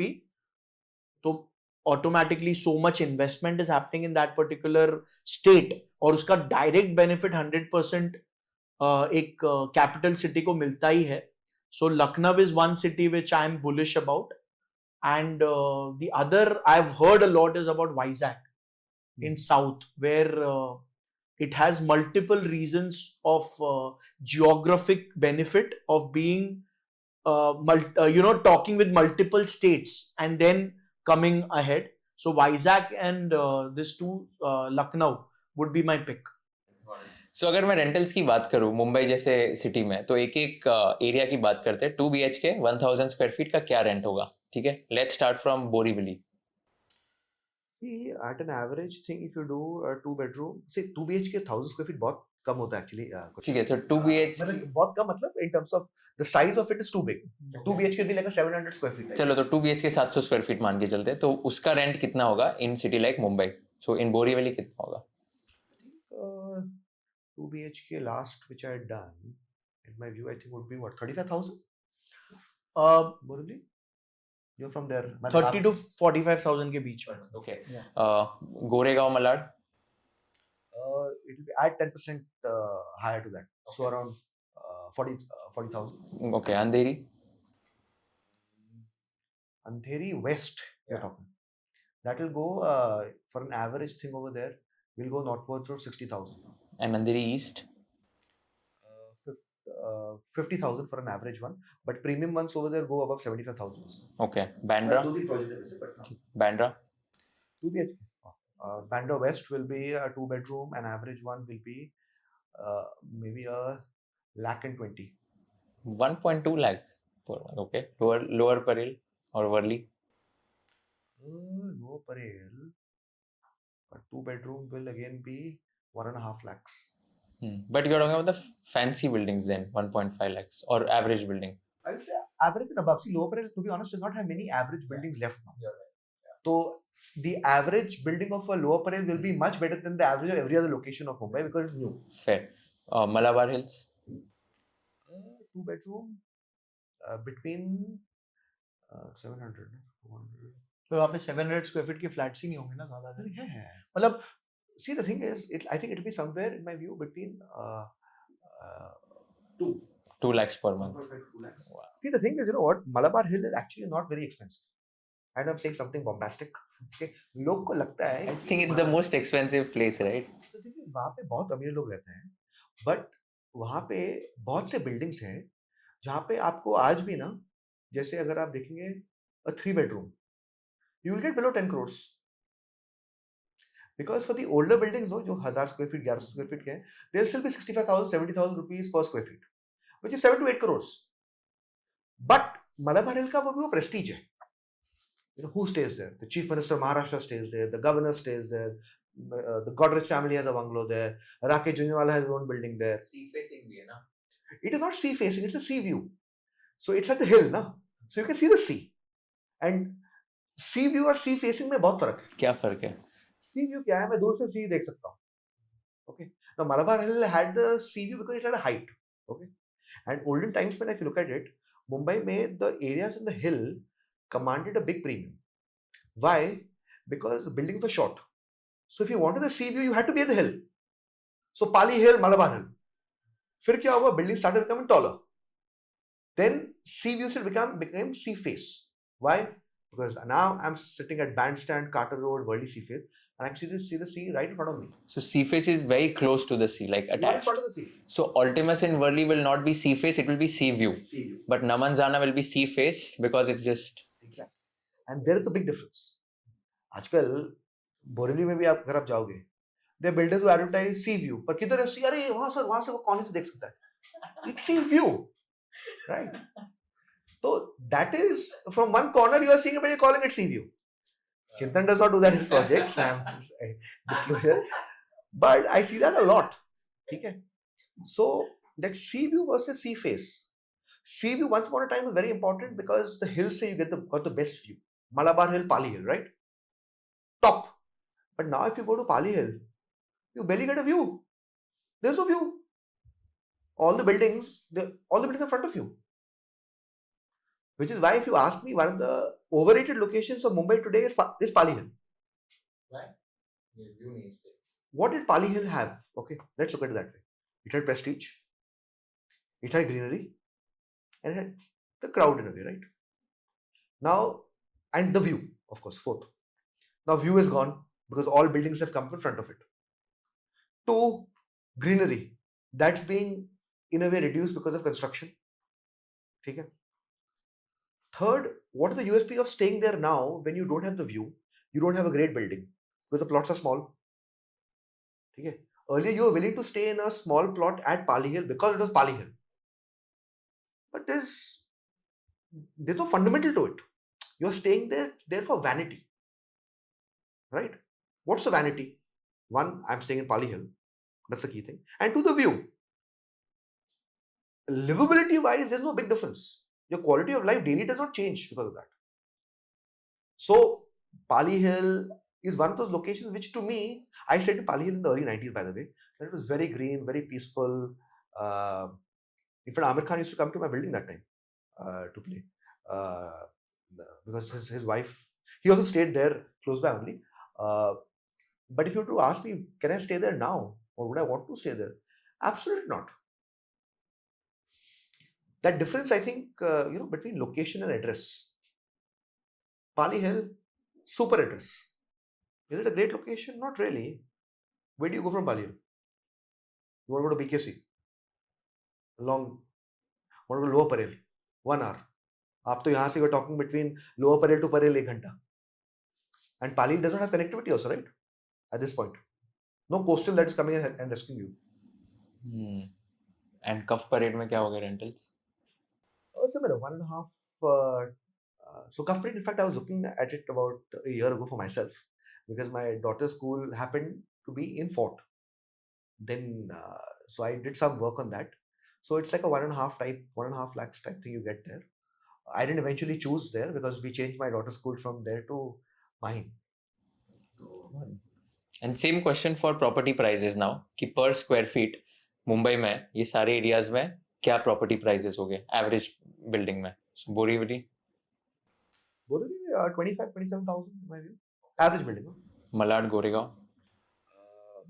So automatically so much investment is happening in that particular state और उसका direct benefit 100% एक capital city को मिलता ही है. So Lucknow is one city which I am bullish about, and the other I've heard a lot is about Vizag in South, where it has multiple reasons of geographic benefit of being talking with multiple states and then coming ahead. So Vizag and this two Lucknow would be my pick. So अगर मैं rentals की बात करूँ मुंबई जैसे city में, तो एक एक एरिया की बात करते हैं. 2 BHK 1000 स्क्वायर फीट का क्या रेंट होगा? ठीक है, let's start from Borivali. See, at an average thing, if you do a 2 bedroom, say 2 BHK 1000 square feet बहुत कम होता है actually. ठीक है, so 2 BHK मतलब बहुत कम, मतलब in terms of the size of it is too big. 2 BHK will be like a 700 square feet. चलो तो 2 BHK 700 स्क्वायर फीट मान के चलते हैं, तो उसका रेंट कितना होगा इन सिटी लाइक मुंबई? सो इन बोरीवली कितना होगा? 2 BHK last which I had done, in my view, I think would be what, 35,000? Borivali? You're from there. 30 to 45,000 के बीच में. Okay. Goregaon Malad? It will be add 10% higher to that. Okay. So around 40,000. Okay. Andheri? Andheri West, you're talking. That will go for an average thing over there. We'll go northwards of 60,000. And Andheri East? 50,000 for an average one, but premium ones over there go above 75,000. Okay. Bandra? Bandra? 2 BHK. Bandra West will be a 2 bedroom, and average one will be maybe a lakh and 20. 1.2 lakhs per one. Okay. Lower Parel or Worli? Lower Parel, a 2 bedroom will again be 1.5 lakhs. But you're talking about the fancy buildings then, 1.5 lakhs or average building? I would say average and above. See, Lower Parel, to be honest, does not have many average buildings left now. You're right. Yeah. So the average building of a Lower Parel will be much better than the average of every other location of Mumbai because it's new. Fair. Malabar Hills? 2 bedroom between 700, 400. तो वहाँ पे 700 square feet के flats ही नहीं होंगे ना ज़्यादा. मतलब see, the thing is, I think it will be somewhere in my view between 2 lakhs per month. 2 lakhs. Wow. See, the thing is, you know what? Malabar Hill is actually not very expensive. And I'm saying something bombastic. Okay, लोग को लगता है. I think it's the most expensive place, right? So, देखिए वहाँ पे बहुत अमीर लोग रहते हैं, but वहाँ पे बहुत से buildings हैं जहाँ पे आपको आज भी ना, जैसे अगर आप देखेंगे a 3 bedroom, you will get below 10 crores. Because for the older buildings, जो 1000 square feet, 1100 square feet के हैं, they'll still be 65,000, 70,000 rupees per square feet, which is 7 to 8 crores. But Malabar Hill का वो prestige है. You know, who stays there? The Chief Minister of Maharashtra stays there. The Governor stays there. The Godrej family has a bungalow there. Rakesh Jhunjhunwala has his own building there. Sea facing भी है ना? It is not sea facing, it's a sea view. So it's at the hill, na? So you can see the sea. And sea view और sea facing में बहुत फर्क है. क्या फर्क है? Sea view क्या है? मैं दूर से sea देख सकता हूँ. Okay. Now Malabar Hill had the sea view because it had a height. Okay. And olden times when if you look at it, Mumbai में the areas in the hill commanded a big premium. Why? Because the buildings were short. So if you wanted the sea view, you had to be at the hill. So Pali Hill, Malabar Hill. फिर क्या हुआ? Buildings started becoming taller. Then sea view became sea face. Why? Because now I'm sitting at Bandstand, Carter Road, Worli Seaface, and I actually see the sea right in front of me. So Seaface is very close to the sea, like Right in attached. front of the sea. So Ultimus in Worli will not be Seaface, it will be Sea View. Sea view. But Namanzana will be Seaface because it's just. Exactly. And there is a big difference. आजकल Borelli में भी आप अगर आप जाओगे, there are builders who advertise sea view, पर किधर है sea? अरे वहाँ से वो कॉर्नर से देख सकता है. It's sea view, right? So that is from one corner you are seeing it, but you're calling it sea view. Chintan does not do that in his projects. Disclosure, but I see that a lot. Okay, so that sea view versus sea face. Sea view once upon a time was very important because the hills say you got the best view. Malabar Hill, Pali Hill, right? Top. But now if you go to Pali Hill, you barely get a view. There's no view. All the buildings in front of you. Which is why if you ask me, one of the overrated locations of Mumbai today is Pali Hill. Why? View needs it. What did Pali Hill have? Okay, let's look at it that way. It had prestige, it had greenery, and it had the crowd in a way, right? Now, and the view, of course, fourth. Now view is gone because all buildings have come in front of it. Two, greenery. That's being in a way reduced because of construction. Okay. Third, what is the USP of staying there now when you don't have the view, you don't have a great building because the plots are small. Okay. Earlier you were willing to stay in a small plot at Pali Hill because it was Pali Hill. But there's no fundamental to it. You're staying there for vanity. Right? What's the vanity? One, I'm staying in Pali Hill. That's the key thing. And two, the view. Livability wise, there's no big difference. Your quality of life daily does not change because of that. So, Pali Hill is one of those locations which to me, I stayed in Pali Hill in the early 90s, by the way. And it was very green, very peaceful. In fact, Amir Khan used to come to my building that time to play. Because his wife, he also stayed there close by only. But if you were to ask me, can I stay there now? Or would I want to stay there? Absolutely not. That difference, I think, between location and address. Pali Hill, super address. Is it a great location? Not really. Where do you go from Pali Hill? You want to go to BKC? Want to go to Lower Parel? 1 hour. आप तो यहाँ से we're talking between Lower Parel to Parel 1 घंटा. And Pali Hill does not have connectivity also, right? At this point. No coastal that is coming and rescuing you. And Cuff Parade में क्या हो गया rentals? Similar, 1.5. So Cuff Parade, in fact, I was looking at it about a year ago for myself because my daughter's school happened to be in Fort. Then, so I did some work on that. So it's like a 1.5 lakhs type thing you get there. I didn't eventually choose there because we changed my daughter's school from there to mine. And same question for property prices now. कि per square feet Mumbai में ये सारे areas में क्या property prices हो गए average building में? So Borivali 25-27,000 in my view. Average building. Malad Goregaon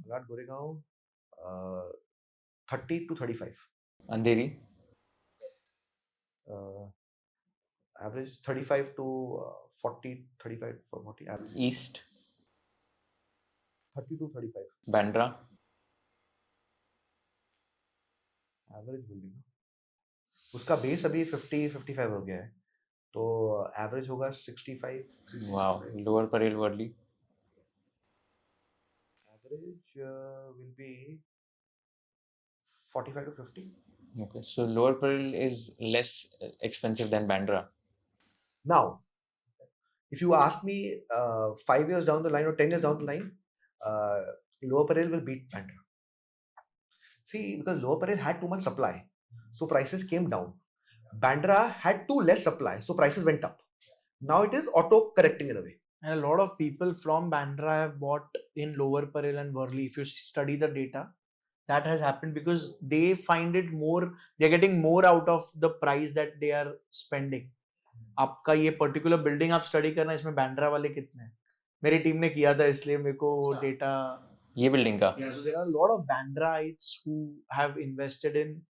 Malad Goregaon 30 to 35. Andheri Average 35 to 40, 35 for 40 average. East 30 to 35. Bandra average building. उसका बेस अभी 50-55 हो गया है तो एवरेज होगा 65. Wow. Lower Parel Worli average will be 45 to 50. Okay, so Lower Parel is less expensive than Bandra. Now, if you ask me 5 years down the line or 10 years down the line, Lower Parel will beat Bandra. See, because Lower Parel had too much supply, so prices came down. Bandra had too less supply, so prices went up. Now it is auto-correcting in a way. And a lot of people from Bandra have bought in Lower Parel and Worli. If you study the data, that has happened because they find it more, they're getting more out of the price that they are spending. आपका ये particular building आप study करना, इसमें बैंड्रा वाले कितने हैं? मेरी team ने किया था इसलिए मेरे को डेटा ये बिल्डिंग का. Yeah, so there are a lot of Bandraites who have invested in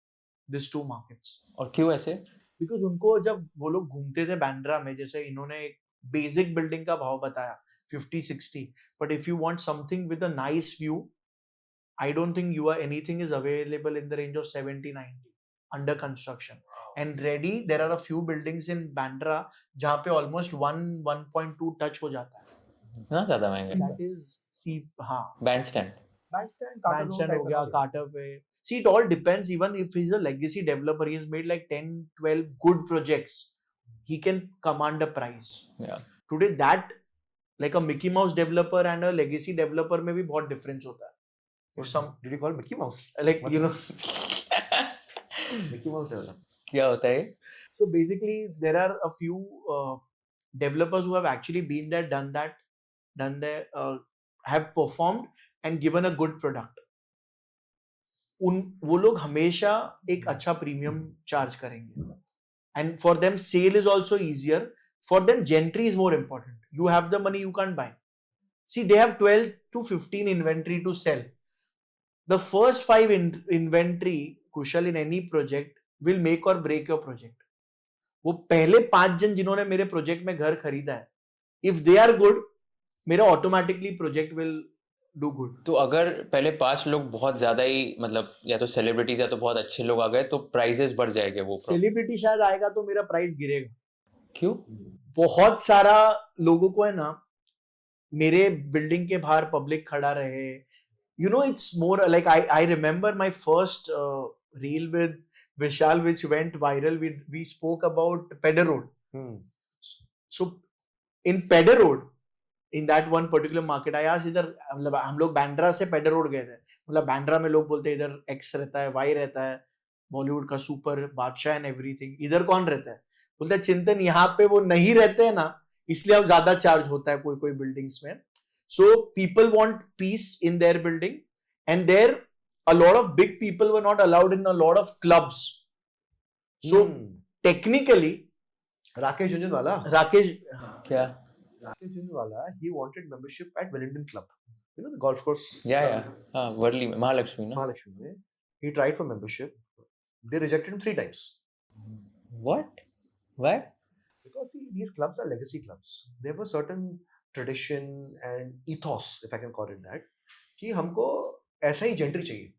these two markets. और क्यों ऐसे? Because उनको जब वो लोग घूमते थे बैंड्रा में, जैसे इन्होंने बेसिक बिल्डिंग का भाव बताया 50-60, but if you want something with a nice view, I don't think anything is available in the range of 70-90 under construction. And ready, there are a few buildings in Bandra जहाँ पे almost 1.2 touch हो जाता है. ना ज़्यादा महंगे. That is हाँ. Bandstand. Bandstand हो गया, Carter पे. See, it all depends. Even if he's a legacy developer, he has made like 10-12 good projects, he can command a price. Yeah. Today that, like a Mickey Mouse developer and a legacy developer में भी बहुत difference होता है. If some, Did you call Mickey Mouse? like, you know, Mickey Mouse developer. क्या होता है? so basically there are a few developers who have actually been there, done there, have performed and given a good product. वो लोग हमेशा एक अच्छा premium charge करेंगे, and for them sale is also easier. For them gentry is more important. You have the money, you can't buy. See, they have 12 to 15 inventory to sell. The first 5 inventory, Kushal, in any project will make or break your project. वो पहले 5 जन जिन्होंने मेरे project में घर खरीदा है, if they are good, मेरा automatically project will do good. तो अगर पहले 5 लोग बहुत ज़्यादा ही मतलब या तो सेलिब्रिटीज या तो बहुत अच्छे लोग आ गए तो प्राइसेस बढ़ जाएंगे वो. सेलिब्रिटी शायद आएगा तो मेरा प्राइस गिरेगा. क्यों? बहुत सारा लोगों को है ना, मेरे बिल्डिंग के बाहर पब्लिक खड़ा रहे. You know, it's more like I remember my first reel with Vishal which went viral. We spoke about Peddar Road. So in Peddar Road, in that one particular market, I asked इधर मतलब हम लोग बैंड्रा से Peddar road गए थे. मतलब बैंड्रा में लोग बोलते हैं इधर एक्स रहता है, वाई रहता है, बॉलीवुड का सुपर बादशाह एंड एवरीथिंग. इधर कौन रहता है? बोलते हैं चिंतन. यहाँ पे वो नहीं रहते हैं ना, इसलिए अब ज्यादा चार्ज होता है कोई बिल्डिंग्स में. So people want peace in their building, and there a lot of big people were not allowed in a lot of clubs. So technically, Rakesh Jhunjhunwala. क्या? Rakesh Jhunjhunwala, he wanted membership at Wellington Club. You know the golf course. Yeah. हाँ, वर्ली में महालक्ष्मी ना. Mahalakshmi में. He tried for membership. They rejected him 3 times. What? Why? Because see, these clubs are legacy clubs. They have a certain tradition and ethos, if I can call it that, कि हमको ऐसा ही gentry चाहिए.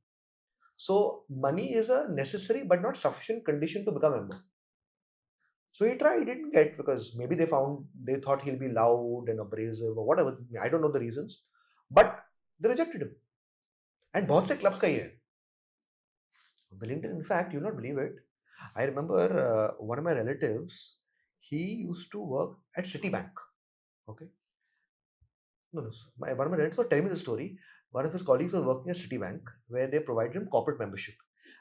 So money is a necessary but not sufficient condition to become a member. So he tried, he didn't get, because maybe they thought he'll be loud and abrasive or whatever. I don't know the reasons, but they rejected him. And बहुत से clubs का ही है. Wellington, in fact, you'll not believe it. I remember one of my relatives, he used to work at Citibank. Okay. No. One of my relatives was telling me the story. One of his colleagues was working at Citibank, where they provided him corporate membership.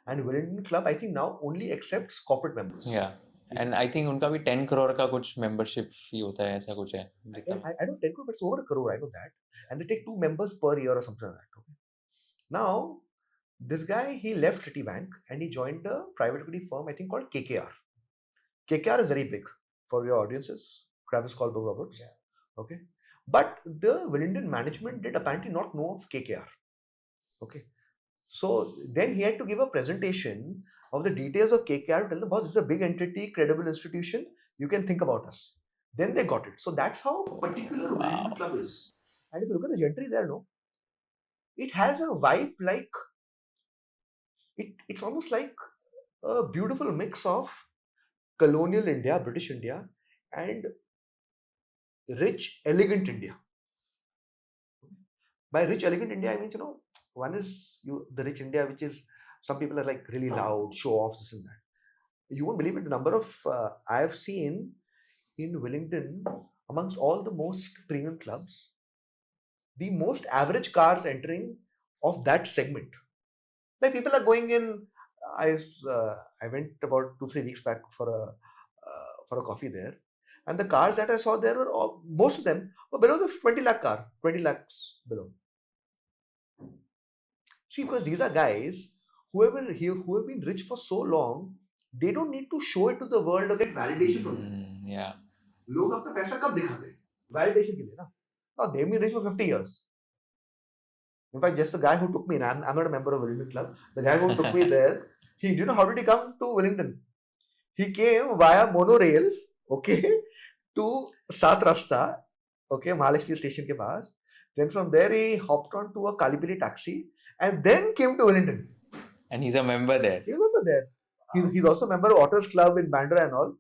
And Wellington Club, I think now only accepts corporate members. Yeah. And I think उनका भी 10 crore का कुछ membership fee होता है, ऐसा कुछ है. I don't 10 crore, but it's over 1 crore, I know that. And they take 2 members per year or something like that. Okay. Now, this guy, he left Citibank and he joined a private equity firm, I think called KKR. KKR is very big for your audiences. Travis Colberg Roberts. Yeah. Okay. But the Wellington management did apparently not know of KKR. Okay. So then he had to give a presentation of the details of KKR to tell them, boss, this is a big entity, credible institution. You can think about us. Then they got it. So that's how particular Wellington Club is. And if you look at the gentry there, no, it has a vibe like, it's almost like a beautiful mix of colonial India, British India, and rich, elegant India. By rich, elegant India, I mean, you know, one is the rich India, which is, some people are like really loud, show off, this and that. You won't believe it, the number of, I have seen in Wellington, amongst all the most premium clubs, the most average cars entering of that segment. Like people are going in, I went about 2-3 weeks back for a coffee there. And the cars that I saw there were most of them were below the 20 lakh car, 20 lakhs below. See, because these are guys who have been rich for so long, they don't need to show it to the world or get validation from them. Yeah. लोग अपना पैसा कब दिखाते हैं? Validation के लिए ना. Now they've been rich for 50 years. In fact, just the guy who took me, and I'm not a member of Wellington Club, the guy who took me there, do you know how did he come to Wellington? He came via monorail, okay, to Sat Rasta, okay, Mahalakshmi station ke paas. Then from there he hopped on to a Kalipili taxi and then came to Wellington. And he's a member there. He's a member there. He's also a member of Otters Club in Bandra and all.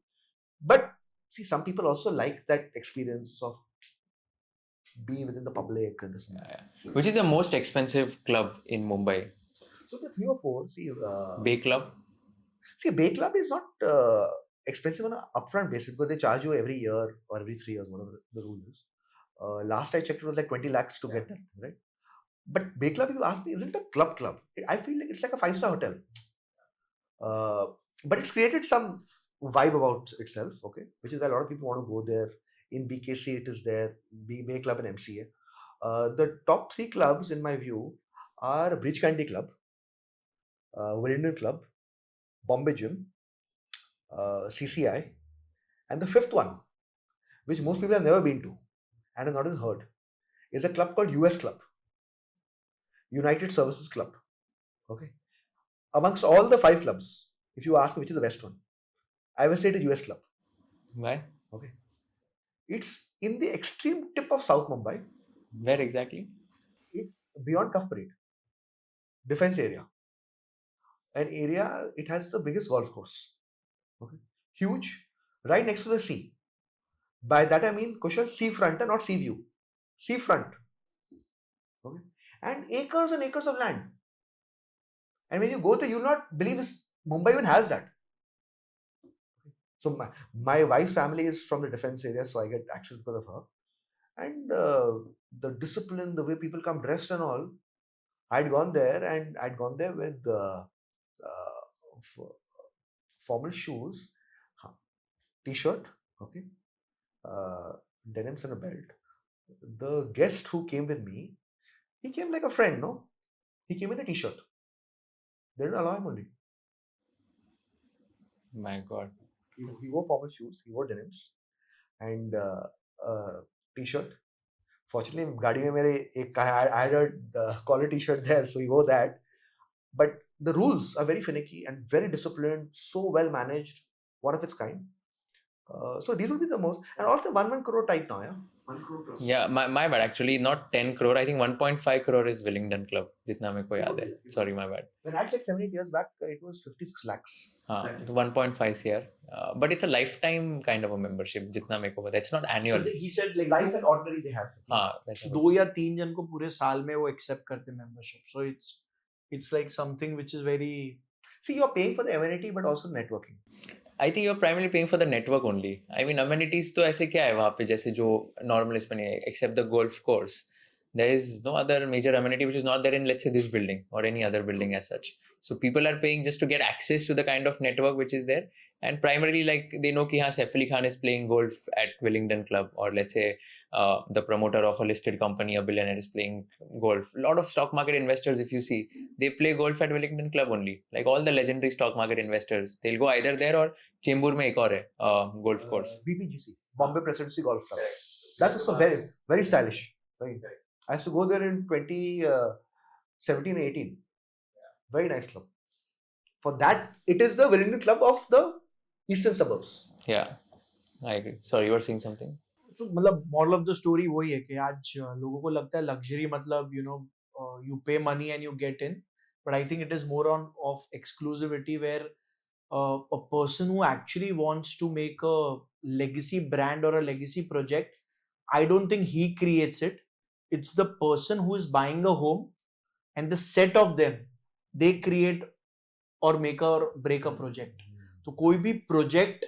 But see, some people also like that experience of being within the public and this. Which is the most expensive club in Mumbai? So the 3 or 4. See, Bay Club? See, Bay Club is not expensive on an upfront basis because they charge you every year or every 3 years, whatever the rule is. Last I checked, it was like 20 lakhs to get that, right? But Bay Club, you ask me, isn't a club? I feel like it's like a 5-star hotel. But it's created some vibe about itself, okay? Which is why a lot of people want to go there. In BKC, it is there, Bay Club and MCA. The top 3 clubs, in my view, are Bridge Candy Club, Wellington Club, Bombay Gym, CCI, and the 5th one, which most people have never been to and have not even heard, is a club called US Club, United Services Club. Okay, amongst all the 5 clubs, if you ask me which is the best one, I will say it is US Club. Why? Okay, it's in the extreme tip of South Mumbai. Where exactly? It's beyond Cuff Parade, defense area. An area, it has the biggest golf course. Okay, huge, right next to the sea. By that I mean, Kushal, seafront and not sea view. Seafront. Okay, and acres of land. And when you go there, you'll not believe this. Mumbai even has that. So my wife's family is from the defense area, so I get access because of her. And the discipline, the way people come dressed and all, I'd gone there with formal shoes, t-shirt, okay, denims and a belt. The guest who came with me, he came like a friend, no? He came in a t-shirt. They didn't allow him only. My God. He wore formal shoes, he wore denims and t-shirt. Fortunately, I had a collar t-shirt there, so he wore that. But the rules are very finicky and very disciplined, so well managed, one of its kind. So these will be the most, and all the 1 crore type now, yeah? 1 crore plus. Yeah, my bad. Actually, not 10 crore. I think 1.5 crore is Wellington Club. Jitna मेरे को याद है. Sorry, my bad. When I checked 7-8 years back, it was 56 lakhs. 1.5 crore. But it's a lifetime kind of a membership. Jitna मेरे को पता है. It's not annual. He said like Life and ordinary they have. वैसा 2 या 3 जन को पूरे साल में वो accept करते membership. So it's like something which is very. See, you're paying for the amenity, but also networking. I think you're primarily paying for the network only. I mean, amenities तो ऐसे क्या है वहाँ पे जैसे जो normal इसमें नहीं है, except the golf course. There is no other major amenity which is not there in, let's say, this building or any other building as such. So people are paying just to get access to the kind of network which is there. And primarily, like, they know कि हाँ, Saif Ali Khan is playing golf at Wellington Club, or let's say the promoter of a listed company, a billionaire, is playing golf. A lot of stock market investors, if you see, they play golf at Wellington Club only. Like all the legendary stock market investors, they'll go either there or Chembur में एक और है golf course. BPGC, Bombay Presidency Golf Club. That's also very, very stylish. Right. I used to go there in 2017 or 18. Very nice club. For that, it is the Wellington Club of the eastern suburbs. Yeah, I agree. Sorry, you were saying something? So, मतलब moral of the story वही है कि आज लोगों को लगता है luxury मतलब you pay money and you get in, but I think it is more of exclusivity where a person who actually wants to make a legacy brand or a legacy project, I don't think he creates it. It's the person who is buying a home and the set of them, they create or make or break a project. तो कोई भी project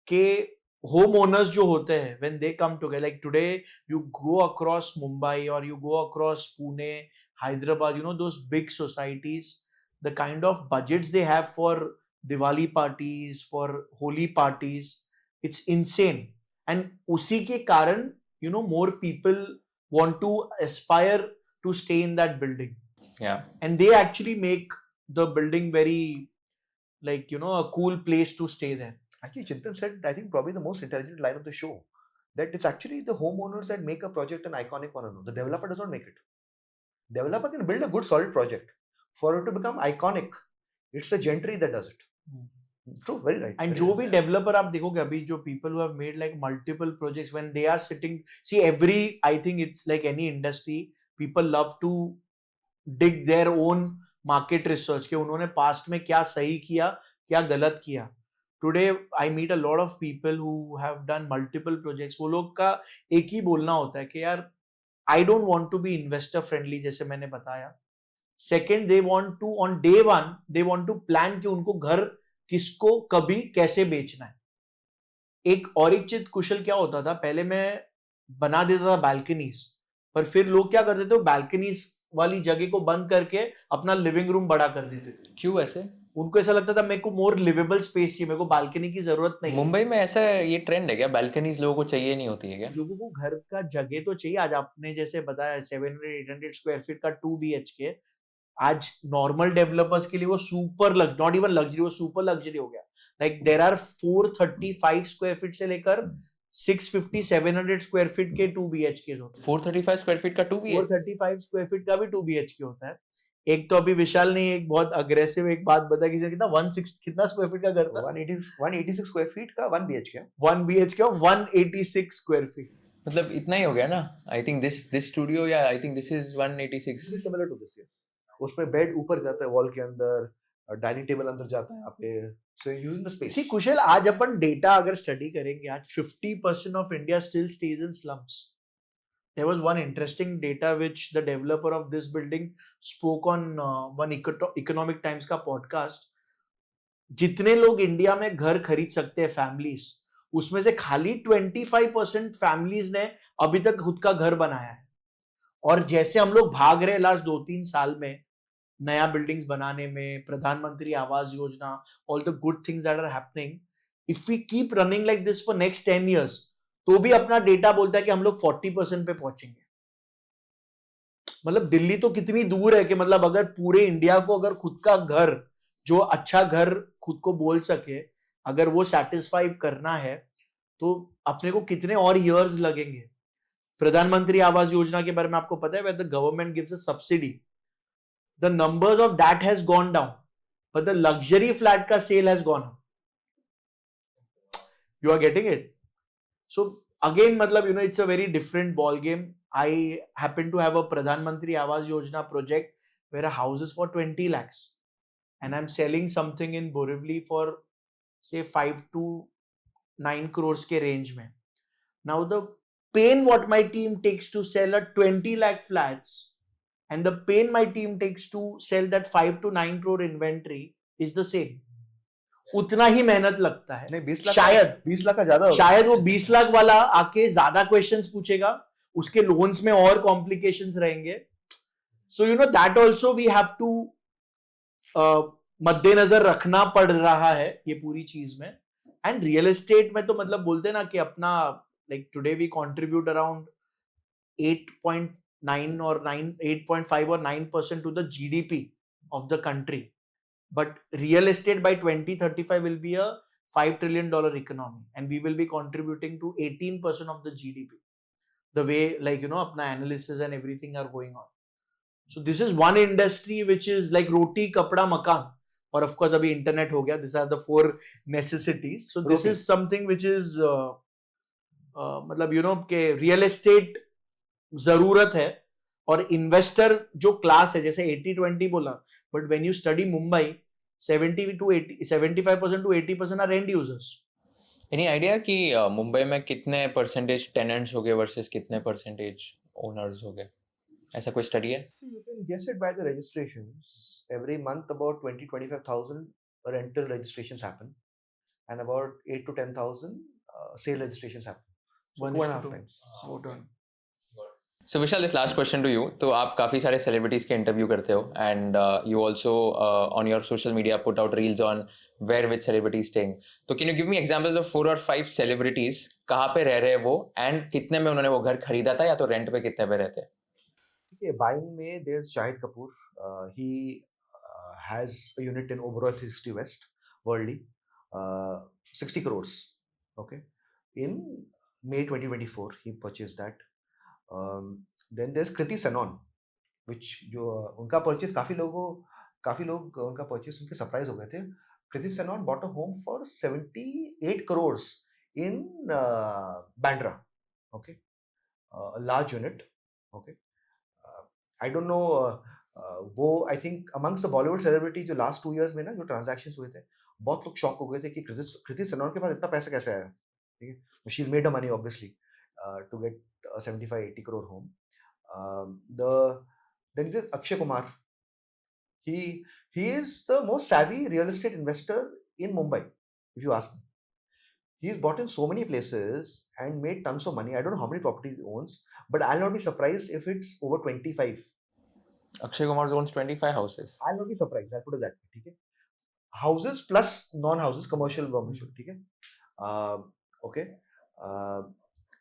के homeowners जो होते हैं, when they come together, like today you go across Mumbai or you go across Pune, Hyderabad, those big societies, the kind of budgets they have for Diwali parties, for Holi parties, it's insane. And उसी के कारण, more people want to aspire to stay in that building. Yeah. And they actually make the building very, like, a cool place to stay there. Actually, Chintan said, I think probably the most intelligent line of the show, that it's actually the homeowners that make a project an iconic one. The developer does not make it. Developer can build a good solid project. For it to become iconic, it's the gentry that does it. True, very right. And very जो right. भी developer आप देखोगे अभी जो people who have made like multiple projects when they are sitting, see every, I think it's like any industry, people love to dig their own market research कि उन्होंने past में क्या सही किया क्या गलत किया. Today I meet a lot of people who have done multiple projects. वो लोग का एक ही बोलना होता है कि यार I don't want to be investor friendly जैसे मैंने बताया. Second, they want to on day one they want to plan कि उनको घर किसको कभी कैसे बेचना है. एक और एक चीज कुशल क्या होता था, पहले मैं बना देता था बालकनीज, पर फिर लोग क्या करते थे, बालकनीज वाली जगह को बंद करके अपना लिविंग रूम बड़ा कर देते थे. क्यों ऐसे? उनको ऐसा लगता था मेरे को मोर लिवेबल स्पेस चाहिए, मेरे को बालकनी की जरूरत नहीं. मुंबई में ऐसा ये ट्रेंड है क्या? बालकनीज लोगों को चाहिए नहीं होती है क्या? लोगों को घर का जगह तो चाहिए. आज आपने जैसे बताया 700-800 स्क्वायर फीट का 2 BHK, आज नॉर्मल डेवलपर्स के लिए वो सुपर नॉट इवन लग्जरी, वो सुपर लग्जरी हो गया. Like there are 435 square feet से लेकर 650-700 स्क्वायर फीट के 2 BHK होते हैं. 435 स्क्वायर फीट का 2 BHK? 435 स्क्वायर फीट का भी 2 BHK होता है. एक तो अभी विशाल ने एक बहुत अग्रेसिव एक बात बताई, किसी कितना 160 कितना स्क्वायर फीट का घर था, 186 स्क्वायर फीट का 1 BHK. 1 BHK 186 square feet. मतलब इतना ही हो गया ना. आई थिंक दिस स्टूडियो या I think this is 186. Similar to this. उसमें बेड ऊपर जाता है वॉल के अंदर, डाइनिंग टेबल अंदर जाता है यहाँ पे. So using the space. See कुशल, आज अपन डेटा अगर स्टडी करेंगे, आज 50% of India still stays in slums. There was one interesting data which the developer of this building spoke on one Economic Times का podcast. जितने लोग इंडिया में घर खरीद सकते हैं फैमिलीज, उसमें से खाली 25% फैमिलीज ने अभी तक खुद का घर बनाया है. और जैसे हम लोग भाग रहे लास्ट 2-3 साल में नया बिल्डिंग्स बनाने में, Pradhanmantri Awas Yojana, all the good things that are happening, if we keep running like this for next 10 years, तो भी अपना डेटा बोलता है कि हम लोग 40% पे पहुंचेंगे. मतलब दिल्ली तो कितनी दूर है कि मतलब अगर पूरे इंडिया को अगर खुद का घर, जो अच्छा घर खुद को बोल सके, अगर वो सेटिस्फाई करना है तो अपने को कितने और इयर्स लगेंगे. प्रधानमंत्री आवास योजना के बारे में आपको पता है, where the government gives a subsidy, the numbers of that has gone down, but the luxury flat ka sale has gone up. You are getting it? So again, matlab, you know, it's a very different ball game. I happen to have a Pradhan Mantri Awas Yojana project where a house is for 20 lakhs and I'm selling something in Borivali for say 5 to 9 crores ke range mein. Now the pain what my team takes to sell a 20 lakh flats and the pain my team takes to sell that 5 to 9 crore inventory is the same. उतना ही मेहनत लगता है. नहीं, 20 लाख शायद 20 लाख का ज्यादा होगा. शायद वो 20 लाख वाला आके ज्यादा क्वेश्चंस पूछेगा, उसके लोन्स में और कॉम्प्लिकेशंस रहेंगे. So you know that also we have to मद्देनजर रखना पड़ रहा है ये पूरी चीज में. एंड रियल एस्टेट में तो मतलब बोलते ना कि अपना like today we contribute around 8.9 or 8.5 or 9% to the GDP of the country, but real estate by 2035 will be a $5 trillion economy and we will be contributing to 18% of the GDP, the way like you know apna analysis and everything are going on. So this is one industry which is like roti kapda makan, or of course abhi internet ho gaya. These are the 4 necessities. So this is something which is मतलब you no के real estate जरूरत है. और investor जो class है, जैसे 80-20 बोला, but when you study Mumbai 75% to 80% are end users. Any idea कि मुंबई में कितने परसेंटेज टेनेंट्स हो गए वर्सेस कितने परसेंटेज ओनर्स हो गए? ऐसा कोई स्टडी है? You can guess it by the registrations. Every month about 20-25,000 rental registrations happen and about 8 to 10,000 sale registrations happen. So 2.5 times. So Vishal, this last question to you. तो आप काफ़ी सारे celebrities के इंटरव्यू करते हो and you also on your social media put out reels on where which celebrities staying. तो can you give me examples of 4 or 5 celebrities, कहाँ पे रह रहे हैं वो एंड कितने में उन्होंने वो घर खरीदा था या तो रेंट पे कितने पे रहते हैं? ठीक है, बाइंग में there is Shahid Kapoor. He has a unit in Oberoi 360 west Worli, 60 crores. Okay, in May 2024 he purchased that. Then there's Kriti Sanon, which जो उनका परचेस काफी लोग उनका परचेस उनके सरप्राइज हो गए थे. Kriti Sanon bought a home for 78 crores in Bandra. Okay, a large unit. Okay, I don't know. वो I think amongst the Bollywood celebrities जो last 2 years में ना जो transactions हुए थे, बहुत लोग shock हो गए थे कि कृति सनोर के पास इतना पैसा कैसे आया, ठीक है? She's made the money obviously to get a 75-80 crore home. Then it is Akshay Kumar. He is the most savvy real estate investor in Mumbai, if you ask me. He's bought in so many places and made tons of money. I don't know how many properties he owns, but I'll not be surprised if it's over 25. Akshay Kumar owns 25 houses. I'll not be surprised. I'll put it that way. Okay? Houses plus non-houses, commercial, okay? Okay.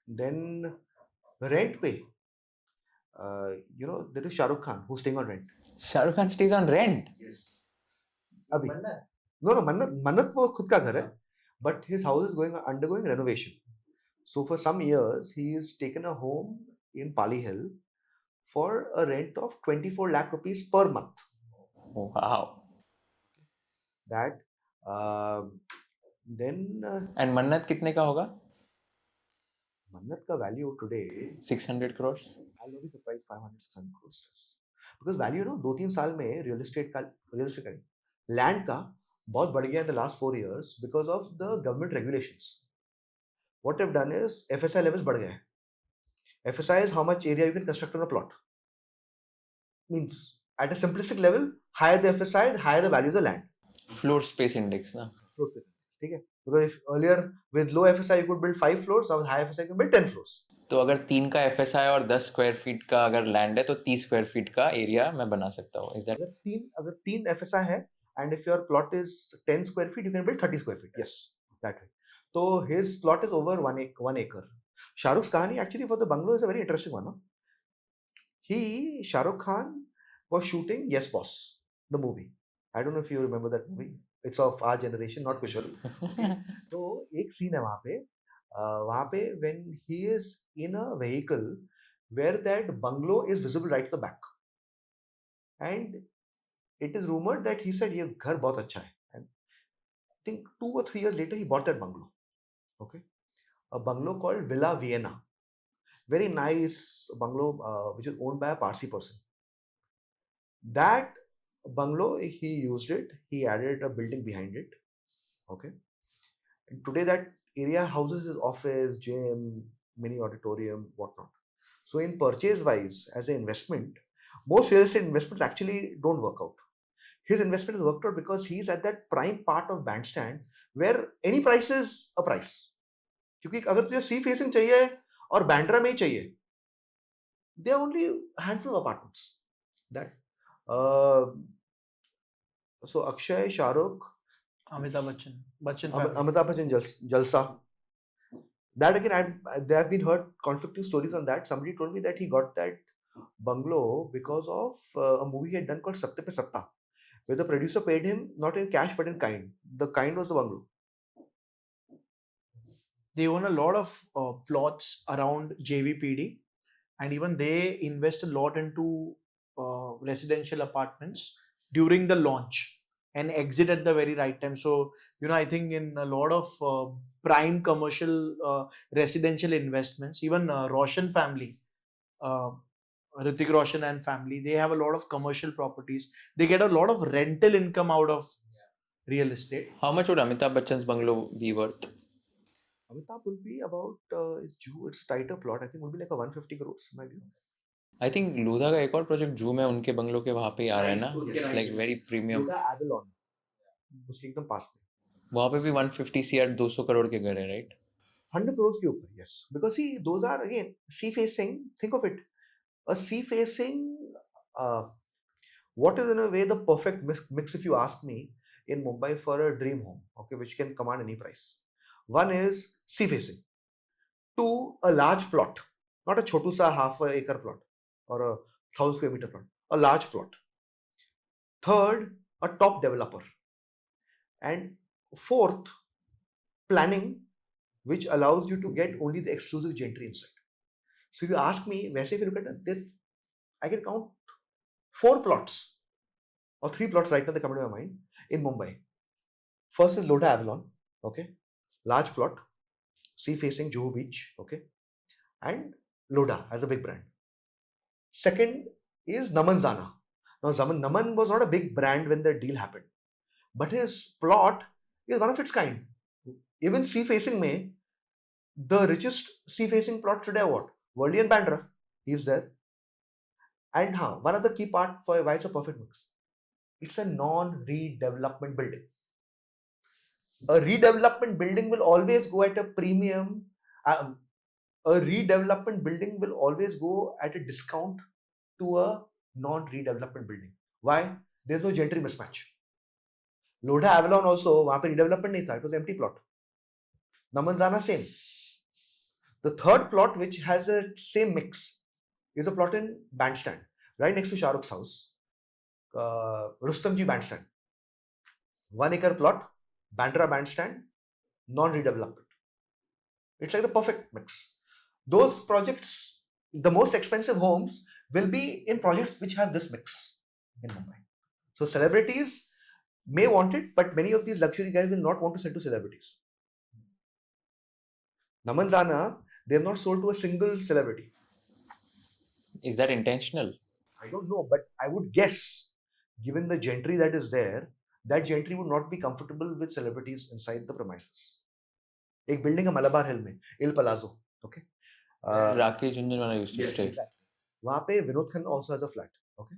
Then rent pay. There is Shah Rukh Khan who's staying on rent. Shah Rukh Khan stays on rent. Yes. Abhi. No, Mannat वो खुद का घर है, but his house is undergoing renovation. So for some years, he has taken a home in Pali Hill for a rent of 24 lakh rupees per month. Wow. That then And Mannat कितने का होगा? Mannat का value today 600 crores. I'll not be surprised 500-600 crores. Because value 2-3 साल में real estate का land का बहुत बढ़ गया in the last 4 years because of the government regulations. What they've done is FSI levels बढ़ गए. FSI is how much area you can construct on a plot. Means at a simplistic level, higher the FSI, higher the value of the land. Floor space index, ना? Floor space. ठीक है? Because if earlier with low FSI you could build 5 floors, now with high FSI you can build 10 floors. तो अगर 3 का FSI और 10 square feet का अगर land है तो 30 स्क्वायर फीट का एरिया मैं बना सकता हूँ. Is that? अगर 3 FSI है and if your plot is 10 square feet, you can build 30 square feet. Yes, that way. So his plot is over 1 acre. Shah Rukh's kahani actually for the bungalow is a very interesting one. No? Shah Rukh Khan was shooting Yes Boss, the movie. I don't know if you remember that movie. It's of our generation, not Kushal. So एक scene है वहाँ पे when he is in a vehicle where that bungalow is visible right at the back. And it is rumored that he said, "ये घर बहुत अच्छा है." And I think 2 or 3 years later, he bought that bungalow. Okay, a bungalow called Villa Vienna. Very nice bungalow, which is owned by a Parsi person. That bungalow, he used it. He added a building behind it. Okay, and today that area houses his office, gym, mini auditorium, whatnot. So in purchase wise, as an investment, most real estate investments actually don't work out. His investment has worked out because he's at that prime part of Bandstand where any price is a price. क्योंकि अगर तुझे sea facing चाहिए और बैंड्रा में ही चाहिए, there are only handful of apartments. That so Akshay, Shah Rukh, Amitabh Bachchan family. Amitabh Bachchan Jalsa. That again, there have been heard conflicting stories on that. Somebody told me that he got that bungalow because of a movie he had done called Satte Pe Satta, where the producer paid him not in cash but in kind. The kind was the bungalow. They own a lot of plots around JVPD, and even they invest a lot into residential apartments during the launch and exit at the very right time. So, I think in a lot of prime commercial residential investments, even Roshan family, Hrithik Roshan and family, they have a lot of commercial properties. They get a lot of rental income out of real estate. How much would Amitabh Bachchan's bungalow be worth? Amitabh will be about, it's a tighter plot. I think it will be like a 150 crores, in my view. I think Lodha का एक और project जू में उनके bungalow के वहाँ पे आ रहा है ना. It's like very premium. Lodha Avalon, उसके एकदम पास में. वहाँ पे भी 150 CR 200 करोड़ के घर है, right? 100 crores के ऊपर, yes. Because see, those are again sea facing. Think of it, a sea facing. What is in a way the perfect mix, if you ask me, in Mumbai for a dream home, okay, which can command any price. One is sea facing. 2, a large plot, not a chotu sa half a acre plot or a 1,000 square meter plot, a large plot. 3rd, a top developer. And 4th, planning, which allows you to get only the exclusive gentry inside. So if you ask me, if you look at it, I can count 4 plots or 3 plots right now that come to my mind in Mumbai. First is Lodha Avalon, okay, large plot, sea facing Juhu Beach, okay, and Lodha as a big brand. Second is Naman Zana. Now, Naman was not a big brand when the deal happened, but his plot is one of its kind. Even sea facing May, the richest sea facing plot today, what? Worli and Bandra, he's there. And one of the key part for why it's a perfect mix. It's a non-redevelopment building. A redevelopment building will always go at a premium. A redevelopment building will always go at a discount to a non-redevelopment building. Why? There's no gentry mismatch. Lodha Avalon also, वहाँ पे redevelopment नहीं था, it was empty plot. Namanzana same. The third plot which has the same mix is a plot in Bandstand, right next to Shah Rukh's house. Rustamji Bandstand. 1 acre plot, Bandra Bandstand, non-redevelopment. It's like the perfect mix. Those projects, the most expensive homes will be in projects which have this mix in Mumbai. So celebrities may want it, but many of these luxury guys will not want to sell to celebrities. Namanzana, they have not sold to a single celebrity. Is that intentional? I don't know, but I would guess, given the gentry that is there, that gentry would not be comfortable with celebrities inside the premises. एक building है Malabar Hill में, Il Palazzo, okay? Rakesh Jhunjhunwala used to stay. Exactly. वहाँ पे Vinod Khanna also has a flat, okay?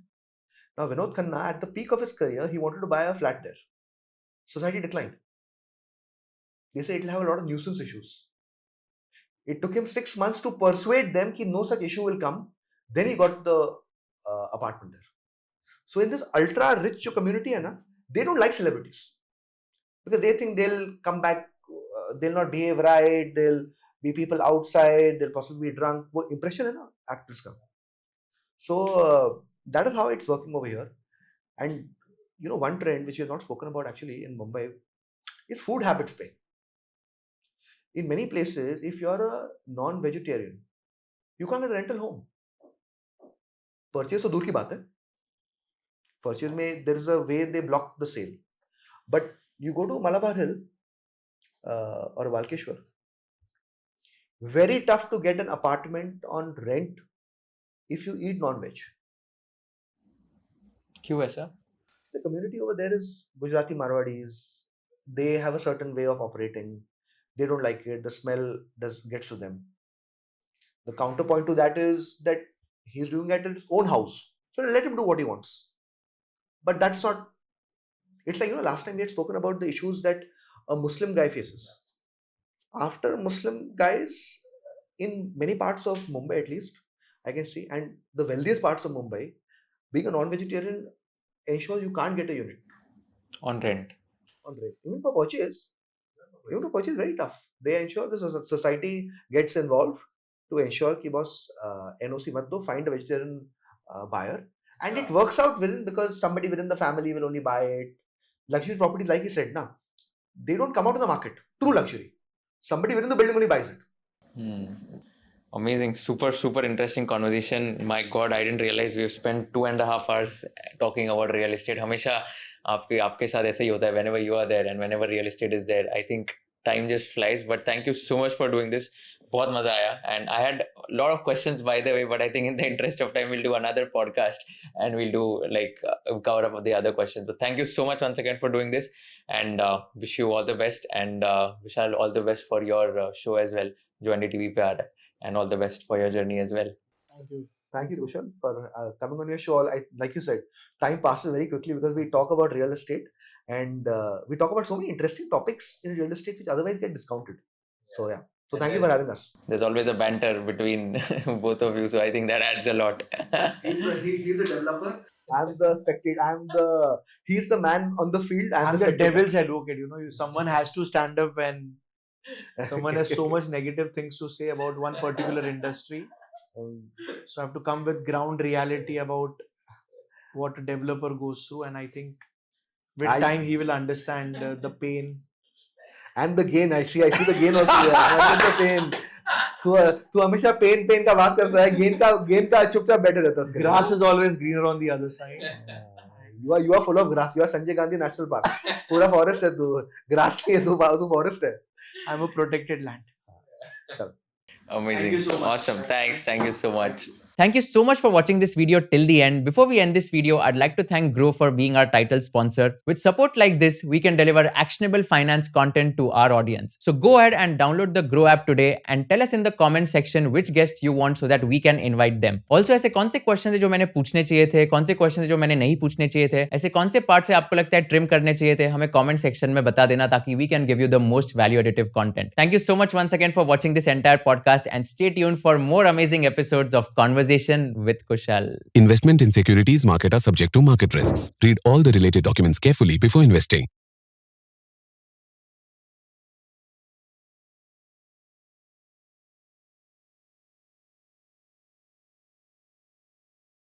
Now Vinod Khanna, at the peak of his career, he wanted to buy a flat there. Society declined. They said it will have a lot of nuisance issues. It took him 6 months to persuade them that no such issue will come. Then he got the apartment there. So in this ultra rich community, they don't like celebrities because they think they'll come back, they'll not behave right, they'll be people outside, they'll possibly be drunk. वो impression है ना actors का. So that is how it's working over here. And you know, one trend which we have not spoken about actually in Mumbai is food habits pay. In many places, if you're a non-vegetarian, you can't get a rental home. Purchase तो दूर की बात है. Purchase में there is a way they block the sale. But you go to Malabar Hill or Walkeshwar, very tough to get an apartment on rent if you eat non-veg. क्यों ऐसा? The community over there is Gujarati Marwadis. They have a certain way of operating. They don't like it. The smell gets to them. The counterpoint to that is that he's doing it at his own house. So let him do what he wants. But that's not... It's like, last time we had spoken about the issues that a Muslim guy faces. After Muslim guys, in many parts of Mumbai at least, I can see, and the wealthiest parts of Mumbai, being a non-vegetarian ensures you can't get a unit. On rent. On rent. Even for purchase is very tough. They ensure the society gets involved to ensure कि boss NOC मत दो, find a vegetarian buyer. And it works out because somebody within the family will only buy it. Luxury properties, like you said, they don't come out to the market. True luxury. Somebody within the building only buys it. Amazing. Super, super interesting conversation. My God, I didn't realize we've spent 2.5 hours talking about real estate. हमेशा आपके साथ ऐसा ही होता है. Whenever you are there and whenever real estate is there, I think time just flies. But thank you so much for doing this. बहुत मजा आया. And I had a lot of questions by the way, but I think in the interest of time, we'll do another podcast and we'll do cover up the other questions. But thank you so much once again for doing this, and wish you all the best. And Vishal, all the best for your show as well. जो NDTV पे आ रहा है. And all the best for your journey as well. Thank you. Thank you, Kushal, for coming on your show. Like you said, time passes very quickly because we talk about real estate and we talk about so many interesting topics in real estate which otherwise get discounted. So yeah. So thank you for having us. There's always a banter between both of you, so I think that adds a lot. He's a developer. I'm the spectator. He's the man on the field. I'm the devil's advocate. Someone has to stand up when someone has so much negative things to say about one particular industry. So I have to come with ground reality about what a developer goes through, and I think with time he will understand the pain and the gain. I see the gain also. Not the pain. तू हमेशा pen का बात करता है, gain का चुपचाप बैठे रहता है. Grass is always greener on the other side. You are full of grass. You are Sanjay Gandhi National Park. पूरा forest है तू. Grass नहीं है तू forest है. I'm a protected land. चल. Amazing. Thank you so much. Awesome. Thank you so much. Thank you so much for watching this video till the end. Before we end this video, I'd like to thank Grow for being our title sponsor. With support like this, we can deliver actionable finance content to our audience. So go ahead and download the Grow app today and tell us in the comment section which guest you want so that we can invite them. Also, ऐसे कौन से questions है जो मैंने पूछने चाहिए थे, कौन से questions है जो मैंने नहीं पूछने चाहिए थे, ऐसे कौन से parts है आपको लगता है trim करने चाहिए थे, हमें comment section में बता देना ताकि we can give you the most value additive content. Thank you so much once again for watching this entire podcast and stay tuned for more amazing episodes of Conversation with Kushal. Investment in securities market are subject to market risks. Read all the related documents carefully before investing.